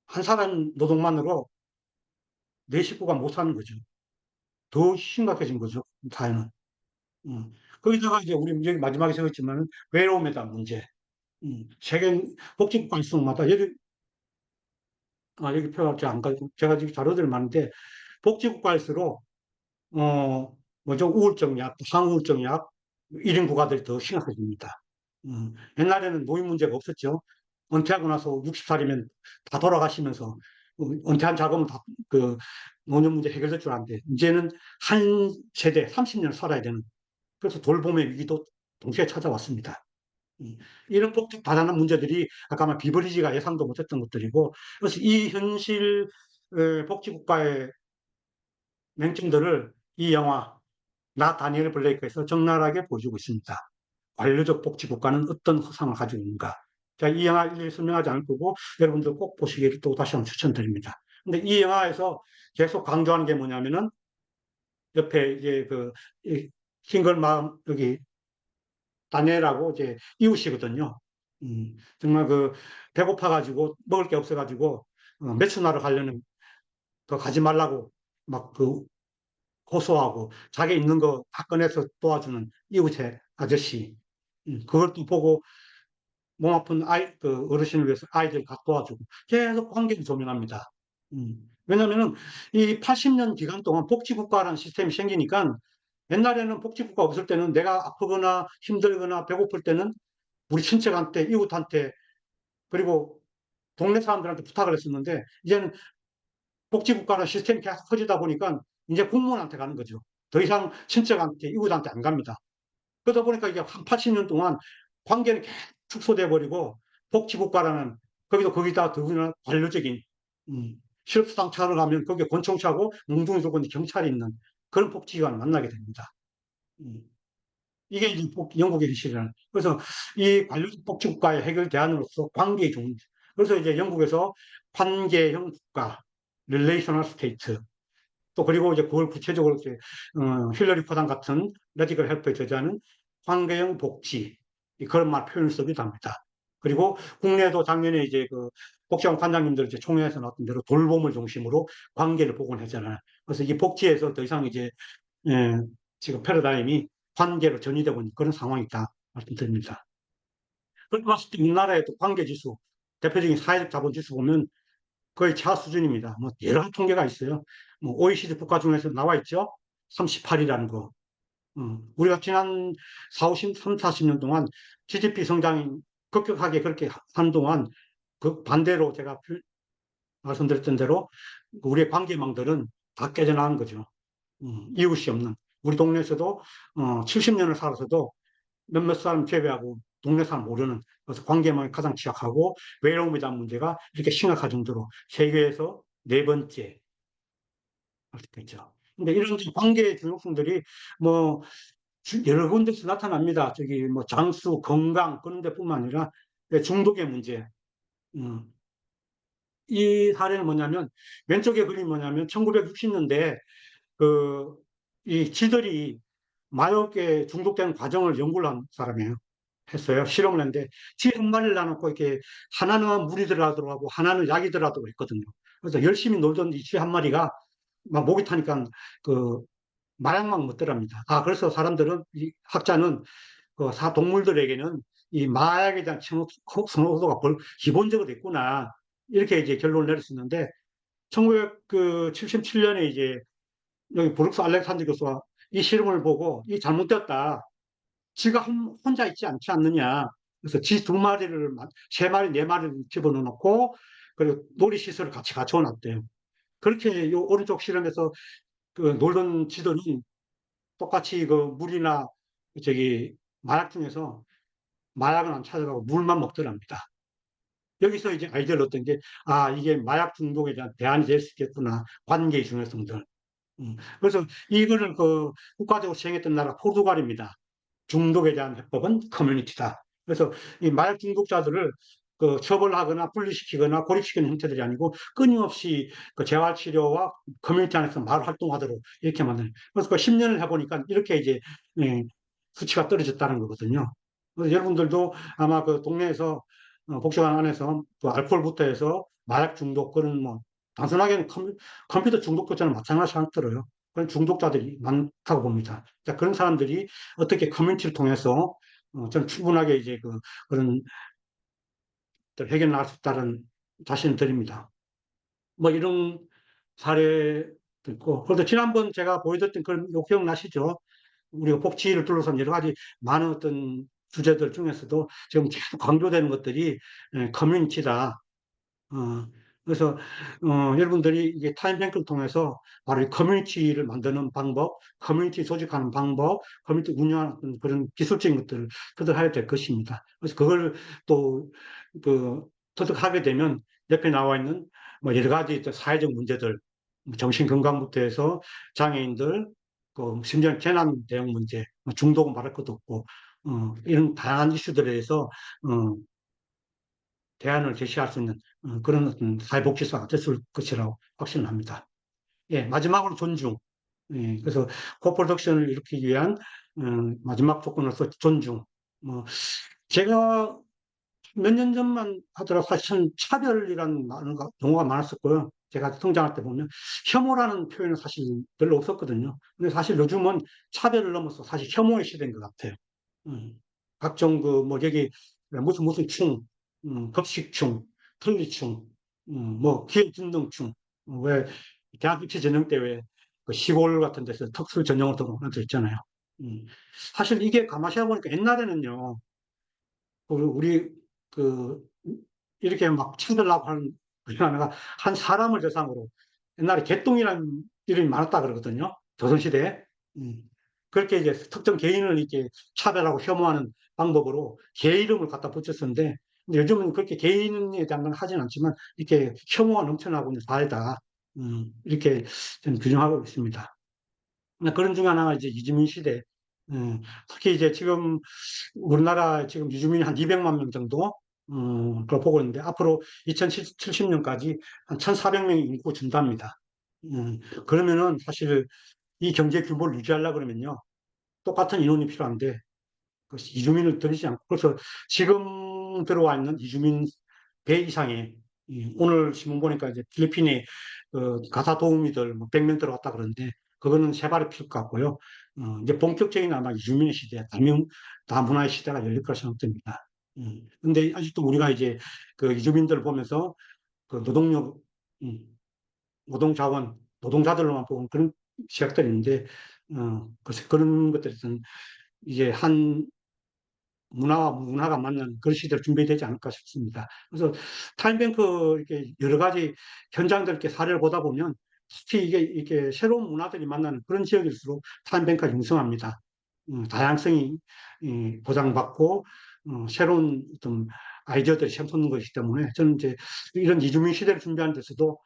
한 사람 노동만으로 네 식구가 못 사는 거죠. 더 심각해진 거죠. 사회는. 거기다가 이제 우리 여기 마지막에 적었지만 외로움에 대한 문제. 세계 복지국가일수마다 여기 표가 안 가지고 제가 지금 자료들이 많은데 복지국가일수록 뭐죠? 우울증 약, 항우울증 약, 1인 부가들이 더 심각해집니다. 옛날에는 노인 문제가 없었죠. 은퇴하고 나서 60살이면 다 돌아가시면서 은퇴한 자금은 다 그 노년 문제 해결될 줄 알았는데 이제는 한 세대 30년 살아야 되는 그래서 돌봄의 위기도 동시에 찾아왔습니다. 음, 이런 복지 다양한 문제들이 아까 말 비버리지가 예상도 못했던 것들이고 그래서 이 현실 복지국가의 맹점들을 이 영화 나 다니엘 블레이크에서 적나라하게 보여주고 있습니다. 관료적 복지국가는 어떤 허상을 가지고 있는가. 자, 이 영화 일일이 설명하지 않을 거고 여러분들 꼭 보시기를 또 다시 한번 추천드립니다. 근데 이 영화에서 계속 강조하는 게 뭐냐면은 옆에 이제 싱글 마음 여기 다니엘하고 이제 이웃이거든요. 정말 배고파가지고 먹을 게 없어가지고 매춘하러 가려는 더 가지 말라고 막 호소하고 자기 있는 거 다 꺼내서 도와주는 이웃의 아저씨. 그걸 또 보고 몸 아픈 어르신을 위해서 아이들 다 도와주고 계속 관계를 조명합니다. 왜냐면은 이 80년 기간 동안 복지국가라는 시스템이 생기니까 옛날에는 복지국가 없을 때는 내가 아프거나 힘들거나 배고플 때는 우리 친척한테, 이웃한테, 그리고 동네 사람들한테 부탁을 했었는데, 이제는 복지국가라는 시스템이 계속 커지다 보니까 이제 공무원한테 가는 거죠. 더 이상 친척한테, 이웃한테 안 갑니다. 그러다 보니까 이게 한 80년 동안 관계는 계속 축소돼 버리고 복지국가라는 거기다 더구나 관료적인 실업수당 차로 가면 거기에 권총차고 몽둥이 들고 있는 경찰이 있는 그런 복지기관을 만나게 됩니다. 음, 이게 이제 영국의 현실이라는. 그래서 이 관료적 복지국가의 해결 대안으로서 관계의 종. 그래서 이제 영국에서 관계형 국가, relational state. 또 그리고 이제 그걸 구체적으로 이제 힐러리 포단 같은 레디컬 헬프에 저자는 관계형 복지 그런 말 표현을 쓰기도 합니다. 그리고 국내에도 작년에 이제 복지관 관장님들 이제 총회에서 나왔던 대로 돌봄을 중심으로 관계를 복원하잖아요. 그래서 이 복지에서 더 이상 이제 지금 패러다임이 관계로 전이되고 있는 그런 상황이 있다 말씀드립니다. 그렇게 봤을 때 우리나라의 또 관계 지수, 대표적인 사회적 자본 지수 보면 거의 차 수준입니다. 뭐 여러 가지 통계가 있어요. 뭐 OECD 국가 중에서 나와 있죠. 38이라는 거. 우리가 지난 3, 40년 동안 GDP 성장이 급격하게 그렇게 한 동안 그 반대로 제가 말씀드렸던 대로 우리의 관계망들은 다 깨져나간 거죠. 이웃이 없는. 우리 동네에서도 70년을 살아서도 몇몇 사람 제외하고 동네 사람 모르는 그래서 관계망이 가장 취약하고 외로움에 대한 문제가 이렇게 심각할 정도로 세계에서 네 번째 할 수 있죠. 근데 이런 관계의 중요성들이 뭐 여러 군데서 나타납니다. 저기 뭐 장수, 건강 그런 데뿐만 아니라 중독의 문제. 음, 이 사례는 뭐냐면 왼쪽에 그림이 뭐냐면 1960년대 이 쥐들이 마약에 중독되는 과정을 연구를 한 사람이에요. 했어요. 실험을 했는데 쥐 한 마리를 놔놓고 이렇게 하나는 물이 들어가더라고 하나는 약이 들어가더라고 했거든요. 그래서 열심히 놀던 이 쥐 한 마리가 막 목이 타니까 그 마약만 먹더랍니다. 그래서 사람들은, 이 학자는 동물들에게는 이 마약에 대한 선호도가 기본적으로 있구나. 이렇게 이제 결론을 내렸었는데, 1977년에 이제 여기 브룩스 알렉산더 교수가 이 실험을 보고 이 잘못됐다. 지가 혼자 있지 않지 않느냐. 그래서 지 두 마리를, 세 마리, 네 마리를 집어넣어 놓고, 그리고 놀이시설을 같이 갖춰 놨대요. 그렇게 요 오른쪽 실험에서 놀던 지들이 똑같이 물이나 저기 마약 중에서 마약은 안 찾아가고 물만 먹더랍니다. 여기서 이제 아이디어를 얻던 게, 이게 마약 중독에 대한 대안이 될 수 있겠구나. 관계의 중요성들. 그래서 이거를 국가적으로 시행했던 나라가 포르투갈입니다. 중독에 대한 해법은 커뮤니티다. 그래서 이 마약 중독자들을 처벌하거나 분리시키거나 고립시키는 형태들이 아니고 끊임없이 재활치료와 커뮤니티 안에서 마을 활동하도록 이렇게 만드는. 그래서 10년을 해보니까 이렇게 이제 예, 수치가 떨어졌다는 거거든요. 그래서 여러분들도 아마 동네에서 복지관 안에서 알코올부터 해서 마약 중독 그런 단순하게는 컴퓨터 중독자는 마찬가지 상태로요. 그런 중독자들이 많다고 봅니다. 자, 그런 사람들이 어떻게 커뮤니티를 통해서 저는 충분하게 이제 그런 해결 나갈 수 있다는 자신을 드립니다. 이런 사례도 있고, 그래도 지난번 제가 보여드렸던 그런 요 기억나시죠? 우리가 복지를 둘러싼 여러 가지 많은 어떤 주제들 중에서도 지금 계속 강조되는 것들이 커뮤니티다. 어, 그래서 여러분들이 이게 타임뱅크를 통해서 바로 이 커뮤니티를 만드는 방법, 커뮤니티 조직하는 방법, 커뮤니티 운영하는 그런 기술적인 것들을 터득하게 될 것입니다. 그래서 그걸 또 터득하게 되면 옆에 나와 있는 여러 가지 사회적 문제들, 정신건강부터 해서 장애인들, 심지어 재난 대응 문제, 중독은 말할 것도 없고, 이런 다양한 이슈들에 대해서 대안을 제시할 수 있는 그런 어떤 사회복지사가 됐을 것이라고 확신을 합니다. 예, 마지막으로 존중. 예, 그래서 코프로덕션을 일으키기 위한 마지막 조건으로서 존중. 제가 몇 년 전만 하더라도 사실은 차별이라는 용어가 많았었고요. 제가 성장할 때 보면 혐오라는 표현은 사실 별로 없었거든요. 근데 사실 요즘은 차별을 넘어서 사실 혐오의 시대인 것 같아요. 각종 여기 무슨 충, 급식충, 틀니충, 기회진능충, 왜 대학 입시 전형 때 왜 시골 같은 데서 특수 전형을 등록한 있잖아요. 사실 이게 가만히 해보니까 옛날에는요, 우리 그 이렇게 막 찾으려고 하는 그게 아니라 한 사람을 대상으로 옛날에 개똥이라는 이름이 많았다 그러거든요. 조선시대에. 음. 그렇게 이제 특정 개인을 이렇게 차별하고 혐오하는 방법으로 개 이름을 갖다 붙였었는데, 근데 요즘은 그렇게 개인에 대한 건 하진 않지만, 이렇게 혐오가 넘쳐나고 있는 사회다. 이렇게 저는 규정하고 있습니다. 그런 중 하나가 이제 이주민 시대. 특히 이제 지금 우리나라 지금 이주민이 한 200만 명 정도 로 보고 있는데 앞으로 2070년까지 한 1,400명이 인구 준답니다. 그러면은 사실 이 경제 규모를 유지하려고 그러면요. 똑같은 인원이 필요한데 이주민을 들이지 않고 그래서 지금 들어와 있는 이주민 배 이상의 오늘 신문 보니까 이제 필리핀에 가사 도우미들 100명 들어왔다 그러는데 그거는 세 발이 필 것 같고요. 이제 본격적인 아마 이주민의 시대, 다문화의 시대가 열릴 거라 생각됩니다. 근데 아직도 우리가 이제 이주민들을 보면서 노동력, 음, 노동자원, 노동자들로만 보는 그런 시각들이 있는데, 그래서 그런 것들은 이제 한 문화와 문화가 맞는 그런 시대로 준비되지 않을까 싶습니다. 그래서 타임뱅크 이렇게 여러 가지 현장들 이렇게 사례를 보다 보면 특히 이게 새로운 문화들이 만나는 그런 지역일수록 타임뱅크가 융성합니다. 다양성이 보장받고 새로운 어떤 아이디어들이 샘솟는 것이기 때문에 저는 이제 이런 이주민 시대를 준비하는 데서도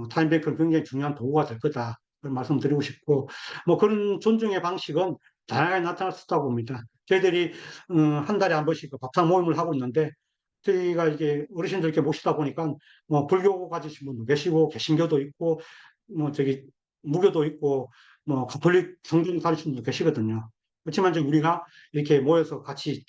타임뱅크는 굉장히 중요한 도구가 될 거다. 그런 말씀드리고 싶고 그런 존중의 방식은 다양하게 나타날 수 있다고 봅니다. 저희들이 한 달에 한 번씩 밥상 모임을 하고 있는데 저희가 이게 어르신들 이렇게 모시다 보니까 불교 가지신 분도 계시고 개신교도 있고 저기 무교도 있고 가톨릭 성경 가르치는 분도 계시거든요. 그렇지만 이제 우리가 이렇게 모여서 같이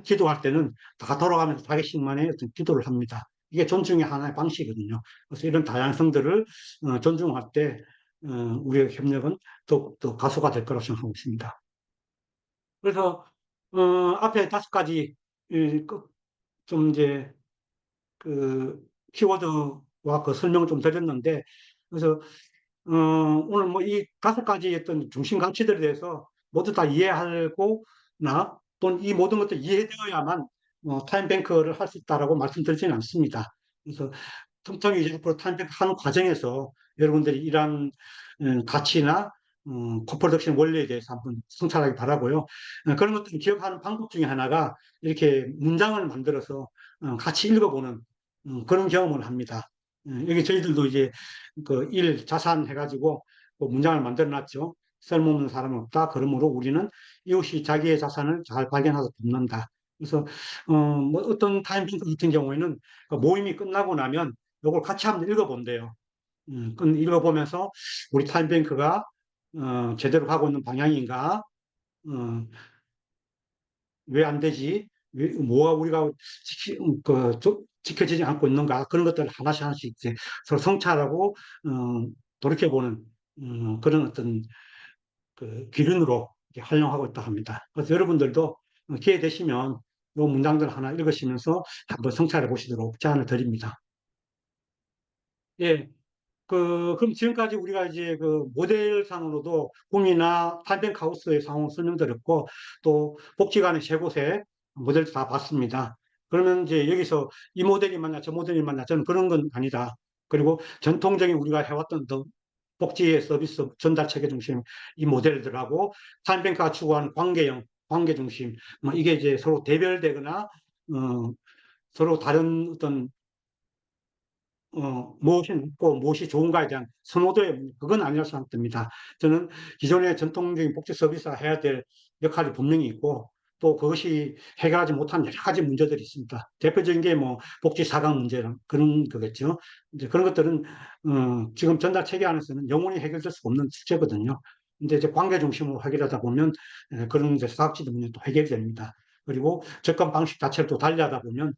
기도할 때는 다 돌아가면서 자기씩만의 어떤 기도를 합니다. 이게 존중의 하나의 방식이거든요. 그래서 이런 다양성들을 존중할 때 우리의 협력은 더욱더 가소가 될 거라고 생각하고 있습니다. 그래서 앞에 5가지 좀 이제 그 키워드와 그 설명을 좀 드렸는데, 그래서 오늘 뭐 이 5가지 어떤 중심 가치들에 대해서 모두 다 이해하고 또는 이 모든 것들이 이해되어야만 타임뱅크를 할 수 있다라고 말씀드리지는 않습니다. 그래서 틈틈이 이제 앞으로 타임뱅크 하는 과정에서 여러분들이 이러한 가치나 코프로덕션 원리에 대해서 한번 성찰하기 바라고요. 그런 것들을 기억하는 방법 중에 하나가 이렇게 문장을 만들어서 같이 읽어보는 그런 경험을 합니다. 여기 저희들도 이제 그 일 자산 해가지고 그 문장을 만들어 놨죠. 쓸모없는 사람은 없다. 그러므로 우리는 이웃이 자기의 자산을 잘 발견해서 돕는다. 그래서 뭐 어떤 타임뱅크 같은 경우에는 그 모임이 끝나고 나면 이걸 같이 한번 읽어본대요. 읽어보면서 우리 타임뱅크가 제대로 가고 있는 방향인가? 왜 안 되지? 뭐가 우리가 지켜지지 않고 있는가? 그런 것들을 하나씩 하나씩 이제 서로 성찰하고 돌이켜보는 그런 어떤 그 기준으로 이렇게 활용하고 있다 합니다. 그래서 여러분들도 기회 되시면 이 문장들 하나 읽으시면서 한번 성찰해 보시도록 제안을 드립니다. 예, 그럼 지금까지 우리가 이제 그 모델상으로도 꿈이나 탄뱅하우스의 상황을 설명드렸고, 또 복지관의 세 곳의 모델도 다 봤습니다. 그러면 이제 여기서 이 모델이 맞냐, 저 모델이 맞냐, 저는 그런 건 아니다. 그리고 전통적인 우리가 해왔던 복지의 서비스 전달 체계 중심 이 모델들하고 타임뱅크가 추구하는 관계형, 관계 중심, 뭐 이게 이제 서로 대별되거나, 서로 다른 어떤 무엇이 낫고 무엇이 좋은가에 대한 선호도의 그건 아니라고 생각됩니다. 저는 기존의 전통적인 복지 서비스가 해야 될 역할이 분명히 있고 또 그것이 해결하지 못한 여러 가지 문제들이 있습니다. 대표적인 게 뭐 복지 사각 문제랑 그런 거겠죠. 이제 그런 것들은 지금 전달 체계 안에서는 영원히 해결될 수가 없는 숙제거든요. 근데 이제 관계 중심으로 해결하다 보면 그런 이제 사각지대 문제도 해결됩니다. 그리고 접근 방식 자체를 또 달리하다 보면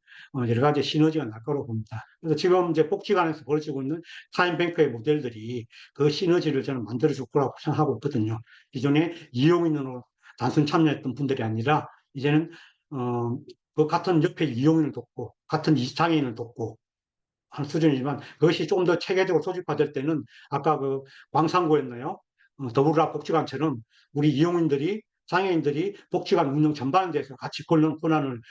여러 가지 시너지가 날 거라고 봅니다. 그래서 지금 이제 복지관에서 벌어지고 있는 타임뱅크의 모델들이 그 시너지를 저는 만들어줄 거라고 생각하고 있거든요. 기존에 이용인으로 단순 참여했던 분들이 아니라 이제는 그 같은 옆에 이용인을 돕고 같은 장애인을 돕고 한 수준이지만 그것이 조금 더 체계적으로 조직화될 때는 아까 그 광산구였나요? 더불어 복지관처럼 우리 이용인들이 장애인들이 복지관 운영 전반에 대해서 같이 권한을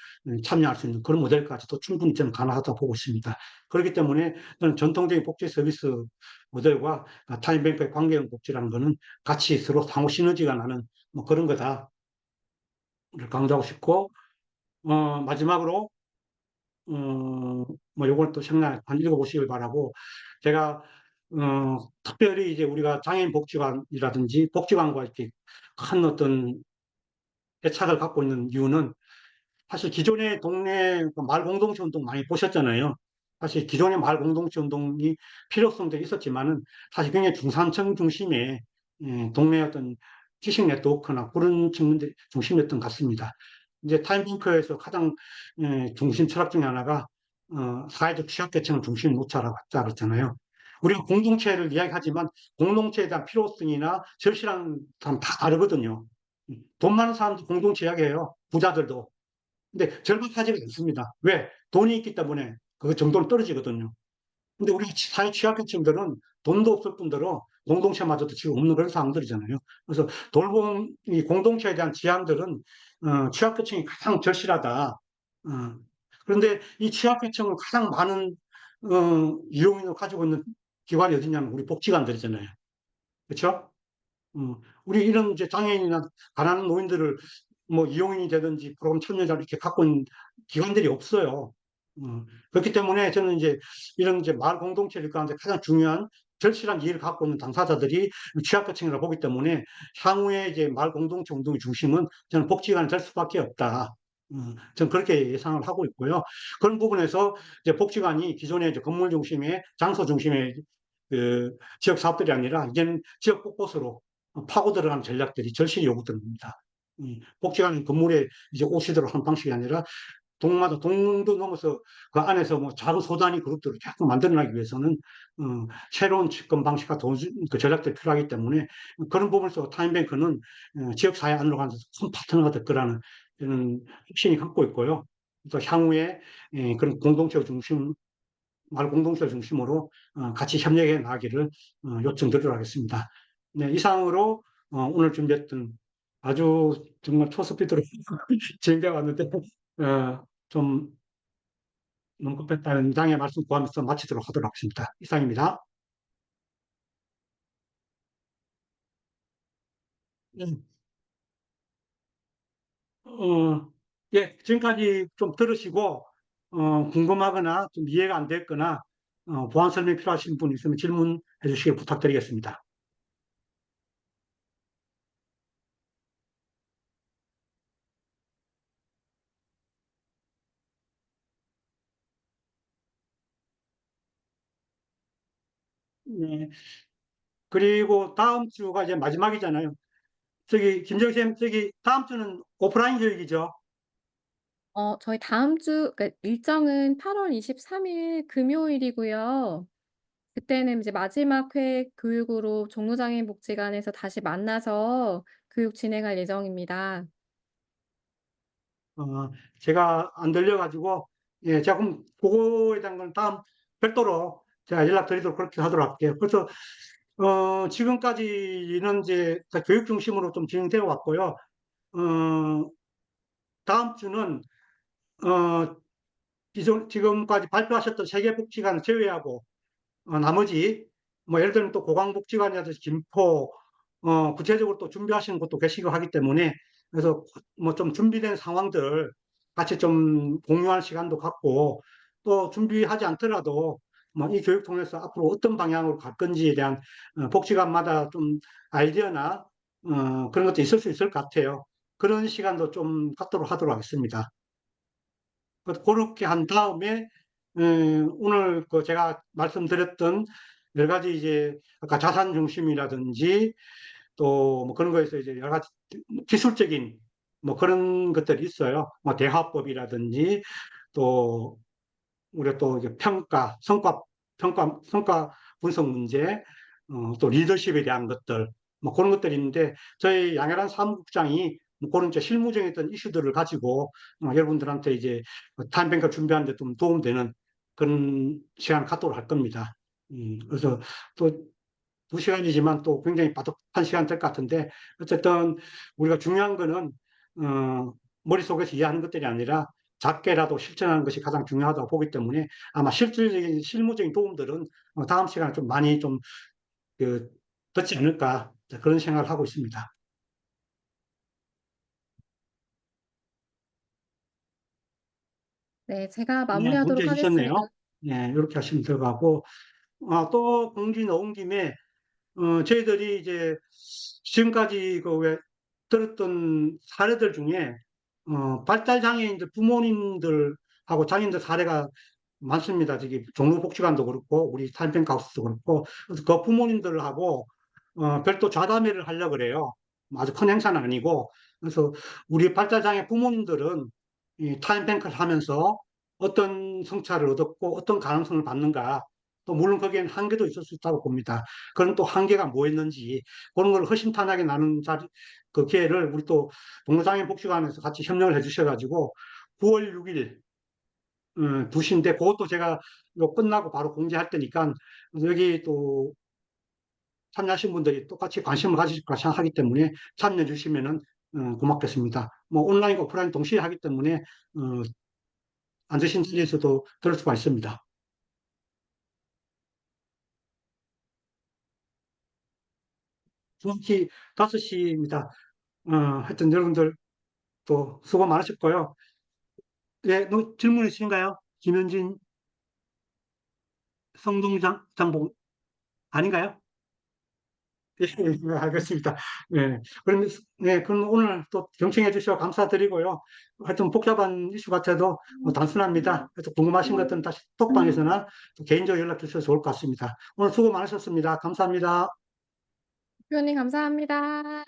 참여할 수 있는 그런 모델까지도 충분히 저는 가능하다고 보고 있습니다. 그렇기 때문에 저는 전통적인 복지 서비스 모델과 타임뱅크의 관계형 복지라는 것은 같이 서로 상호 시너지가 나는 뭐 그런 거다 강조하고 싶고, 마지막으로 뭐 요걸 또 생각 한 읽어보시길 바라고, 제가 특별히 이제 우리가 장애인 복지관이라든지 복지관과 이렇게 큰 어떤 애착을 갖고 있는 이유는 사실 기존의 동네 마을 공동체 운동 많이 보셨잖아요. 사실 기존의 마을 공동체 운동이 필요성도 있었지만은 사실 굉장히 중산층 중심의 동네 어떤 지식 네트워크나 그런 측면들이 중심이었던 것 같습니다. 이제 타임뱅크에서 가장 중심 철학 중에 하나가 사회적 취약계층을 중심 놓자라고 했다 그랬잖아요. 우리가 공동체를 이야기하지만 공동체에 대한 필요성이나 절실한 사람 다 다르거든요. 돈 많은 사람도 공동체 이야기해요. 부자들도. 근데 절박하지가 않습니다. 왜? 돈이 있기 때문에 그 정도는 떨어지거든요. 근데 우리 사회 취약계층들은 돈도 없을 뿐더러 공동체마저도 지금 없는 그런 상황들이잖아요. 그래서 이 공동체에 대한 지향들은 취약계층이 가장 절실하다. 그런데 이 취약계층을 가장 많은 이용인을 가지고 있는 기관이 어디냐면 우리 복지관들이잖아요. 그렇죠? 우리 이런 이제 장애인이나 가난한 노인들을 뭐 이용인이 되든지 프로그램 참여자를 이렇게 갖고 있는 기관들이 없어요. 그렇기 때문에 저는 이제 이런 이제 마을 공동체를 가운데 가장 중요한 절실한 이해를 갖고 있는 당사자들이 취약계층이라고 보기 때문에 향후에 이제 마을 공동체 운동의 중심은 저는 복지관이 될 수밖에 없다. 저는 그렇게 예상을 하고 있고요. 그런 부분에서 이제 복지관이 기존의 이제 건물 중심의 장소 중심의 그 지역 사업들이 아니라 이제는 지역 곳곳으로 파고 들어가는 전략들이 절실히 요구됩니다. 복지관 건물에 이제 오시도록 하는 방식이 아니라 동마다 동도 넘어서 그 안에서 뭐 작은 소단위 그룹들을 자꾸 만들어내기 위해서는 어, 새로운 접근 방식과 그 전략들이 필요하기 때문에 그런 부분에서 타임뱅크는 지역사회 안으로 가면서 큰 파트너가 될 거라는 저는 확신이 갖고 있고요. 또 향후에 그런 마을 공동체를 중심으로 같이 협력해 나가기를 요청드리도록 하겠습니다. 네, 이상으로 오늘 준비했던 아주 정말 초스피드로 진행되어 왔는데 좀 너무 급했다는 장의 말씀 구하면서 마치도록 하도록 하겠습니다. 이상입니다. 음, 예, 지금까지 좀 들으시고 궁금하거나 좀 이해가 안 됐거나 보완 설명이 필요하신 분 있으면 질문해 주시길 부탁드리겠습니다. 네, 그리고 다음 주가 이제 마지막이잖아요. 김정희 쌤, 다음 주는 오프라인 교육이죠. 저희 다음 주 그러니까 일정은 8월 23일 금요일이고요. 그때는 이제 마지막 회 교육으로 종로장애인 복지관에서 다시 만나서 교육 진행할 예정입니다. 어, 제가 안 들려가지고, 예, 제가 그럼 그거에 대한 건 다음 별도로 제가 연락드리도록 그렇게 하도록 할게요. 그래서, 지금까지는 이제 교육 중심으로 좀 진행되어 왔고요. 다음 주는, 어, 지금까지 발표하셨던 세계복지관 제외하고, 나머지, 뭐, 예를 들면 또 고강복지관이라든지 김포, 구체적으로 또 준비하시는 것도 계시고 하기 때문에, 그래서 뭐 좀 준비된 상황들 같이 좀 공유할 시간도 갖고, 또 준비하지 않더라도, 뭐 이 교육 통해서 앞으로 어떤 방향으로 갈 건지에 대한 복지관마다 좀 아이디어나, 그런 것도 있을 수 있을 것 같아요. 그런 시간도 좀 갖도록 하도록 하겠습니다. 그렇게 한 다음에 오늘 그 제가 말씀드렸던 여러 가지 이제 아까 자산 중심이라든지 또 뭐 그런 거에서 이제 여러 가지 기술적인 뭐 그런 것들이 있어요. 뭐 대화법이라든지 또 우리가 또 이제 성과 분석 문제, 또 리더십에 대한 것들, 뭐 그런 것들이 있는데 저희 양혜란 사무국장이 뭐 그런 이제 실무적인 어떤 이슈들을 가지고 여러분들한테 이제 타임뱅크 준비하는 데 좀 도움되는 그런 시간 갖도록 할 겁니다. 그래서 또 2시간이지만 또 굉장히 빠듯한 시간 될 것 같은데 어쨌든 우리가 중요한 거는 머릿속에서 이해하는 것들이 아니라 작게라도 실천하는 것이 가장 중요하다고 보기 때문에 아마 실질적인 실무적인 도움들은 다음 시간에 좀 많이 좀 그, 듣지 않을까 그런 생각을 하고 있습니다. 네. 제가 네, 문제 마무리하도록 주셨네요. 하겠습니다. 네, 이렇게 하시면 들어가고 또 공지 넣은 김에 저희들이 이제 지금까지 그 왜 들었던 사례들 중에 발달 장애인들 부모님들하고 장애인들 사례가 많습니다. 저기 종로복지관도 그렇고 우리 타임뱅크하우스도 그렇고 그래서 그 부모님들하고 별도 좌담회를 하려고 그래요. 아주 큰 행사는 아니고 그래서 우리 발달 장애 부모님들은 이 타임뱅크를 하면서 어떤 성찰을 얻었고 어떤 가능성을 받는가 또 물론 거기에는 한계도 있을 수 있다고 봅니다. 그런 또 한계가 뭐였는지 그런 걸 허심탄회하게 나눈 자리 그 기회를 우리 또 동료장애인 복지관에서 같이 협력을 해주셔가지고 9월 6일 2시인데 그것도 제가 이거 끝나고 바로 공지할 테니까 여기 또 참여하신 분들이 똑같이 관심을 가지실 거라 생각하기 때문에 참여해 주시면은 고맙겠습니다. 뭐 온라인과 오프라인 동시에 하기 때문에 앉으신 자리에서도 들을 수가 있습니다. 정확히 5시입니다. 하여튼 여러분들 또 수고 많으셨고요. 예, 뭐 질문 있으신가요? 김현진 장복 아닌가요? 예, 예, 알겠습니다. 예, 그럼 오늘 또 경청해 주셔서 감사드리고요. 하여튼 복잡한 이슈 같아도 뭐 단순합니다. 그래서 궁금하신 것들은 다시 톡방에서나 또 개인적으로 연락 주셔서 좋을 것 같습니다. 오늘 수고 많으셨습니다. 감사합니다. 대표님 감사합니다.